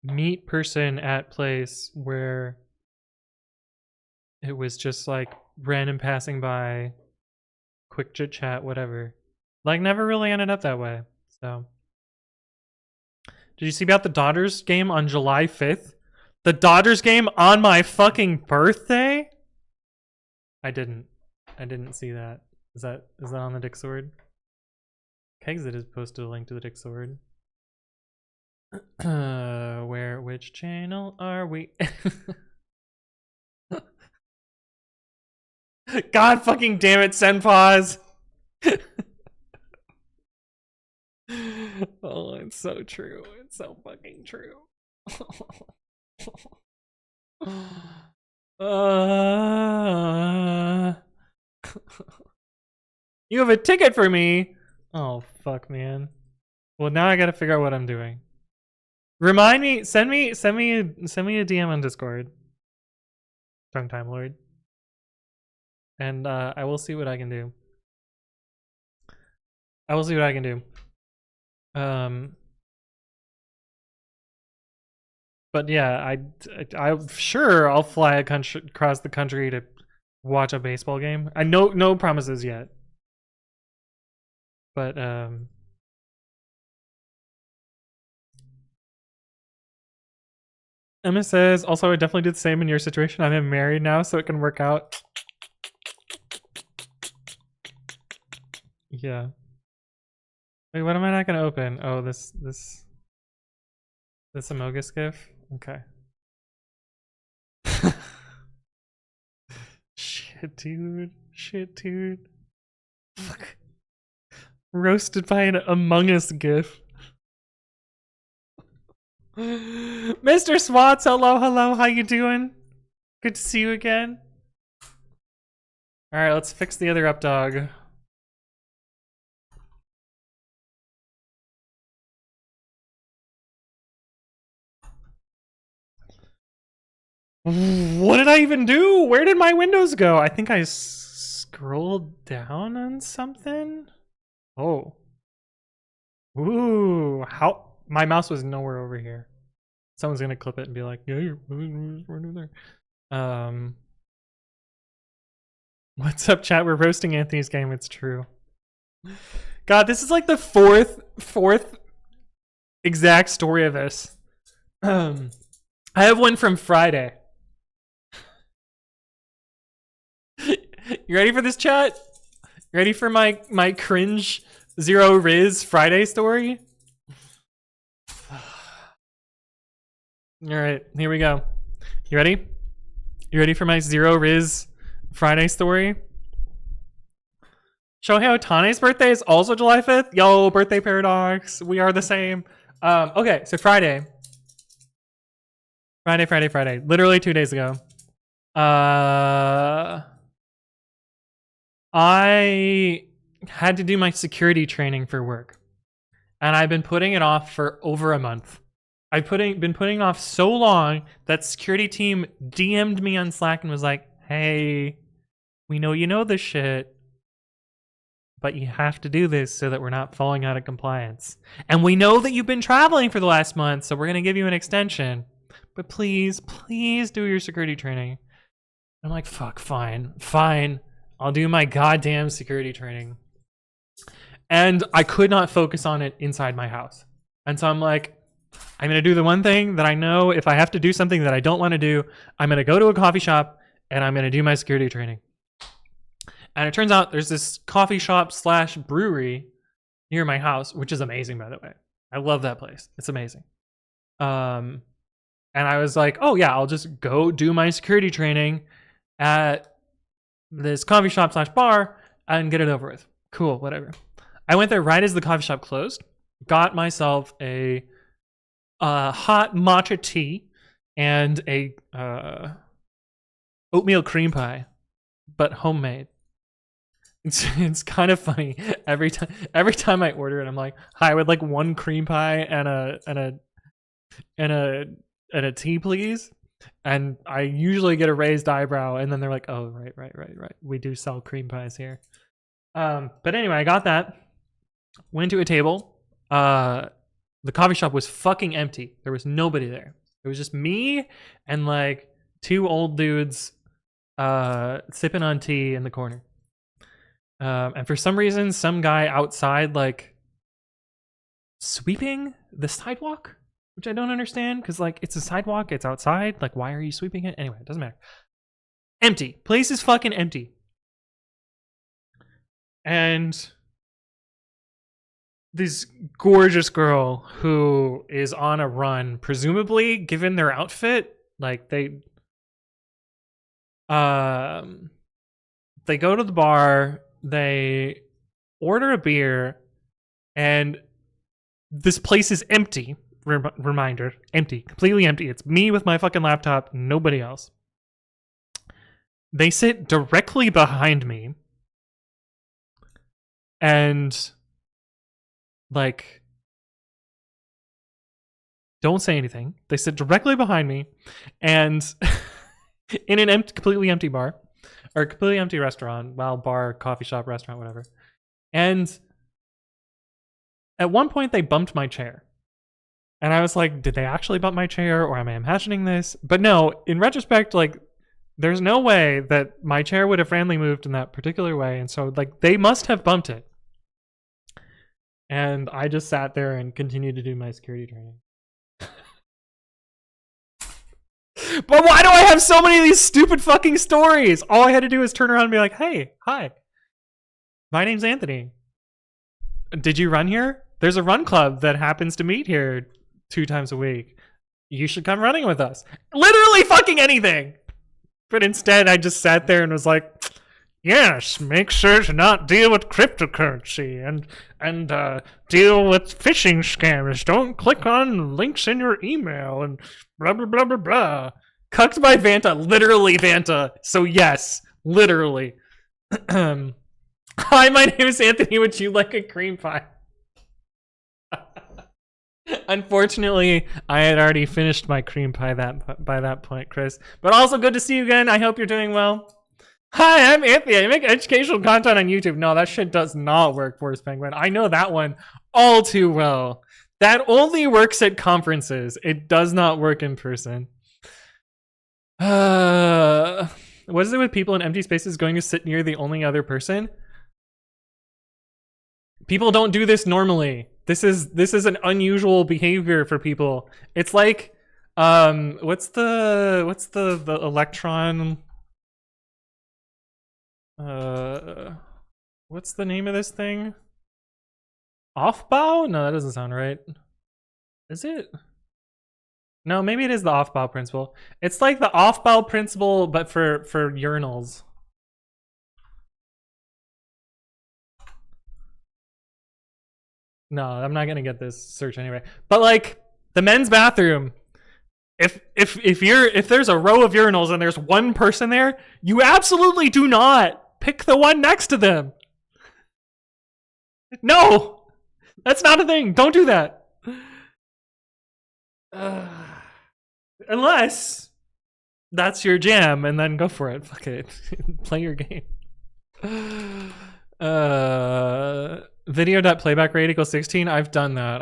meet person at place where it was just like random passing by, quick chit chat, whatever. Like never really ended up that way. So did you see about the Dodgers game on July 5th? The Dodgers game on my fucking birthday? I didn't see that. Is that on the Dick Sword? Kexit has posted a link to the Dick Sword. Which channel are we? God fucking damn it, Senpause! Oh, it's so true. It's so fucking true. You have a ticket for me? Oh, fuck, man. Well, now I gotta figure out what I'm doing. Remind me, send me a DM on Discord. Tongue Time Lord. And I will see what I can do. But yeah, I'm sure I'll fly across the country to watch a baseball game. I know no promises yet. But Emma says, also I definitely did the same in your situation. I'm married now, so it can work out. Yeah. Wait, what am I not gonna open? Oh, this Amogus GIF? Okay. Shit, dude. Fuck. Roasted by an Among Us GIF. Mr. Swats, hello, how you doing? Good to see you again. Alright, let's fix the other up dog. What did I even do? Where did my windows go? I think I scrolled down on something. Oh. Ooh, how? My mouse was nowhere over here. Someone's gonna clip it and be like, yeah, you're right over there. What's up, chat? We're roasting Anthony's game. It's true. God, this is like the fourth exact story of this. I have one from Friday. You ready for this, chat? You ready for my cringe Zero Riz Friday story? All right, here we go. You ready? You ready for my Zero Riz Friday story? Shohei Ohtani's birthday is also July 5th. Yo, birthday paradox. We are the same. Okay, so Friday. Literally 2 days ago. I had to do my security training for work. And I've been putting it off for over a month. I've been putting it off so long that security team DM'd me on Slack and was like, hey, we know you know this shit, but you have to do this so that we're not falling out of compliance. And we know that you've been traveling for the last month, so we're going to give you an extension. But please do your security training. I'm like, fuck, fine. I'll do my goddamn security training. And I could not focus on it inside my house. And so I'm like, I'm going to do the one thing that I know if I have to do something that I don't want to do, I'm going to go to a coffee shop and I'm going to do my security training. And it turns out there's this coffee shop / brewery near my house, which is amazing, by the way. I love that place. It's amazing. And I was like, oh yeah, I'll just go do my security training at this coffee shop / bar and get it over with. Cool, whatever. I went there right as the coffee shop closed, got myself a hot matcha tea and a oatmeal cream pie. but homemade. It's kind of funny. Every time I order it, I'm like, "Hi, I would like 1 cream pie and a tea, please." And I usually get a raised eyebrow, and then they're like, "Oh, right. We do sell cream pies here." But anyway, I got that. Went to a table. The coffee shop was fucking empty. There was nobody there. It was just me and like 2 old dudes sipping on tea in the corner. And for some reason, some guy outside like sweeping the sidewalk, which I don't understand because like it's a sidewalk, it's outside. Like, why are you sweeping it? Anyway, it doesn't matter. Empty. Place is fucking empty. And this gorgeous girl who is on a run, presumably given their outfit, like they go to the bar, they order a beer, and this place is empty. Reminder, empty, completely empty. It's me with my fucking laptop, nobody else. They sit directly behind me and like don't say anything. They sit directly behind me and in an completely empty bar or completely empty restaurant, well, bar, coffee shop, restaurant, whatever. And at one point they bumped my chair. And I was like, did they actually bump my chair or am I imagining this? But no, in retrospect, like there's no way that my chair would have randomly moved in that particular way. And so like they must have bumped it. And I just sat there and continued to do my security training. But why do I have so many of these stupid fucking stories? All I had to do is turn around and be like, hey, hi. My name's Anthony. Did you run here? There's a run club that happens to meet here 2 times a week. You should come running with us. Literally fucking anything. But instead, I just sat there and was like, yes, make sure to not deal with cryptocurrency and deal with phishing scammers. Don't click on links in your email and blah, blah, blah, blah, blah. Cucked by Vanta. Literally Vanta. So yes, literally. Hi, my name is Anthony. Would you like a cream pie? Unfortunately, I had already finished my cream pie by that point, Chris. But also good to see you again. I hope you're doing well. Hi, I'm Anthony. I make educational content on YouTube. No, that shit does not work, Forest Penguin. I know that one all too well. That only works at conferences. It does not work in person. What is it with people in empty spaces going to sit near the only other person? People don't do this normally. This is an unusual behavior for people. It's like, what's the electron? What's the name of this thing? Off-bow? No, that doesn't sound right. Is it? No, maybe it is the off-bow principle. It's like the off-bow principle, but for urinals. No, I'm not gonna get this search anyway. But like the men's bathroom, if there's a row of urinals and there's one person there, you absolutely do not pick the one next to them. No, that's not a thing. Don't do that. Unless that's your jam, and then go for it. Fuck it. Play your game. Video.playback rate equals 16. I've done that.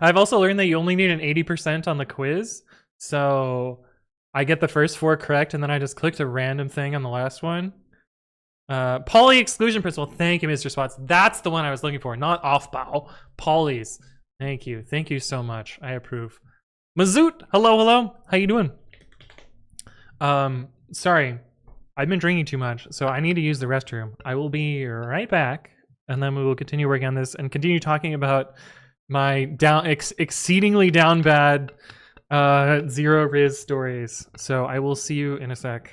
I've also learned that you only need an 80% on the quiz. So I get the first 4 correct, and then I just clicked a random thing on the last one. Poly exclusion principle. Thank you, Mr. Spots. That's the one I was looking for, not off-bow. Polys. Thank you. Thank you so much. I approve. Mazoot. Hello. How you doing? Sorry. I've been drinking too much, so I need to use the restroom. I will be right back, and then we will continue working on this and continue talking about my exceedingly down bad zero Riz stories. So I will see you in a sec.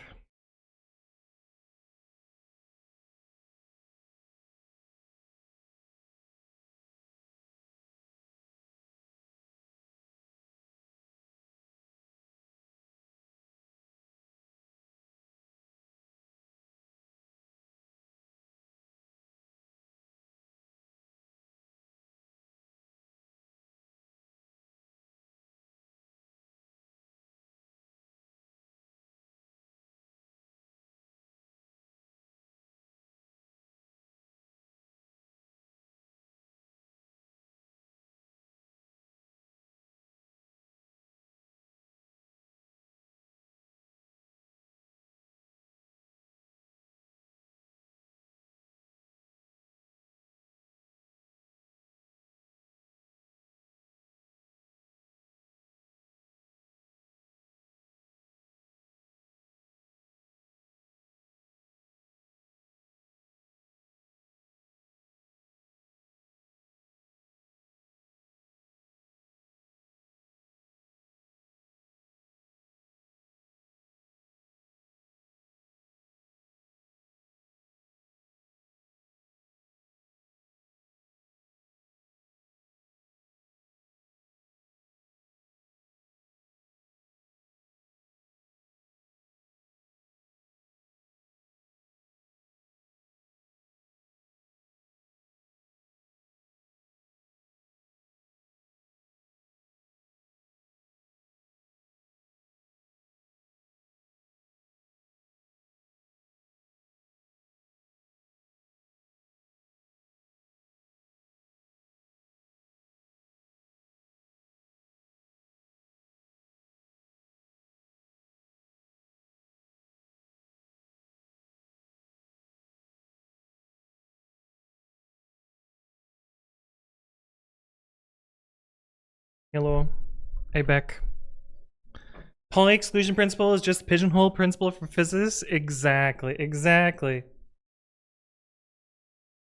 Hello. Hey, Beck. Pauli exclusion principle is just pigeonhole principle for physicists? Exactly, exactly.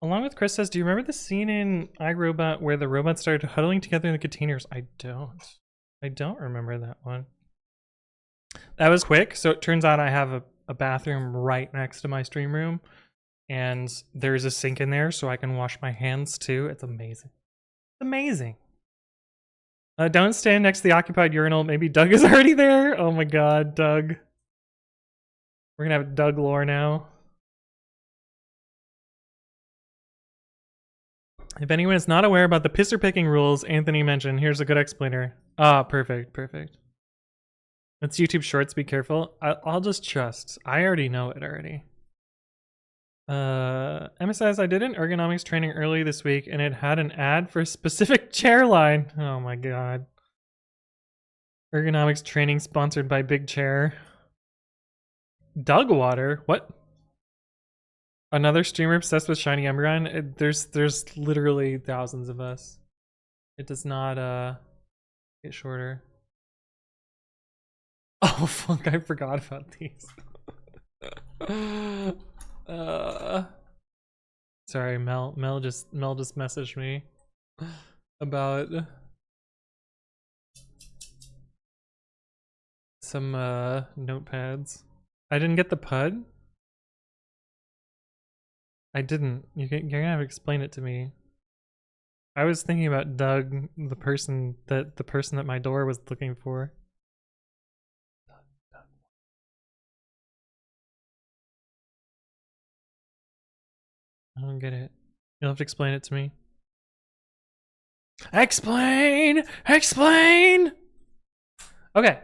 Along with Chris says, do you remember the scene in iRobot where the robots started huddling together in the containers? I don't remember that one. That was quick. So it turns out I have a bathroom right next to my stream room, and there's a sink in there so I can wash my hands too. It's amazing. It's amazing. Don't stand next to the occupied urinal. Maybe Doug is already there. Oh my god, Doug. We're gonna have Doug lore now. If anyone is not aware about the pisser picking rules Anthony mentioned, here's a good explainer. Ah, perfect, perfect. That's YouTube Shorts, be careful. I'll just trust. I already know it already. Emma says, I did an ergonomics training early this week and it had an ad for a specific chair line. Oh my god. Ergonomics training sponsored by Big Chair. Doug Water? What? Another streamer obsessed with shiny Umbreon? There's literally thousands of us. It does not get shorter. Oh fuck, I forgot about these. Sorry, Mel just messaged me about some notepads. I didn't get the PUD. I didn't. You're gonna have to explain it to me. I was thinking about Doug, the person that my door was looking for. I don't get it. You'll have to explain it to me. Explain! Explain! Okay.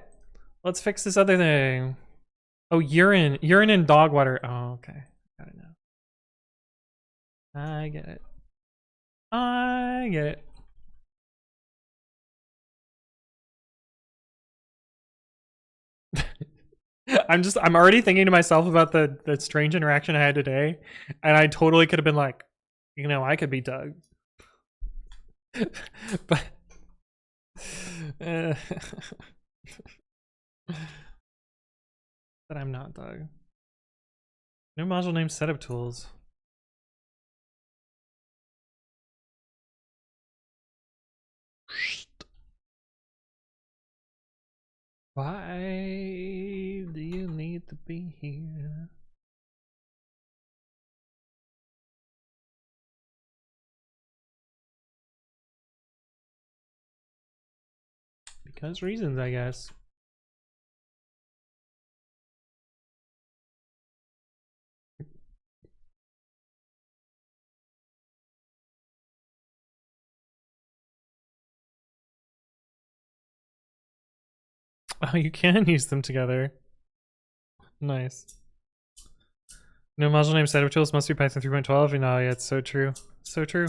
Let's fix this other thing. Oh, urine. Urine and dog water. Oh, okay. Got it now. I get it. I get it. I'm already thinking to myself about the strange interaction I had today, and I totally could have been like, you know, I could be Doug. But but I'm not Doug. No module name setup tools. Why do you need to be here? Because reasons, I guess. Oh, you can use them together. Nice. No module name setup tools must be Python 3.12. You know, yeah, it's so true. So true.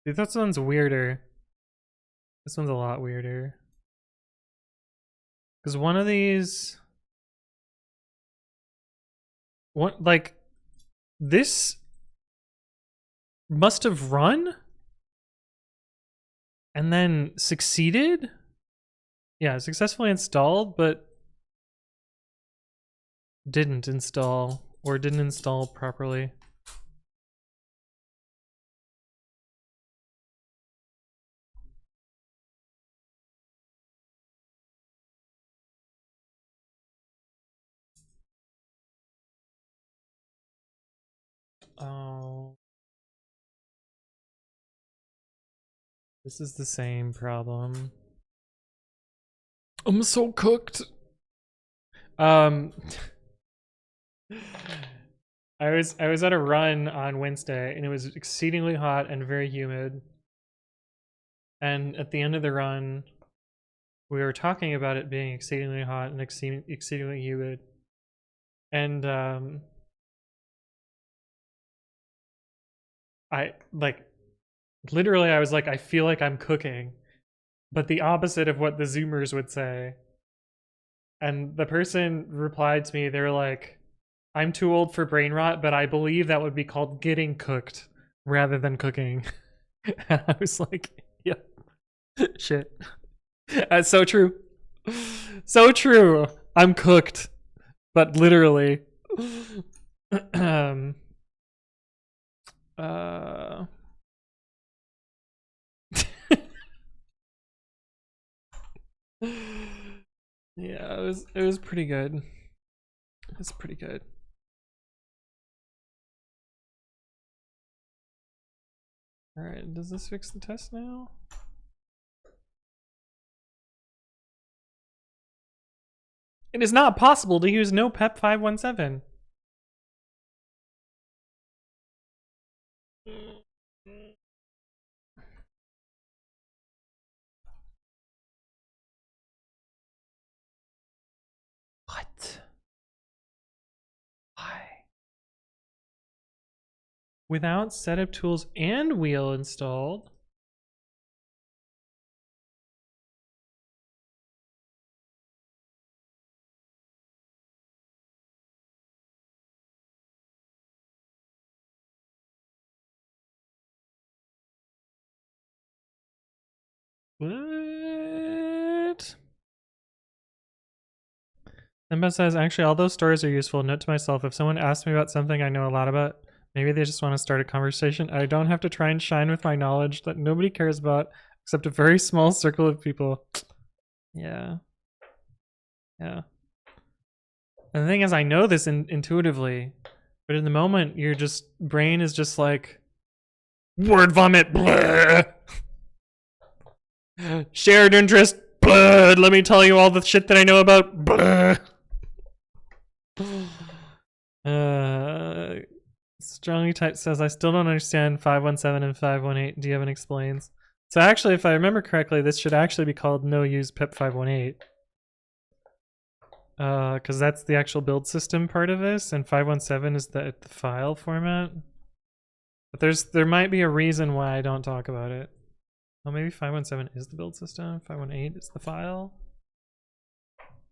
Dude, this one's weirder. This one's a lot weirder. Because one of these... like, this must have run and then succeeded? Yeah, successfully installed, but didn't install, or didn't install properly. Oh. This is the same problem. I'm so cooked. I was at a run on Wednesday and it was exceedingly hot and very humid. And at the end of the run, we were talking about it being exceedingly hot and exceedingly humid. And I literally I was like, I feel like I'm cooking, but the opposite of what the Zoomers would say. And the person replied to me, they were like, I'm too old for brain rot, but I believe that would be called getting cooked rather than cooking. And I was like, yeah, shit. That's so true. So true. I'm cooked, but literally. um. Uh. Yeah, it was pretty good. It's pretty good. All right, does this fix the test now? It is not possible to use no PEP 517. What? Why? Without setup tools and wheel installed? What? Emma says, actually, all those stories are useful. Note to myself, if someone asks me about something I know a lot about, maybe they just want to start a conversation. I don't have to try and shine with my knowledge that nobody cares about except a very small circle of people. Yeah. Yeah. And the thing is, I know this intuitively, but in the moment, your brain is just like, word vomit, blah. Shared interest, blah. Let me tell you all the shit that I know about, blah. Strongly typed says, I still don't understand 517 and 518. Devan explains. So actually, if I remember correctly, this should actually be called no use pip 518. Because that's the actual build system part of this, and 517 is the file format. But there might be a reason why I don't talk about it. Oh, maybe 517 is the build system. 518 is the file.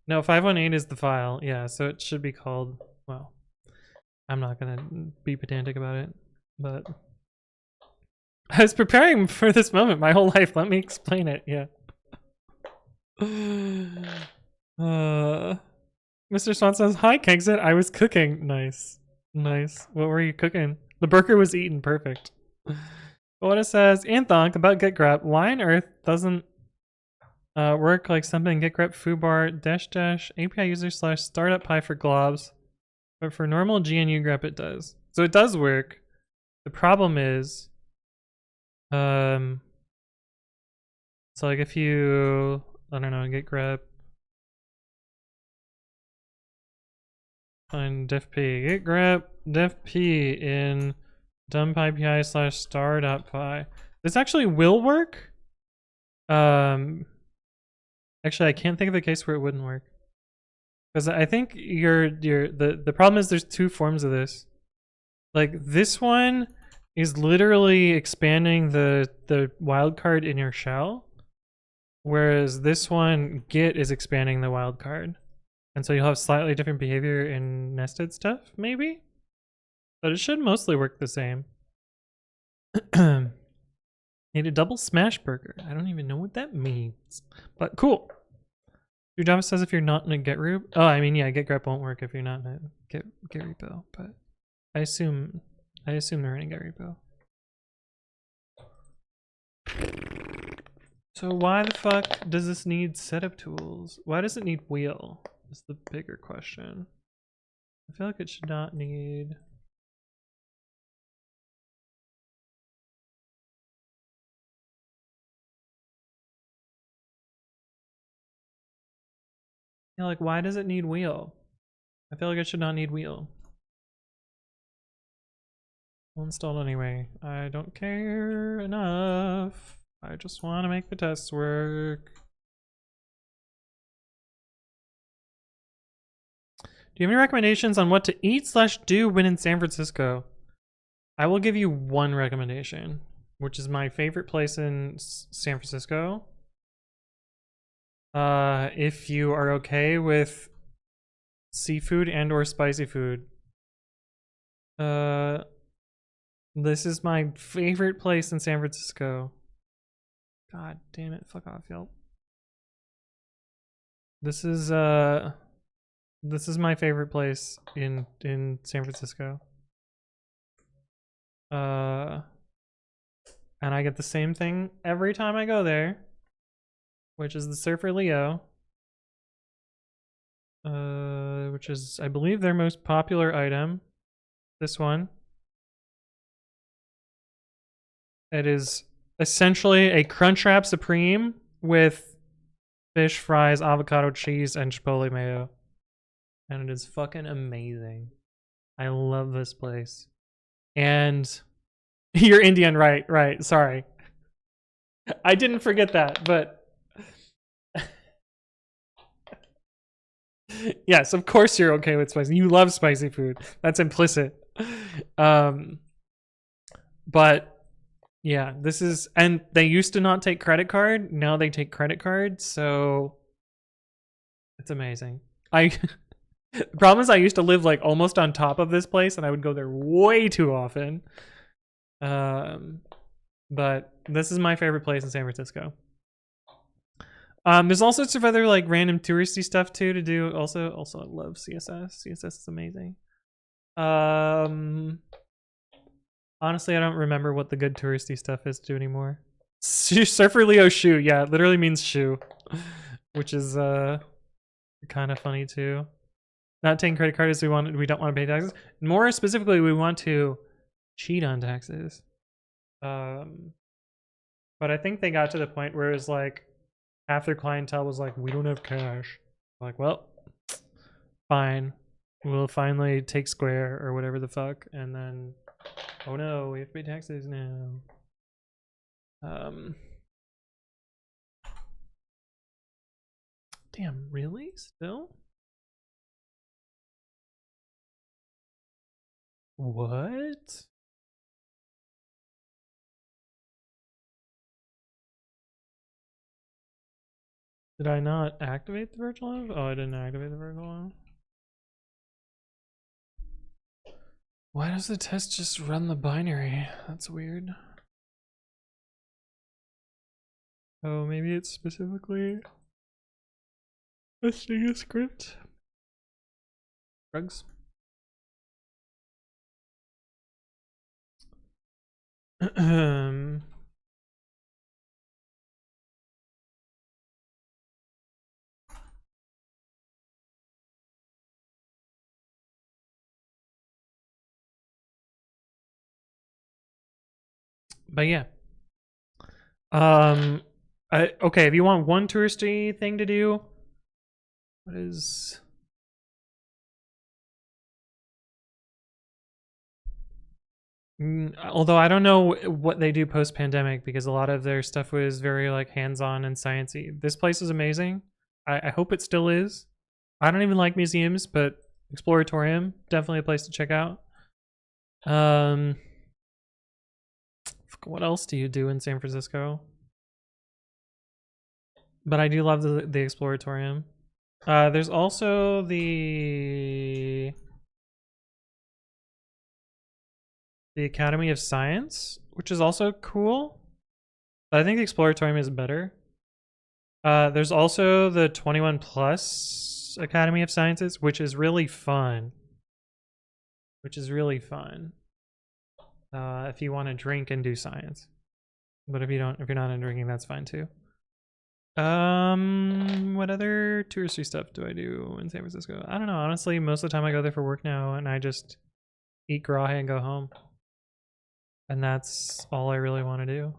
No, 518 is the file. Yeah, so it should be called. Well, I'm not gonna be pedantic about it, but I was preparing for this moment my whole life. Let me explain it. Yeah. Mr. Swan says, hi, Kegsit. I was cooking. Nice. Nice. What were you cooking? The burger was eaten. Perfect. What it says, Anthon, about getgrep. Why on earth doesn't work like something getgrep foobar -- API user / startup py for globs, but for normal GNU grep it does. So it does work. The problem is, so like if you, I don't know, getgrep find defp, getgrep defp in dumpypi / star.py. This actually will work. Actually, I can't think of a case where it wouldn't work. Because I think the problem is there's two forms of this. Like this one is literally expanding the wildcard in your shell, whereas this one, git, is expanding the wildcard. And so you'll have slightly different behavior in nested stuff, maybe? But it should mostly work the same. Need a double smash burger. I don't even know what that means. But cool. Your Java says if you're not in a get repo. Oh, I mean, yeah, getgrep won't work if you're not in a get repo, but I assume they're in a get repo. So why the fuck does this need setup tools? Why does it need wheel? Is the bigger question. I feel like it should not need. Yeah, like why does it need wheel? I feel like it should not need wheel. We'll install anyway. I don't care enough. I just want to make the tests work. Do you have any recommendations on what to eat / do when in San Francisco? I will give you one recommendation, which is my favorite place in San Francisco. If you are okay with seafood and or spicy food, this is my favorite place in San Francisco. God damn it, fuck off, y'all. This is my favorite place in San Francisco. And I get the same thing every time I go there, which is the Surfer Leo. Which is, I believe, their most popular item. This one. It is essentially a Crunchwrap Supreme with fish, fries, avocado cheese, and chipotle mayo. And it is fucking amazing. I love this place. And you're Indian, right, sorry. I didn't forget that, but yes, of course you're okay with spicy. You love spicy food. That's implicit. But yeah, this is, and they used to not take credit card. Now they take credit card, so it's amazing. The problem is I used to live like almost on top of this place, and I would go there way too often. But this is my favorite place in San Francisco. There's all sorts of other like random touristy stuff too to do. Also, I love CSS. CSS is amazing. Honestly, I don't remember what the good touristy stuff is to do anymore. Surfer Leo shoe, yeah, it literally means shoe, which is kind of funny too. Not taking credit cards, we don't want to pay taxes. More specifically, we want to cheat on taxes. But I think they got to the point where it was like half their clientele was like, we don't have cash. I'm like, well, fine. We'll finally take Square or whatever the fuck, and then, oh no, we have to pay taxes now. Damn, really? Still? What? Did I not activate the virtual env? Oh, I didn't activate the virtual env. Why does the test just run the binary? That's weird. Oh, maybe it's specifically a single script. Drugs. But yeah. Okay, if you want one touristy thing to do, what is... although I don't know what they do post-pandemic, because a lot of their stuff was very like hands-on and sciencey. This place is amazing. I hope it still is. I don't even like museums, but Exploratorium, definitely a place to check out. What else do you do in San Francisco? But I do love the Exploratorium. There's also the Academy of Science, which is also cool. But I think the Exploratorium is better. There's also the 21 Plus Academy of Sciences, which is really fun. If you want to drink and do science. But if you're not into drinking, that's fine too. What other touristy stuff do I do in San Francisco? I don't know. Honestly, most of the time I go there for work now, and I just eat garahe and go home. And that's all I really want to do.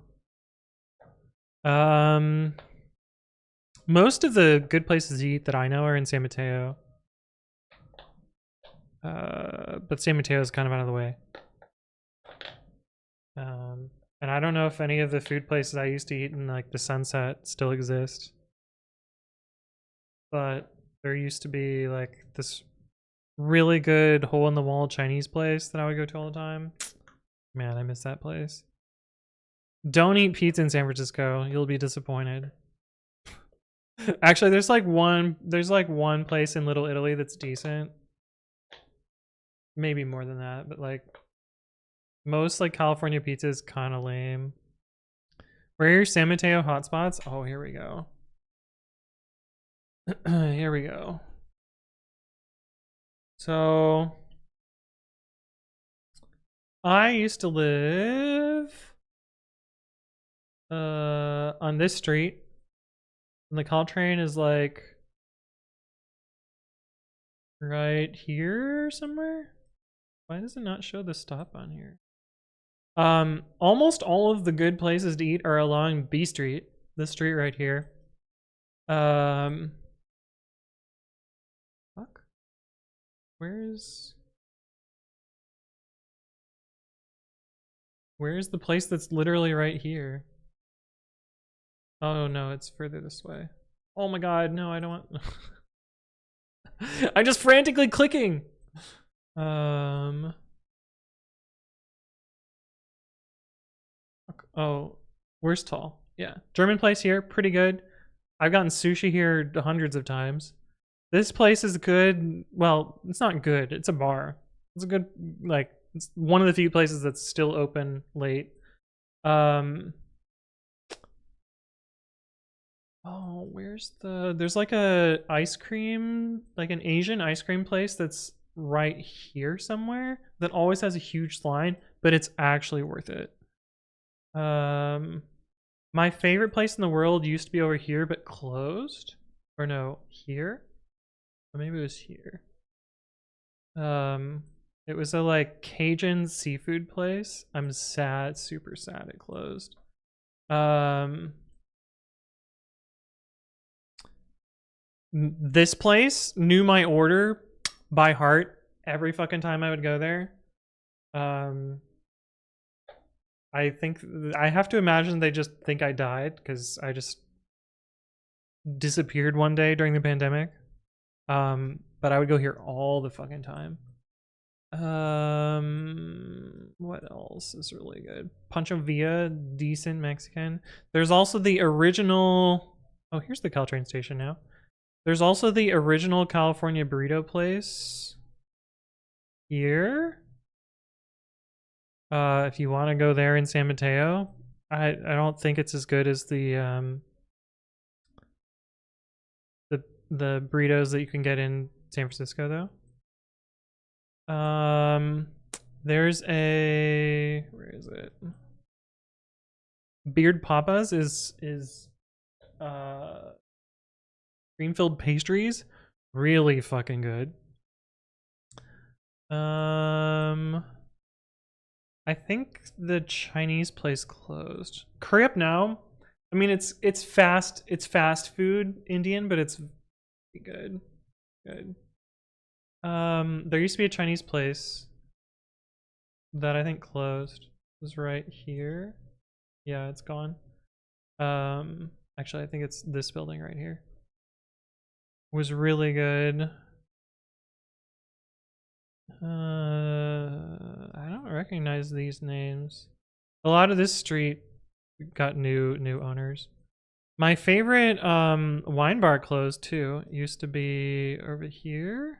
Most of the good places to eat that I know are in San Mateo. But San Mateo is kind of out of the way. And I don't know if any of the food places I used to eat in like the Sunset still exist. But there used to be like this really good hole-in-the-wall Chinese place that I would go to all the time. Man, I miss that place. Don't eat pizza in San Francisco. You'll be disappointed. Actually, there's like one place in Little Italy that's decent. Maybe more than that, but like most like California pizza is kind of lame. Where are your San Mateo hotspots? Oh, here we go. Here we go. So I used to live on this street, and the Caltrain is like right here somewhere. Why does it not show the stop on here? Almost all of the good places to eat are along B Street, this street right here. Fuck. Where's the place that's literally right here? Oh no, it's further this way. Oh my god, no, I don't want... I'm just frantically clicking! Oh, where's Tall? Yeah, German place here, pretty good. I've gotten sushi here hundreds of times. This place is good. Well, it's not good. It's a bar. It's a good, like, it's one of the few places that's still open late. Oh, where's there's like a ice cream, like an Asian ice cream place that's right here somewhere that always has a huge line, but it's actually worth it. My favorite place in the world used to be over here, but closed. Or no, here? Or maybe it was here. It was a like Cajun seafood place. I'm sad, super sad it closed. This place knew my order by heart every fucking time I would go there. I think I have to imagine they just think I died because I just disappeared one day during the pandemic. But I would go here all the fucking time. What else is really good? Pancho Villa, decent Mexican. There's also the original... Oh, here's the Caltrain station now. There's also the original California burrito place here. If you want to go there in San Mateo, I don't think it's as good as the burritos that you can get in San Francisco though. There's a, where is it? Beard Papa's is Greenfield Pastries, really fucking good. I think the Chinese place closed. Curry Up Now. I mean, it's fast food Indian, but it's good. Good. There used to be a Chinese place that I think closed. It was right here. Yeah, it's gone. Actually, I think it's this building right here. It was really good. I don't recognize these names. A lot of this street got new owners. My favorite wine bar closed too. It used to be over here.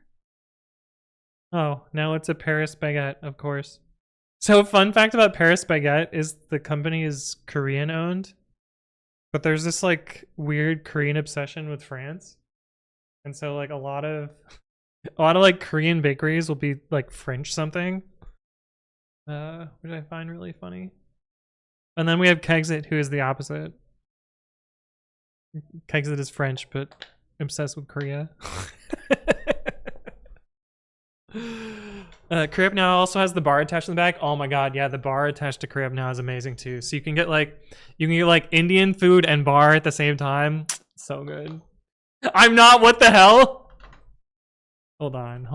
Oh, now it's a Paris Baguette, of course. So fun fact about Paris Baguette is the company is Korean owned, but there's this like weird Korean obsession with France. And so like a lot of like Korean bakeries will be like French something, which I find really funny. And then we have Kexit, who is the opposite. Kexit is French, but obsessed with Korea. Korea Now also has the bar attached in the back. Oh my god, yeah, the bar attached to Korea Now is amazing too. So you can get like Indian food and bar at the same time. So good. I'm not, what the hell? Hold on.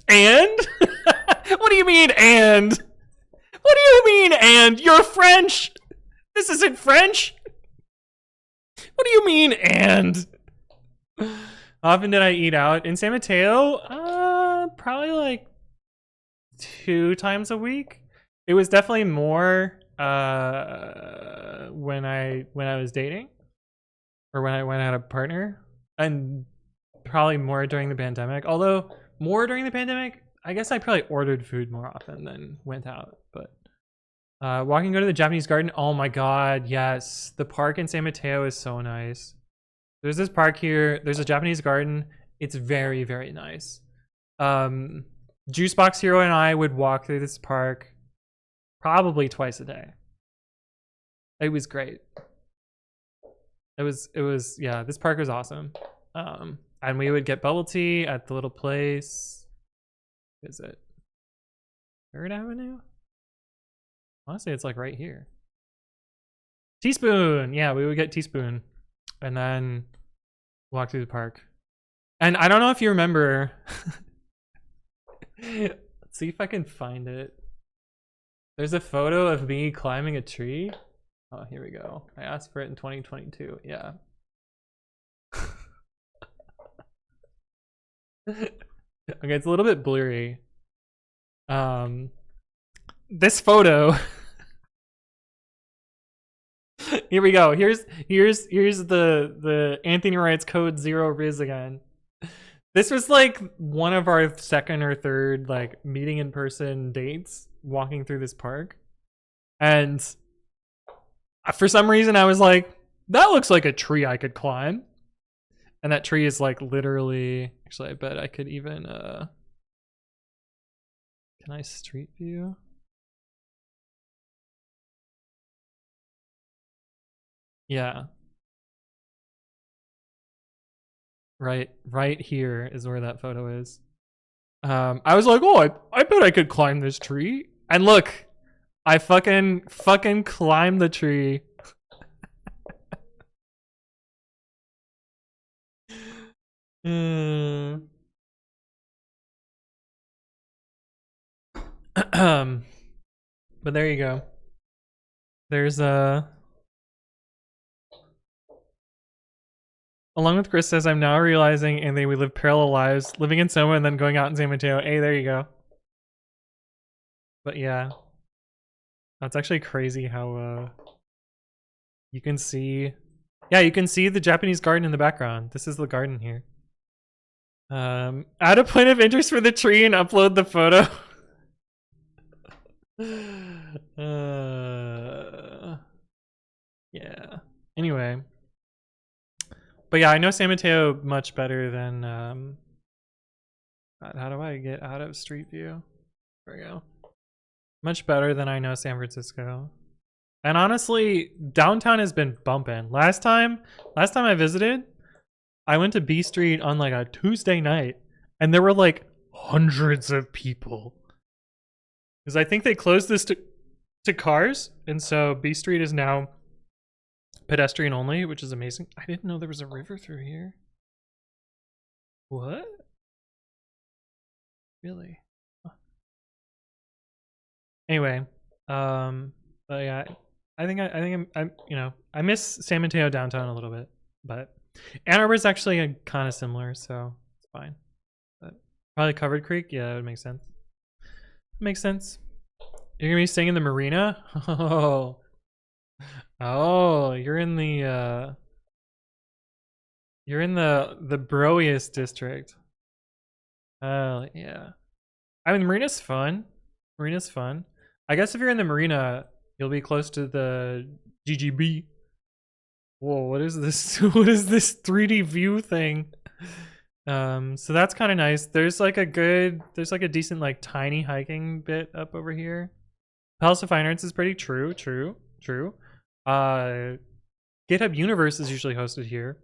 And? What do you mean, and? What do you mean, and? You're French! This isn't French! What do you mean, and? Often did I eat out in San Mateo? Probably like 2 times a week. It was definitely more when I was dating, or when I had a partner, and probably more during the pandemic. Although more during the pandemic, I guess I probably ordered food more often than went out. But walking go to the Japanese garden. Oh my god, yes. The park in San Mateo is so nice. There's this park here. There's a Japanese garden. It's very, very nice. Juicebox Hero and I would walk through this park probably twice a day. It was great. It was yeah, this park was awesome. And we would get bubble tea at the little place. What is it? 3rd Avenue? Honestly, it's like right here. Teaspoon! Yeah, we would get Teaspoon. And then walk through the park. And I don't know if you remember. Let's see if I can find it. There's a photo of me climbing a tree. Oh, here we go. I asked for it in 2022. Yeah. Okay, it's a little bit blurry. This photo. Here we go. Here's the Anthony Writes Code 0 Riz again. This was like one of our 2nd or 3rd like meeting in person dates, walking through this park. And for some reason I was like, that looks like a tree I could climb. And that tree is like literally, actually I bet I could even can I street view? Yeah. Right here is where that photo is. I was like, oh, I bet I could climb this tree. And look, I fucking climbed the tree. But there you go. There's along with Chris says, I'm now realizing, and we live parallel lives, living in Soma and then going out in San Mateo. Hey, there you go. But yeah, that's actually crazy how you can see, yeah, you can see the Japanese garden in the background. This is the garden here. Add a point of interest for the tree and upload the photo. Yeah. Anyway. But yeah, I know San Mateo much better than how do I get out of Street View? There we go. Much better than I know San Francisco. And honestly, downtown has been bumping. Last time I visited, I went to B Street on like a Tuesday night and there were like hundreds of people. Because I think they closed this to cars, and so B Street is now pedestrian only, which is amazing. I didn't know there was a river through here. What? Really? Huh. Anyway, but yeah, I think I'm you know, I miss San Mateo downtown a little bit, but Ann Arbor is actually kind of similar, so it's fine. But probably Covered Creek, yeah, that would make sense. Makes sense. You're gonna be staying in the marina? Oh, you're in the broiest district. Oh yeah. I mean, marina's fun. Marina's fun. I guess if you're in the marina, you'll be close to the GGB. Whoa, what is this? What is this 3D view thing? So that's kind of nice. There's like a decent like tiny hiking bit up over here. Palace of Fine Arts is pretty true. GitHub Universe is usually hosted here.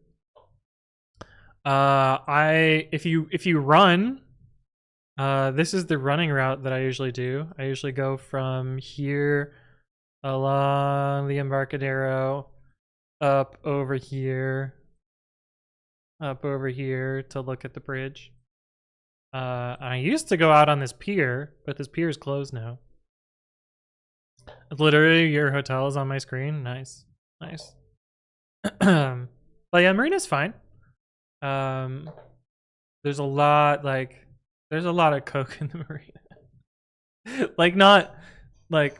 If you run, this is the running route that I usually do. I usually go from here along the Embarcadero up over here to look at the bridge. I used to go out on this pier, but this pier is closed now. Literally, your hotel is on my screen. Nice. But yeah, marina's fine. There's a lot of coke in the marina. Like not like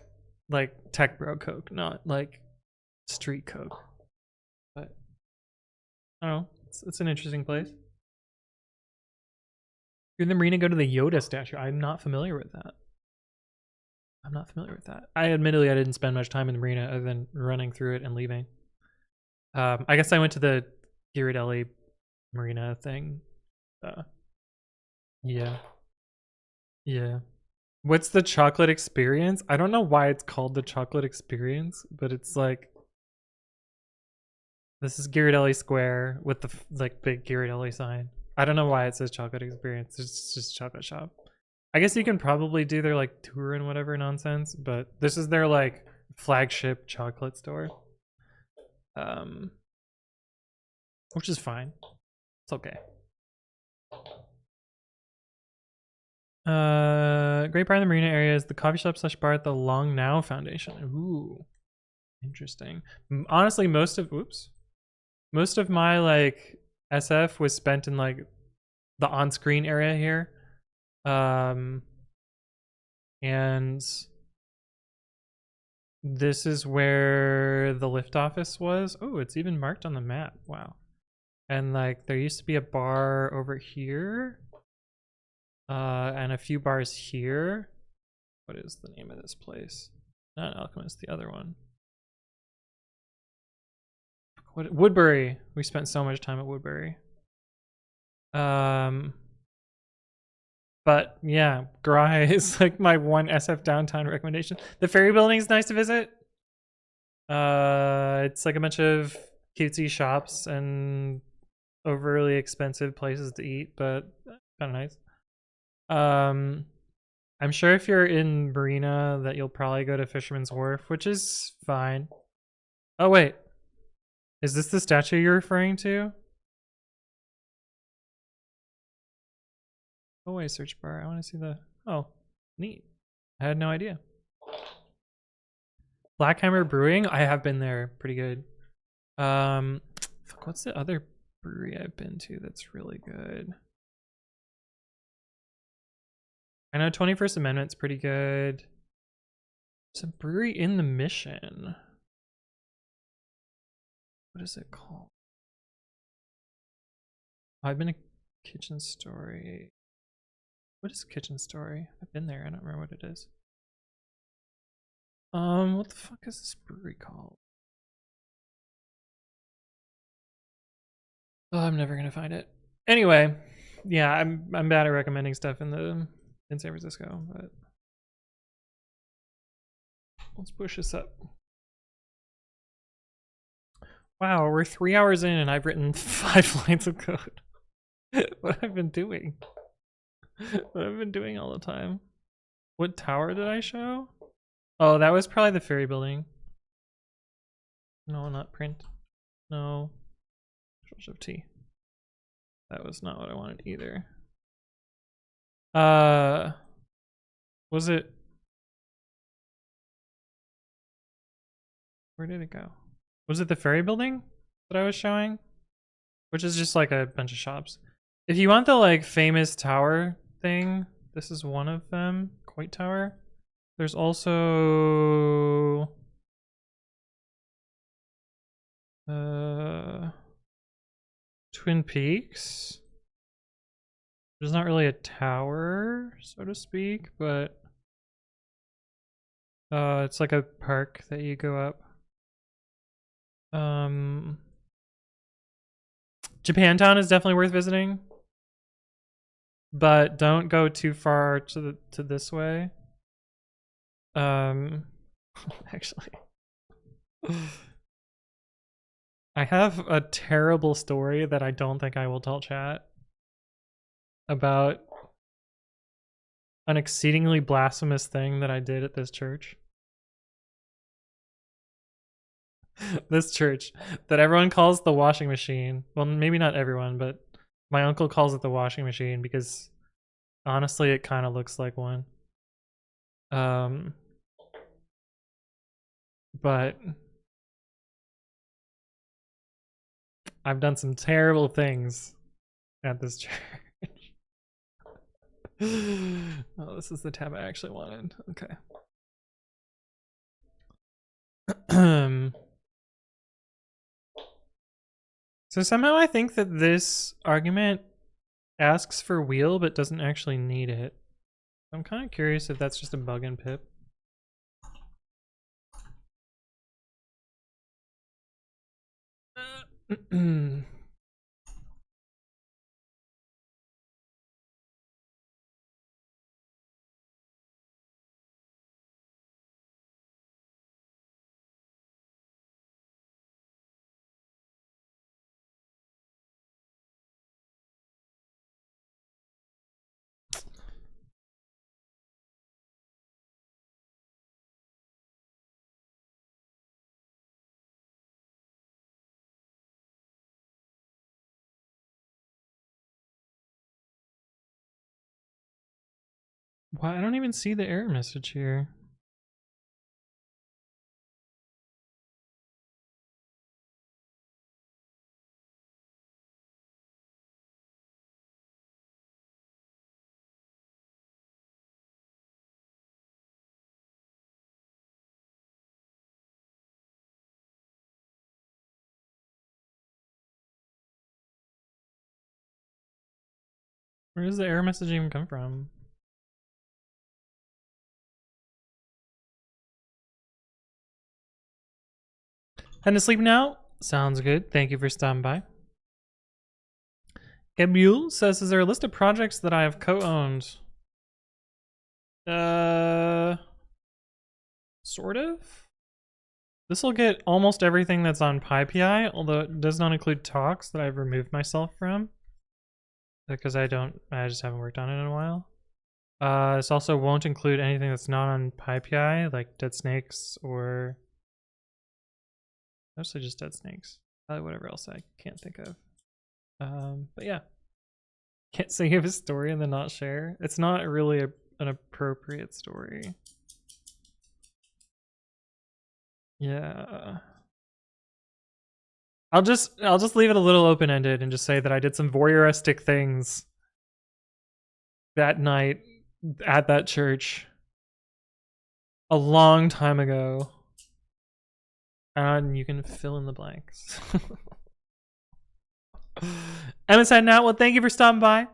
tech bro coke, not like street code. But I don't know. It's an interesting place. You're in the marina, go to the Yoda statue. I'm not familiar with that. I admittedly I didn't spend much time in the marina other than running through it and leaving. I guess I went to the Ghirardelli marina thing. Yeah. What's the chocolate experience? I don't know why it's called the chocolate experience, but it's like, this is Ghirardelli Square with the like big Ghirardelli sign. I don't know why it says chocolate experience. It's just chocolate shop. I guess you can probably do their like tour and whatever nonsense, but this is their like flagship chocolate store. Which is fine. It's okay. Great part of the marina area is the coffee shop / bar at the Long Now Foundation. Ooh, interesting. Honestly, most of my like SF was spent in like the on-screen area here. And this is where the lift office was. Oh, it's even marked on the map. Wow. And like there used to be a bar over here. And a few bars here. What is the name of this place? Not Alchemist, the other one. Woodbury. We spent so much time at Woodbury. But yeah, Garai is like my one SF downtown recommendation. The ferry building is nice to visit. It's like a bunch of cutesy shops and overly expensive places to eat, but kind of nice. I'm sure if you're in Marina that you'll probably go to Fisherman's Wharf, which is fine. Oh wait, is this the statue you're referring to? Go away, search bar. I want to see the. Oh, neat. I had no idea. Blackhammer Brewing. I have been there. Pretty good. Fuck, what's the other brewery I've been to that's really good? I know 21st Amendment's pretty good. There's a brewery in the Mission. What is it called? I've been to Kitchen Story. What is Kitchen Story? I've been there. I don't remember what it is. What the fuck is this brewery called? Oh, I'm never gonna find it. Anyway, yeah, I'm bad at recommending stuff in San Francisco, but let's push this up. Wow, we're 3 hours in and I've written 5 lines of code. What I've been doing. What I've been doing all the time. What tower did I show? Oh, that was probably the ferry building. No, not print. No. Control Shift T. That was not what I wanted either. Was it? Where did it go? Was it the ferry building that I was showing? Which is just like a bunch of shops. If you want the like famous tower thing, this is one of them. Coit Tower. There's also Twin Peaks. There's not really a tower, so to speak, but it's like a park that you go up. Japantown is definitely worth visiting, but don't go too far to this way. Actually, I have a terrible story that I don't think I will tell chat about an exceedingly blasphemous thing that I did at this church. This church that everyone calls the washing machine. Well, maybe not everyone, but my uncle calls it the washing machine because honestly it kind of looks like one. But I've done some terrible things at this church. Oh, this is the tab I actually wanted. Okay. So somehow I think that this argument asks for wheel but doesn't actually need it. I'm kind of curious if that's just a bug in pip. Why? I don't even see the error message here. Where does the error message even come from? Heading to sleep now? Sounds good. Thank you for stopping by. Gabriel says, is there a list of projects that I have co-owned? Sort of. This will get almost everything that's on PyPI, although it does not include talks that I've removed myself from. Because I just haven't worked on it in a while. This also won't include anything that's not on PyPI, like Dead Snakes or... Mostly just Dead Snakes. Probably whatever else I can't think of. But yeah. Can't say you have a story and then not share. It's not really an appropriate story. Yeah. I'll just leave it a little open-ended and just say that I did some voyeuristic things that night at that church a long time ago. And you can fill in the blanks. Emma said, "Now, well, thank you for stopping by.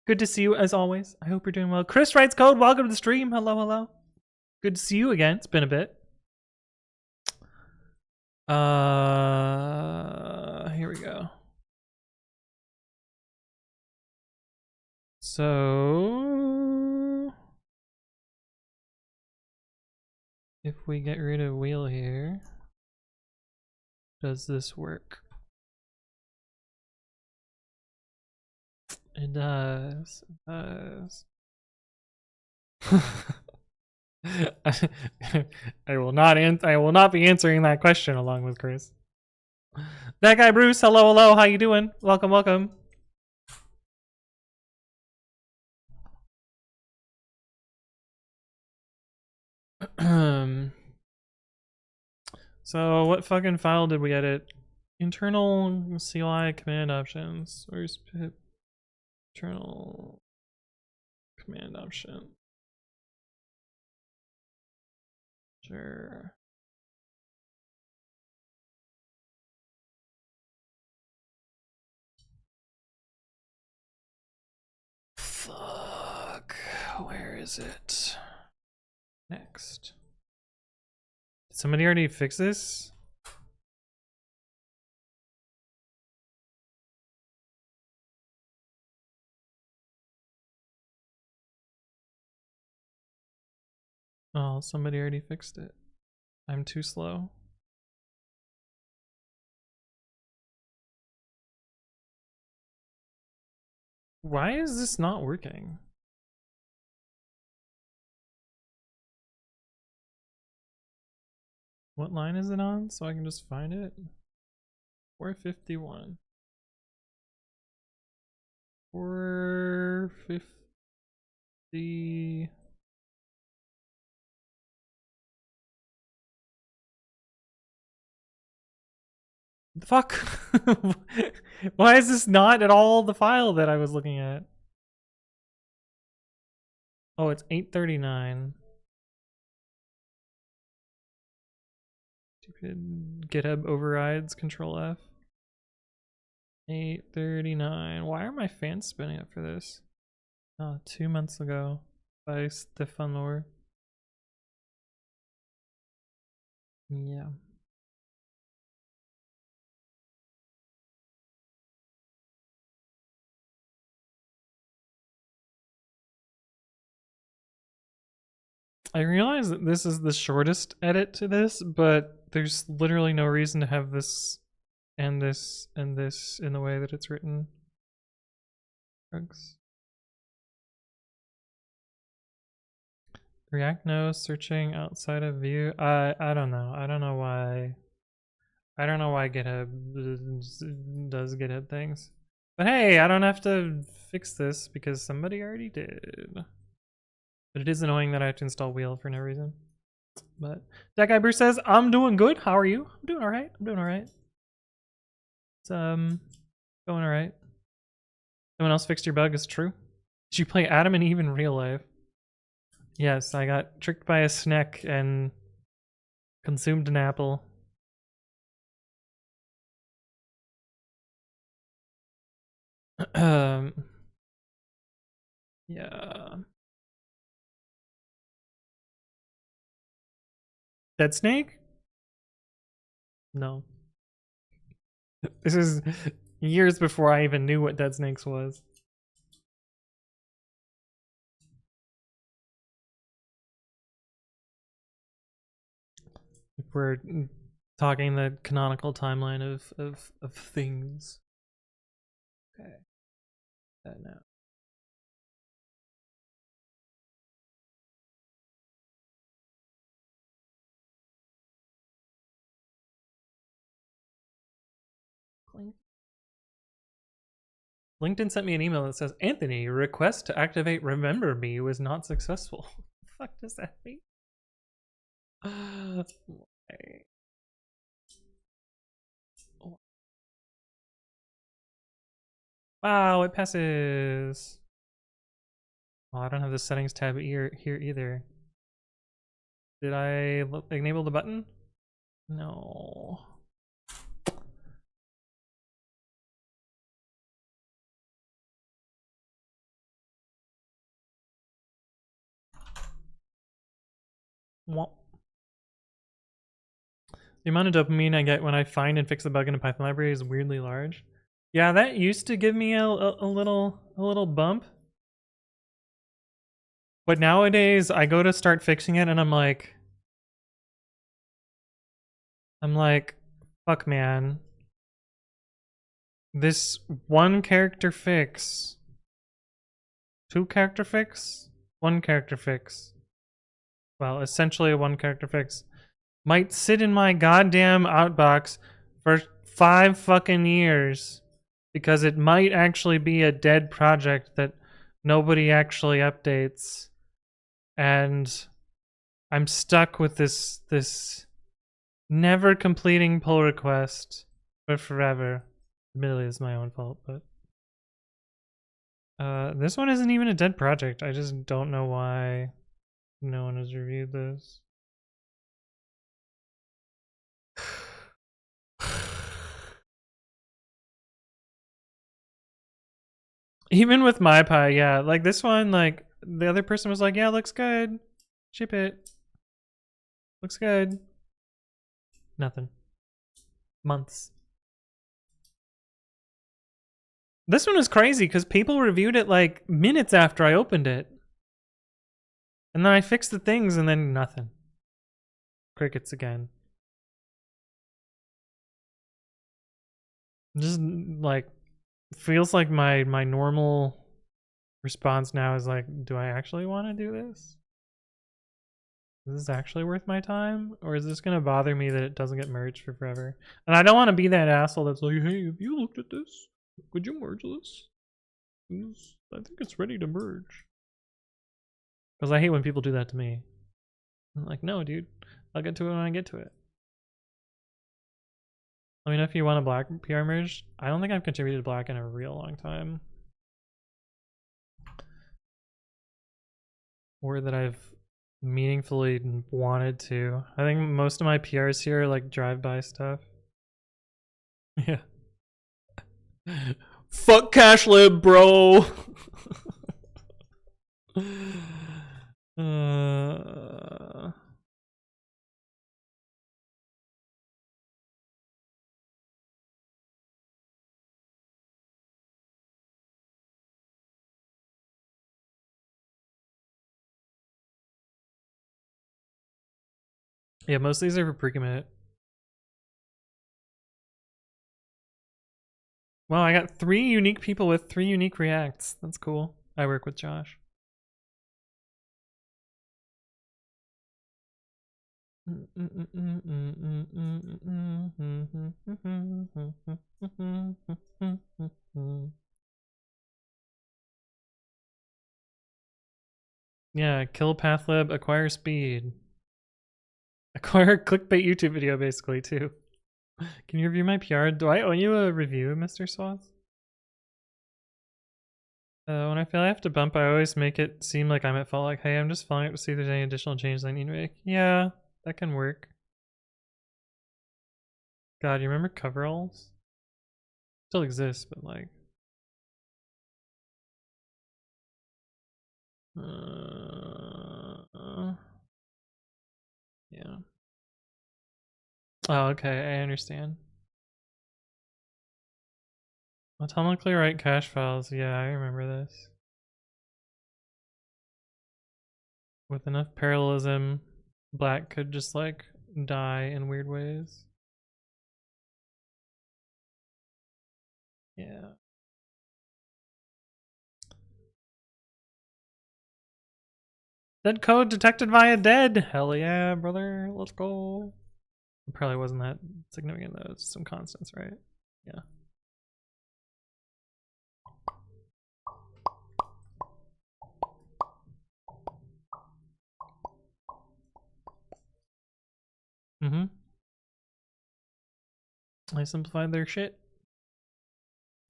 Good to see you as always. I hope you're doing well." Chris writes code. Welcome to the stream. Hello, hello. Good to see you again. It's been a bit. Here we go. So if we get rid of wheel here, does this work? It does. It does. I will not be answering that question along with Chris. That guy Bruce, hello, hello, how you doing? Welcome, welcome. So what fucking file did we edit? Internal CLI command options. Where's pip? Internal command option. Sure. Fuck. Where is it? Next. Did somebody already fix this? Oh, somebody already fixed it. I'm too slow. Why is this not working? What line is it on so I can just find it? 451. 450. The fuck? Why is this not at all the file that I was looking at? Oh, it's 839. Stupid GitHub overrides Control F. 8:39. Why are my fans spinning up for this? Oh, 2 months ago by Stefan Lohr. Yeah. I realize that this is the shortest edit to this, but there's literally no reason to have this and this and this in the way that it's written. Drugs. React no searching outside of view. I don't know. I don't know why. I don't know why GitHub does GitHub things. But hey, I don't have to fix this because somebody already did. But it is annoying that I have to install Wheel for no reason. But that guy Bruce says, I'm doing good. How are you? I'm doing alright. I'm doing alright. It's going alright. Someone else fixed your bug, is true. Did you play Adam and Eve in real life? Yes, I got tricked by a snack and consumed an apple. Yeah. Dead Snake? No. This is years before I even knew what Dead Snakes was. If we're talking the canonical timeline of things. Okay. That now. LinkedIn sent me an email that says, Anthony, your request to activate Remember Me was not successful. What the fuck does that mean? Wow, it passes. Oh, I don't have the settings tab here either. Did I enable the button? No. Well, the amount of dopamine I get when I find and fix a bug in a Python library is weirdly large. Yeah, that used to give me a little bump. But nowadays I go to start fixing it and I'm like, fuck man. This 1 character fix, 2 character fix, 1 character fix. Well, essentially a 1 character fix might sit in my goddamn outbox for 5 fucking years because it might actually be a dead project that nobody actually updates, and I'm stuck with this never completing pull request for forever. Admittedly, it's my own fault, but this one isn't even a dead project. I just don't know why no one has reviewed this. Even with my pie, yeah, like this one, like the other person was like, yeah, looks good, ship it, looks good. Nothing. Months. This one was crazy because people reviewed it like minutes after I opened it, and then I fixed the things and then nothing. Crickets again. Just like feels like my normal response now is like, do I actually want to do this? Is this actually worth my time? Or is this gonna bother me that it doesn't get merged for forever? And I don't want to be that asshole that's like, hey, have you looked at this? Could you merge this? I think it's ready to merge. Because I hate when people do that to me. I'm like, no, dude, I'll get to it when I get to it. Let me know if you want a black PR merge. I don't think I've contributed black in a real long time. Or that I've meaningfully wanted to. I think most of my PRs here are like drive-by stuff. Yeah. Fuck cashlib, bro. Yeah, most of these are for pre-commit. Well, I got 3 unique people with 3 unique reacts. That's cool. I work with Josh. Yeah, kill pathlib, acquire speed. Acquire clickbait YouTube video basically too. Can you review my PR? Do I owe you a review, Mr. Swats? When I feel I have to bump, I always make it seem like I'm at fault. Like, hey, I'm just following up to see if there's any additional changes I need to make. Yeah, that can work. God, you remember coveralls? Still exists, but like... yeah. Oh, okay, I understand. Atomically write cache files. Yeah, I remember this. With enough parallelism, Black could just like die in weird ways. Yeah. Dead code detected via dead. Hell yeah, brother. Let's go. It probably wasn't that significant though. It's some constants, right? Yeah. Mm-hmm. I simplified their shit.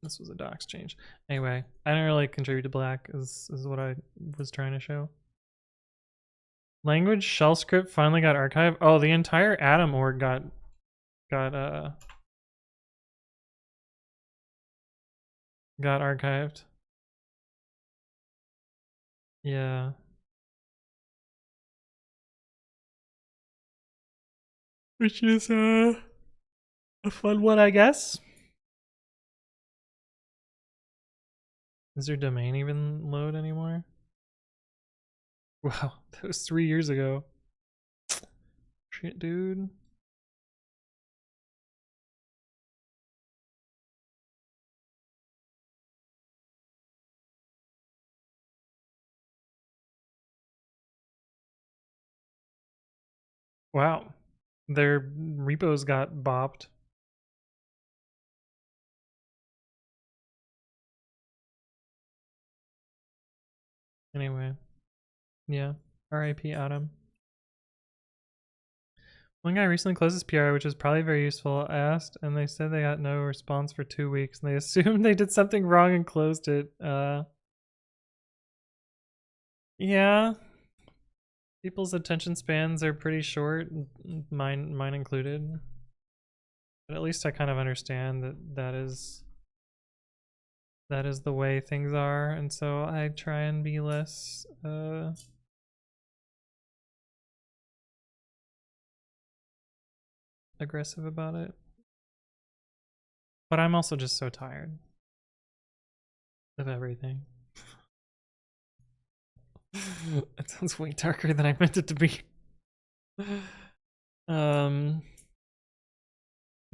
This was a docs change. Anyway, I didn't really contribute to Black is what I was trying to show. Language shell script finally got archived. Oh, the entire Atom org got archived. Yeah. Which is a fun one, I guess. Is your domain even load anymore? Wow, that was 3 years ago. Shit, dude. Wow. Their repos got bopped. Anyway. Yeah. RIP Atom. One guy recently closed his PR, which was probably very useful. I asked, and they said they got no response for 2 weeks, and they assumed they did something wrong and closed it. Yeah. People's attention spans are pretty short, mine included. But at least I kind of understand that is the way things are, and so I try and be less aggressive about it. But I'm also just so tired of everything. It sounds way darker than I meant it to be. This is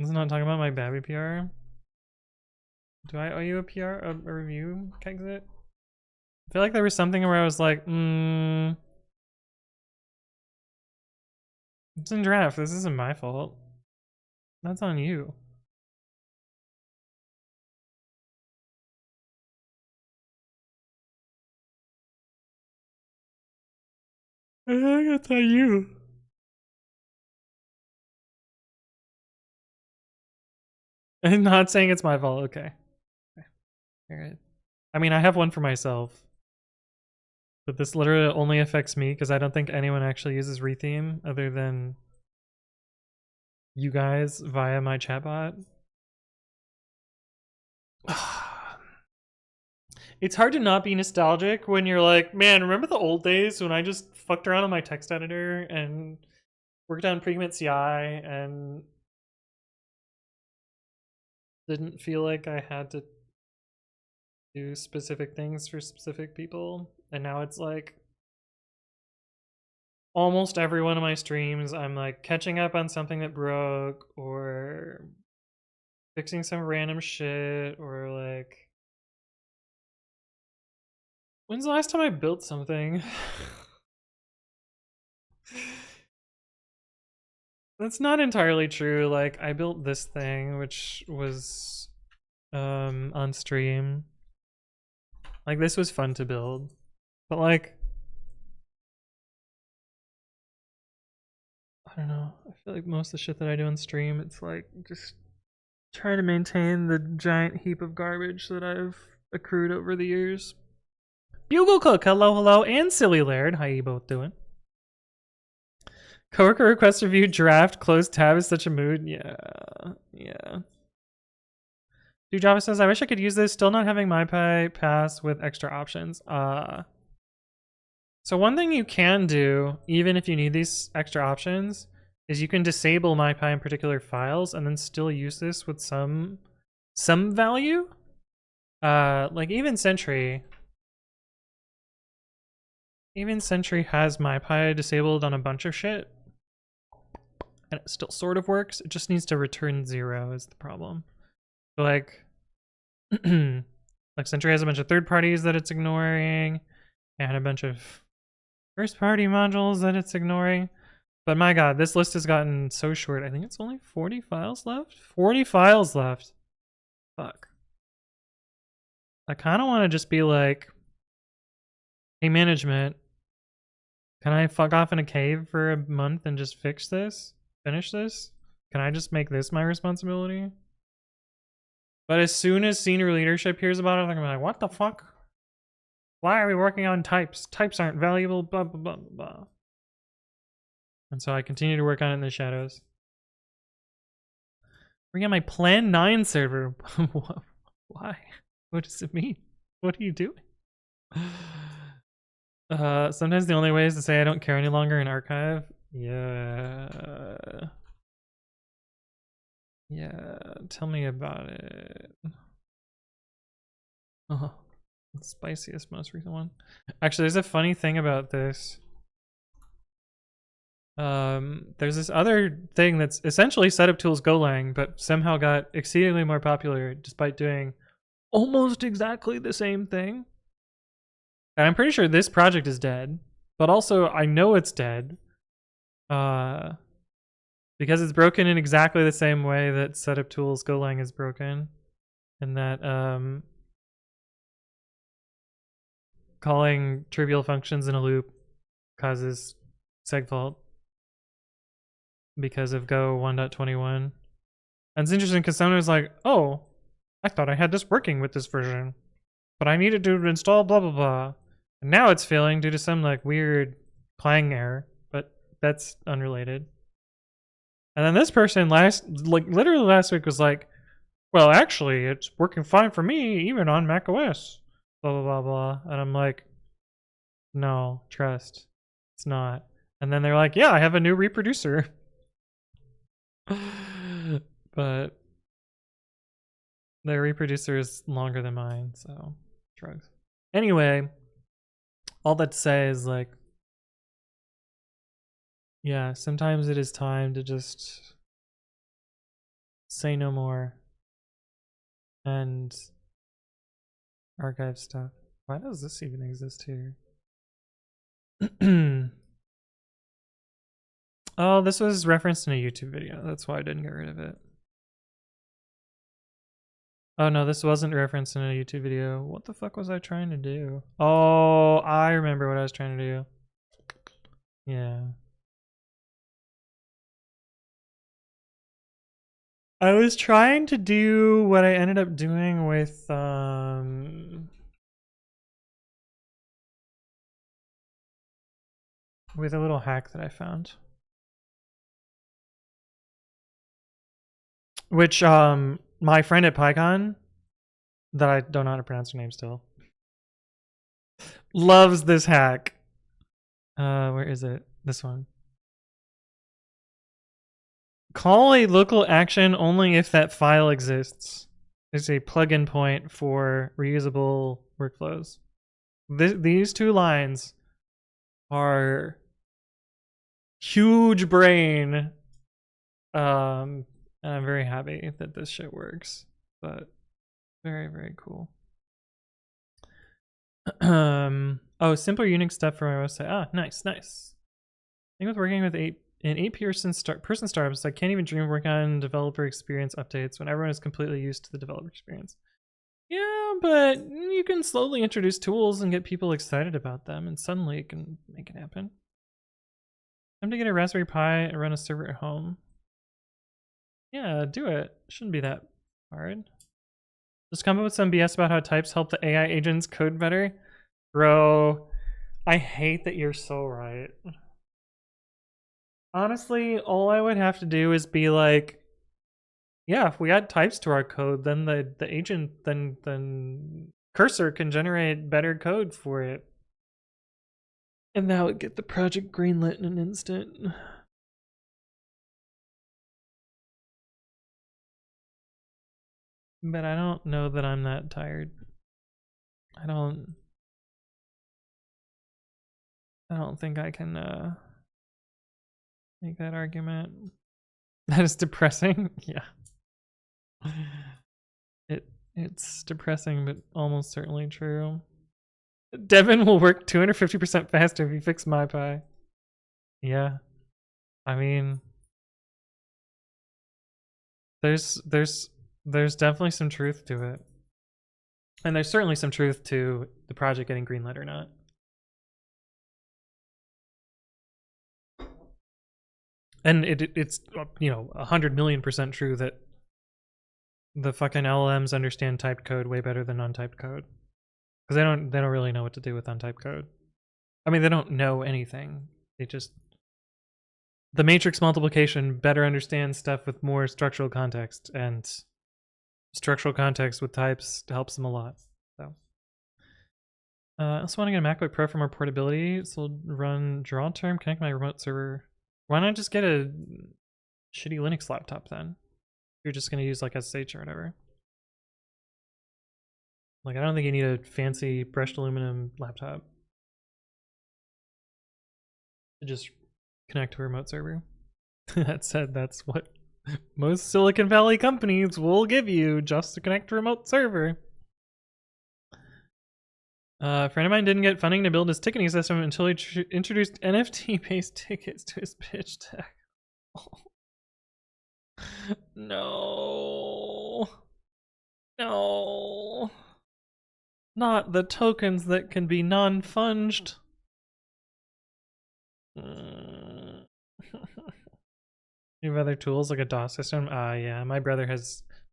not talking about my Babby PR. Do I owe you a PR, a review, Kexit? I feel like there was something where I was like, it's in draft. This isn't my fault. That's on you. I think it's on you. I'm not saying it's my fault. Okay. Alright. I mean, I have one for myself. But this literally only affects me because I don't think anyone actually uses Retheme other than you guys via my chatbot. It's hard to not be nostalgic when you're like, man, remember the old days when I just fucked around on my text editor and worked on pre-commit CI and didn't feel like I had to do specific things for specific people. And now it's like almost every one of my streams, I'm like catching up on something that broke or fixing some random shit or like, when's the last time I built something? That's not entirely true. Like I built this thing, which was on stream. Like this was fun to build, but like, I don't know. I feel like most of the shit that I do on stream, it's like just trying to maintain the giant heap of garbage that I've accrued over the years. Bugle Cook, hello, and Silly Laird, how you both doing? Coworker request review draft, close tab is such a mood. Yeah. Dude Java says, I wish I could use this, still not having MyPy pass with extra options. So one thing you can do, even if you need these extra options, is you can disable MyPy in particular files and then still use this with some value. Like even Sentry has MyPy disabled on a bunch of shit. And it still sort of works. It just needs to return 0 is the problem. So like Sentry has a bunch of third parties that it's ignoring and a bunch of first party modules that it's ignoring. But my god, this list has gotten so short. I think it's only 40 files left? 40 files left. Fuck. I kind of want to just be like, hey management, can I fuck off in a cave for a month and just fix this? Finish this? Can I just make this my responsibility? But as soon as senior leadership hears about it, they're gonna be like, what the fuck? Why are we working on types? Types aren't valuable, blah, blah, blah, blah. And so I continue to work on it in the shadows. Bring on my Plan 9 server. Why? What does it mean? What are you doing? Sometimes the only way is to say I don't care any longer in archive. Yeah, tell me about it. Oh, the spiciest, most recent one. Actually, there's a funny thing about this. There's this other thing that's essentially setup tools Golang, but somehow got exceedingly more popular despite doing almost exactly the same thing. And I'm pretty sure this project is dead, but also I know it's dead. Because it's broken in exactly the same way that setup tools Golang is broken. And that calling trivial functions in a loop causes segfault because of Go 1.21. And it's interesting because someone was like, oh, I thought I had this working with this version, but I needed to install blah blah blah. And now it's failing due to some like weird Clang error, but that's unrelated. And then this person literally last week was like, well, actually, it's working fine for me, even on Mac OS, blah, blah, blah, blah. And I'm like, no, trust, it's not. And then they're like, yeah, I have a new reproducer. But their reproducer is longer than mine, so drugs. Anyway, all that to say is like, yeah, sometimes it is time to just say no more and archive stuff. Why does this even exist here? Oh, this was referenced in a YouTube video. That's why I didn't get rid of it. Oh no, this wasn't referenced in a YouTube video. What the fuck was I trying to do? Oh, I remember what I was trying to do. Yeah. I was trying to do what I ended up doing with a little hack that I found. Which my friend at PyCon, that I don't know how to pronounce her name still, Loves this hack. Where is it? This one. Call a local action only if that file exists. There's a plugin point for reusable workflows. These two lines are huge brain. And I'm very happy that this shit works. But very, very cool. Oh, simpler Unix stuff for my website. Ah, nice. I think with working with an 8-person startups, I can't even dream of working on developer experience updates when everyone is completely used to the developer experience. Yeah, but you can slowly introduce tools and get people excited about them, and suddenly it can make it happen. I'm to get a Raspberry Pi and run a server at home. Yeah, do it. Shouldn't be that hard. Just come up with some BS about how types help the AI agents code better. Bro, I hate that you're so right. Honestly, all I would have to do is be like, yeah, if we add types to our code, then the agent, then Cursor can generate better code for it. And that would get the project greenlit in an instant. But I don't know that I'm that tired. I don't think I can make that argument. That is depressing. Yeah. It's depressing, but almost certainly true. Devin will work 250% faster if you fix MyPy. Yeah. I mean, there's definitely some truth to it. And there's certainly some truth to the project getting greenlit or not. And it's 100 million% true that the fucking LLMs understand typed code way better than untyped code. Because they don't really know what to do with untyped code. I mean, they don't know anything. They just, the matrix multiplication better understands stuff with more structural context, and structural context with types helps them a lot. So I also want to get a MacBook Pro for more portability, so I'll run draw term, connect my remote server. Why not just get a shitty Linux laptop then? You're just going to use like SSH or whatever. Like, I don't think you need a fancy brushed aluminum laptop to just connect to a remote server. That said, that's what most Silicon Valley companies will give you just to connect to a remote server. A friend of mine didn't get funding to build his ticketing system until he introduced NFT-based tickets to his pitch deck. No. Not the tokens that can be non-funged. You have other tools like a DAW system? Yeah, my brother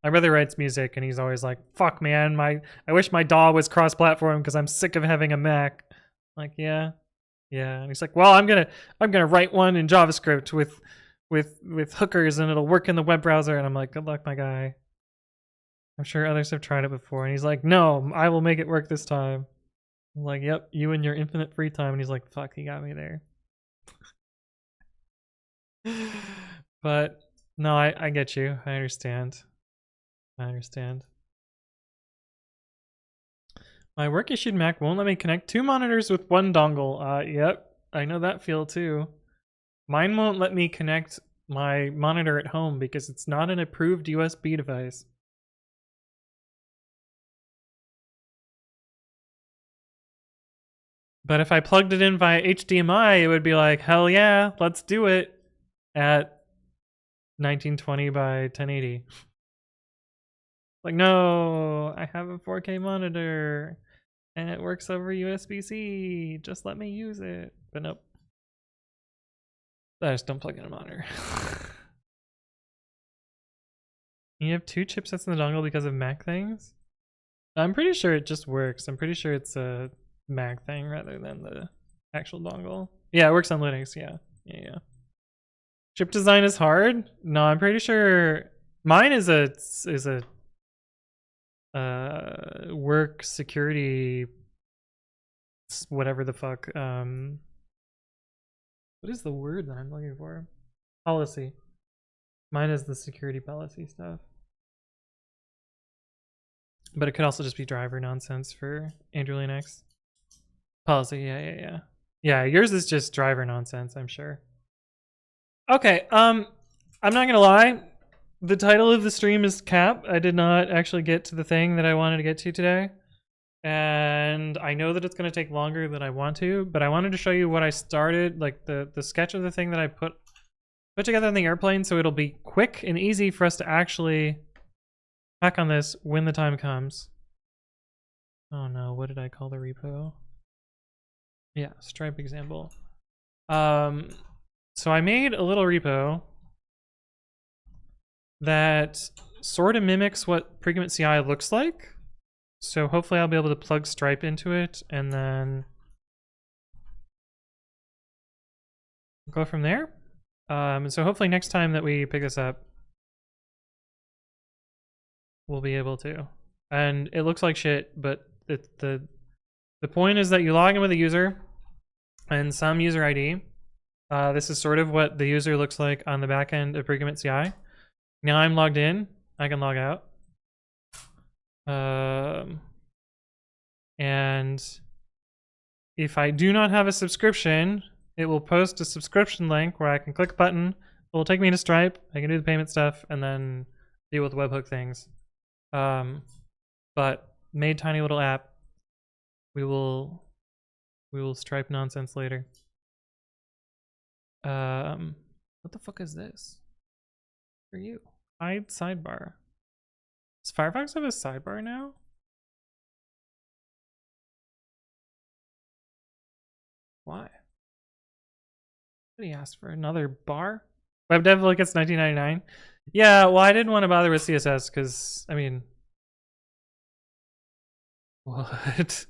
writes music and he's always like, fuck man, I wish my DAW was cross-platform because I'm sick of having a Mac. Like, yeah. And he's like, well, I'm gonna write one in JavaScript with hookers and it'll work in the web browser. And I'm like, good luck, my guy. I'm sure others have tried it before. And he's like, no, I will make it work this time. I'm like, yep, you and your infinite free time. And he's like, fuck, he got me there. But no, I get you. I understand. My work issued Mac won't let me connect 2 monitors with 1 dongle. Yep, I know that feel too. Mine won't let me connect my monitor at home because it's not an approved USB device. But if I plugged it in via HDMI, it would be like, hell yeah, let's do it at 1920 by 1080. Like, no, I have a 4K monitor and it works over USB-C. Just let me use it. But nope. I just don't plug in a monitor. You have 2 chipsets in the dongle because of Mac things? I'm pretty sure it just works. I'm pretty sure it's a Mac thing rather than the actual dongle. Yeah, it works on Linux. Yeah. Chip design is hard? No, I'm pretty sure mine is a work security whatever the fuck. What is the word that I'm looking for? Policy. Mine is the security policy stuff. But it could also just be driver nonsense for Andrew Linux. Policy, yeah. Yeah, yours is just driver nonsense, I'm sure. Okay, I'm not gonna lie. The title of the stream is Cap. I did not actually get to the thing that I wanted to get to today. And I know that it's gonna take longer than I want to, but I wanted to show you what I started, like the sketch of the thing that I put together in the airplane, so it'll be quick and easy for us to actually hack on this when the time comes. Oh no, what did I call the repo? Yeah, Stripe example. So I made a little repo that sort of mimics what Pregament CI looks like. So hopefully I'll be able to plug Stripe into it and then go from there. So hopefully next time that we pick this up, we'll be able to. And it looks like shit, but the point is that you log in with a user and some user ID. This is sort of what the user looks like on the back end of Pregament CI. Now I'm logged in, I can log out. And if I do not have a subscription, it will post a subscription link where I can click a button. It will take me to Stripe. I can do the payment stuff and then deal with webhook things. But made tiny little app. We will Stripe nonsense later. What the fuck is this? For you. Hide sidebar. Does Firefox have a sidebar now? Why? Did he ask for another bar? Web dev like it's 1999. Yeah, well, I didn't want to bother with CSS because, I mean, what?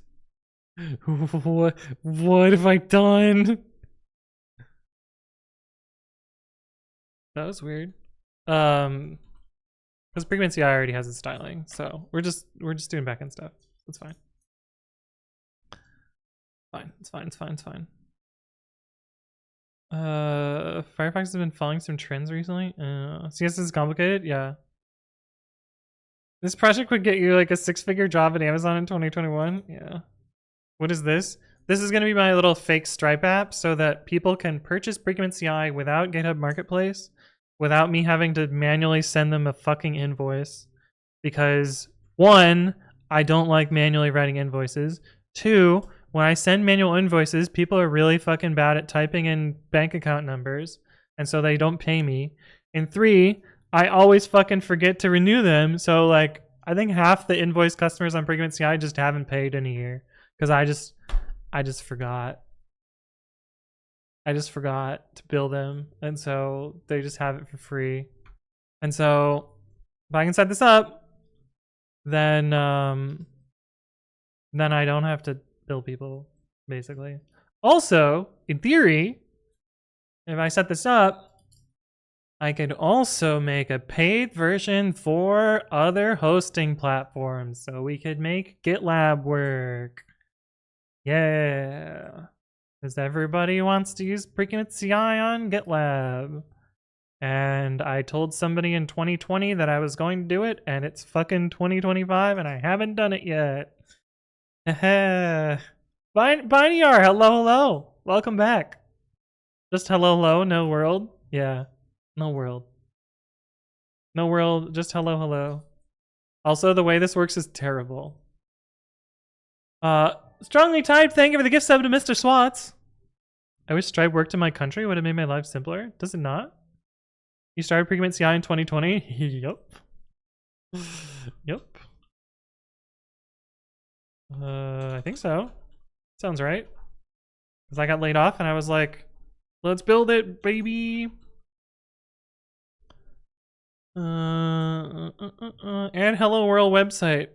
What have I done? That was weird. Because Pregament CI already has its styling, so we're just doing backend stuff. It's fine. It's fine. Firefox has been following some trends recently. CSS is complicated, yeah. This project would get you like a 6-figure job at Amazon in 2021. Yeah. What is this? This is gonna be my little fake Stripe app so that people can purchase Pregament CI without GitHub Marketplace, without me having to manually send them a fucking invoice. Because 1, I don't like manually writing invoices. 2, when I send manual invoices, people are really fucking bad at typing in bank account numbers, and so they don't pay me. And 3, I always fucking forget to renew them, so like, I think half the invoice customers on Pregament CI just haven't paid in a year. Because I just forgot. I just forgot to bill them, and so they just have it for free. And so if I can set this up, then I don't have to bill people, basically. Also, in theory, if I set this up, I could also make a paid version for other hosting platforms, so we could make GitLab work. Yeah, because everybody wants to use Pregament CI on GitLab. And I told somebody in 2020 that I was going to do it, and it's fucking 2025, and I haven't done it yet. Bineyar, hello. Welcome back. Just hello, no world. Yeah, no world. No world, just hello. Also, the way this works is terrible. Strongly typed, thank you for the gift sub to Mr. Swats. I wish Stripe worked in my country, would have made my life simpler. Does it not? You started Pregament CI in 2020? Yep. I think so. Sounds right. Because I got laid off and I was like, let's build it, baby. And Hello World website.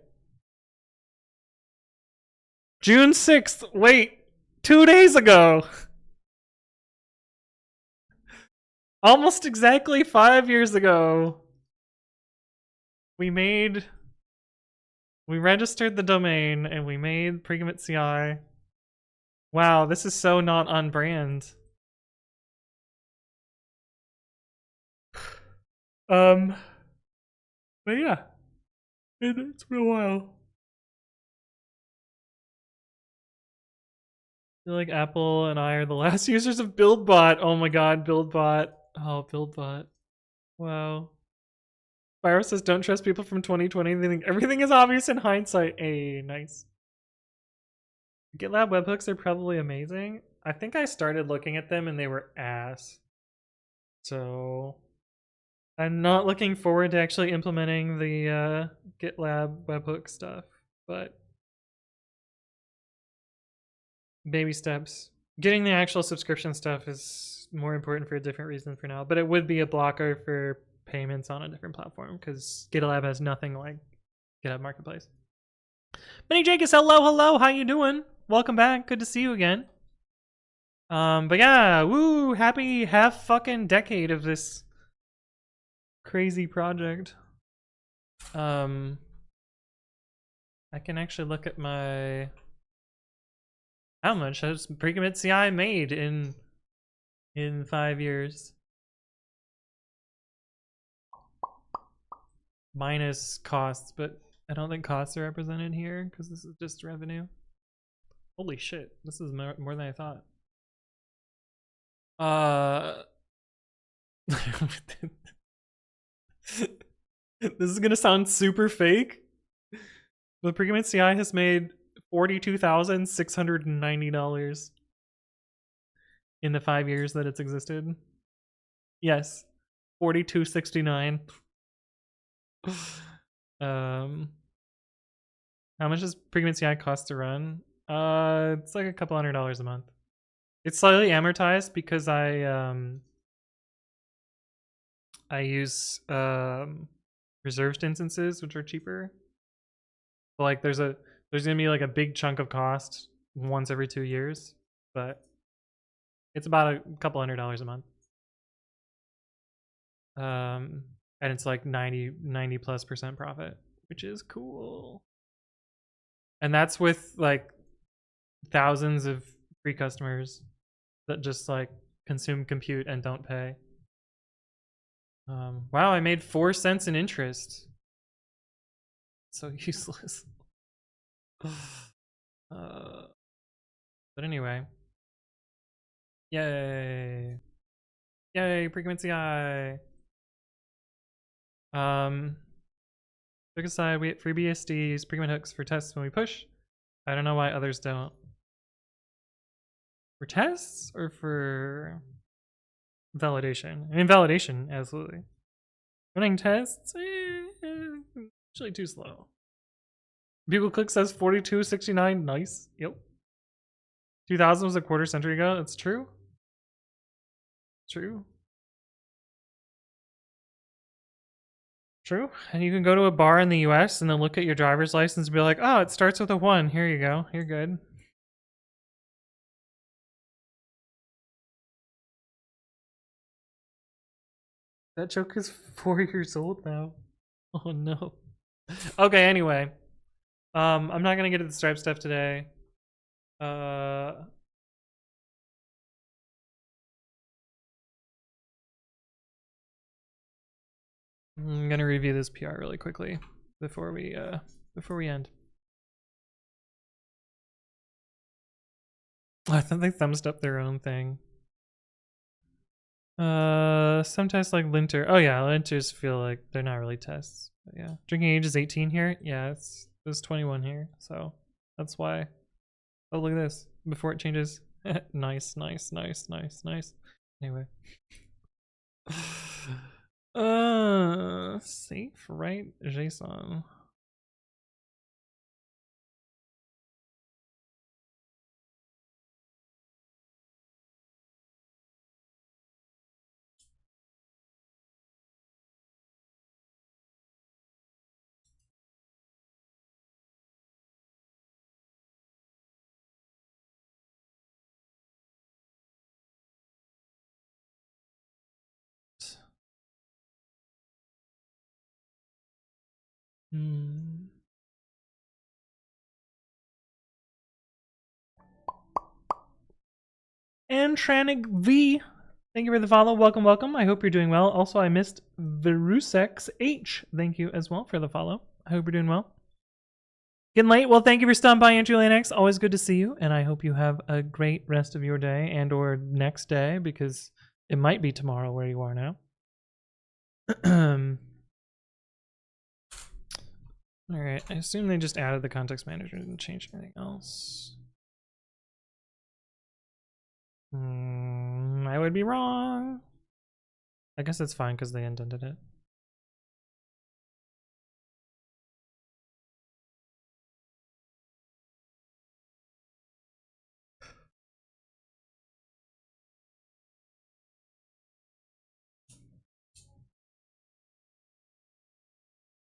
June 6th. Wait, 2 days ago. Almost exactly 5 years ago. We registered the domain and we made Pregament CI. Wow, this is so not on brand. But yeah, it's been a while. I feel like Apple and I are the last users of BuildBot. Oh my god, BuildBot. Oh, BuildBot. Wow. Byro says, don't trust people from 2020. They think everything is obvious in hindsight. Hey, nice. GitLab webhooks are probably amazing. I think I started looking at them and they were ass. So I'm not looking forward to actually implementing the GitLab webhook stuff, but baby steps. Getting the actual subscription stuff is more important for a different reason for now, but it would be a blocker for payments on a different platform because GitLab has nothing like GitHub Marketplace. Benny Jacobs, hello, how you doing? Welcome back, good to see you again. But yeah, woo, happy half fucking decade of this crazy project. I can actually look at my how much has pre-commit CI made in 5 years. Minus costs, but I don't think costs are represented here because this is just revenue. Holy shit, this is more than I thought. This is gonna sound super fake. The pre-commit CI has made $42,690 in the 5 years that it's existed. Yes, 4269. How much does pre-commit CI cost to run? It's like a couple $100 a month. It's slightly amortized because I use reserved instances, which are cheaper. But like there's gonna be like a big chunk of cost once every 2 years, but it's about a couple $100 a month. And it's like 90+% profit, which is cool. And that's with like thousands of free customers that just like consume compute and don't pay. Wow, I made 4 cents in interest. So useless. But anyway. Yay. Yay, frequency eye. Look aside, we get free BSDs, pre-commit hooks for tests when we push. I don't know why others don't. For tests or for validation? I mean, validation, absolutely. Running tests, usually too slow. Bugle Click says 4269. Nice. Yep. 2000 was a quarter century ago. That's true. True. True. And you can go to a bar in the US and then look at your driver's license and be like, oh, it starts with a 1. Here you go. You're good. That joke is 4 years old now. Oh no. Okay, anyway. I'm not gonna get to the Stripe stuff today. I'm gonna review this PR really quickly before we end. I thought they thumbs up their own thing. Some tests like linter. Oh yeah, linters feel like they're not really tests. But yeah, drinking age is 18 here. Yeah, it's 21 here, so that's why. Oh, look at this before it changes. Nice. Anyway. Safe right JSON. Hmm. And Tranic V, thank you for the follow. Welcome, welcome. I hope you're doing well. Also, I missed Verusex H. Thank you as well for the follow. I hope you're doing well. Getting late? Well, thank you for stopping by, Julian X. Always good to see you, and I hope you have a great rest of your day and or next day, because it might be tomorrow where you are now. All right, I assume they just added the context manager and didn't change anything else. I would be wrong. I guess it's fine because they indented it.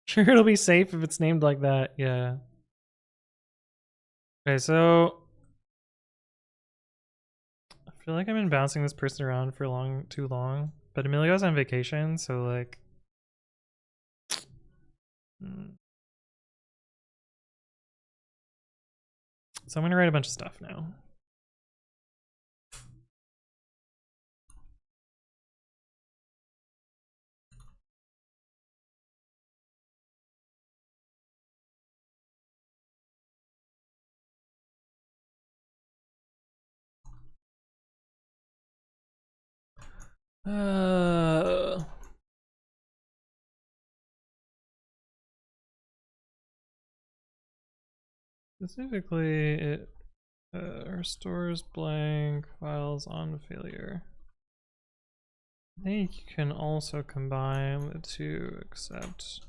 Sure, it'll be safe if it's named like that. Yeah. Okay, so I feel like I've been bouncing this person around for too long. But Emilio's on vacation, so like so I'm gonna write a bunch of stuff now. Specifically, it restores blank files on failure. I think you can also combine the two except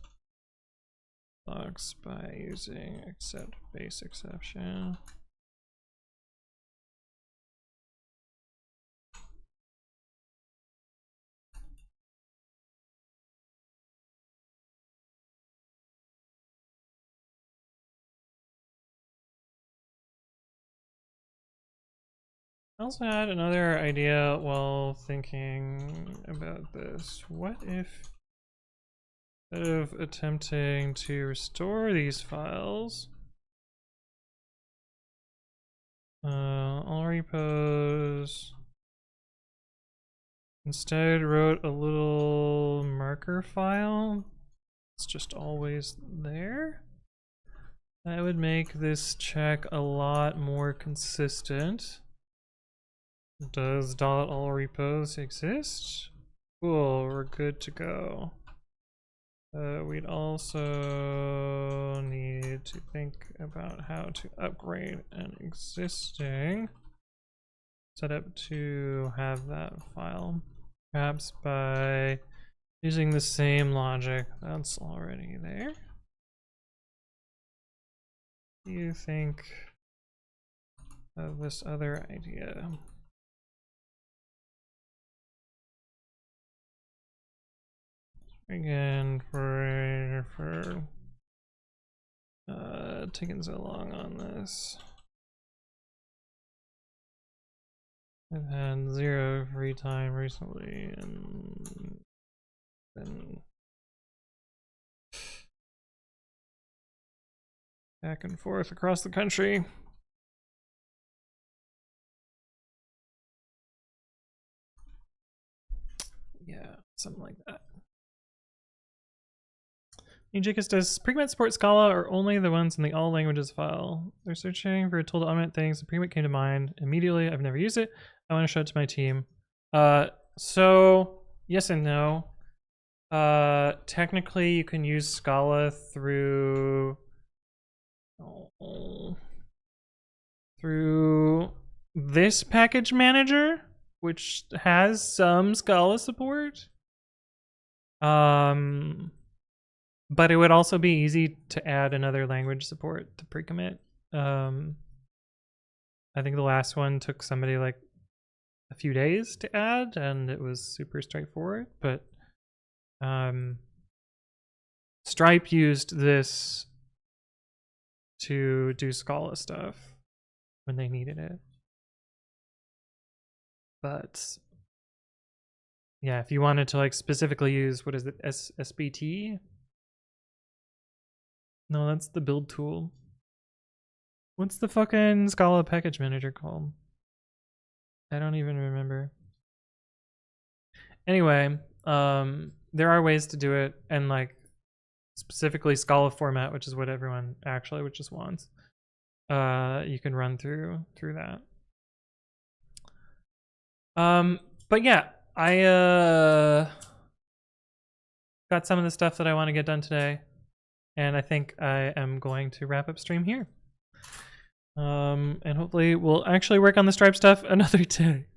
blocks by using except base exception. I also had another idea while thinking about this. What if, instead of attempting to restore these files, all repos instead wrote a little marker file? It's just always there. That would make this check a lot more consistent. Does .all repos exist? Cool, we're good to go. We'd also need to think about how to upgrade an existing setup to have that file. Perhaps by using the same logic that's already there. What do you think of this other idea? Again, for taking so long on this. I've had 0 free time recently and been back and forth across the country. Yeah, something like that. Ejikis, does Pregment support Scala or only the ones in the all languages file? They're searching for a tool to automate things. The Pregment came to mind immediately. I've never used it. I want to show it to my team. So yes and no. Technically you can use Scala through this package manager, which has some Scala support. But it would also be easy to add another language support to pre-commit. I think the last one took somebody like a few days to add, and it was super straightforward. But Stripe used this to do Scala stuff when they needed it. But yeah, if you wanted to like specifically use, what is it, SBT? No, that's the build tool. What's the fucking Scala package manager called? I don't even remember. Anyway, there are ways to do it, and like specifically Scala format, which is what everyone actually just wants. You can run through that. But yeah, I got some of the stuff that I want to get done today, and I think I am going to wrap up stream here. And hopefully we'll actually work on the Stripe stuff another day.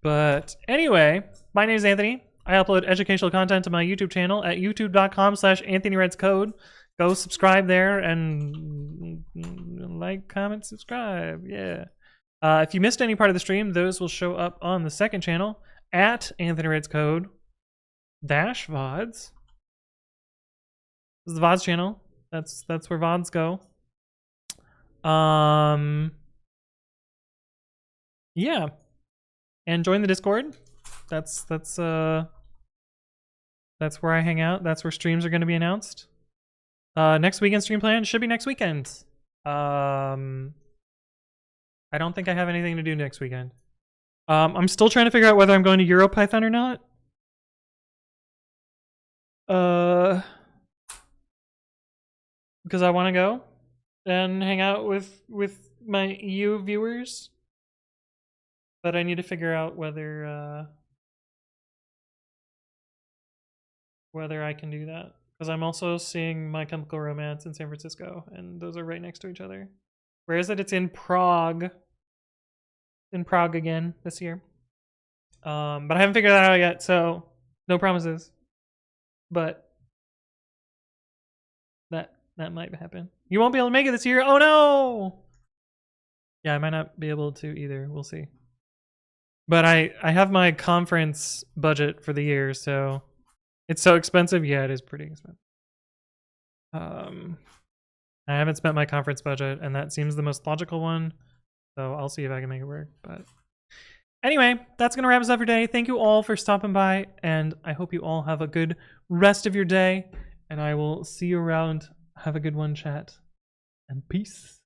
But anyway, my name is Anthony. I upload educational content to my YouTube channel at youtube.com/anthonywritescode. Go subscribe there and like, comment, subscribe. Yeah. If you missed any part of the stream, those will show up on the second channel at anthonywritescode-vods. This is the VODs channel. That's where VODs go. Yeah. And join the Discord. That's where I hang out. That's where streams are going to be announced. Next weekend stream plan should be next weekend. I don't think I have anything to do next weekend. I'm still trying to figure out whether I'm going to EuroPython or not. Because I want to go and hang out with my EU viewers. But I need to figure out whether I can do that. Because I'm also seeing My Chemical Romance in San Francisco, and those are right next to each other. Where is it? It's in Prague. In Prague again this year. But I haven't figured that out yet, so no promises. But that might happen. You won't be able to make it this year. Oh no! Yeah, I might not be able to either. We'll see. But I have my conference budget for the year, so it's so expensive. Yeah, it is pretty expensive. I haven't spent my conference budget, and that seems the most logical one. So I'll see if I can make it work. But anyway, that's going to wrap us up for today. Thank you all for stopping by, and I hope you all have a good rest of your day. And I will see you around. Have a good one, chat. And peace.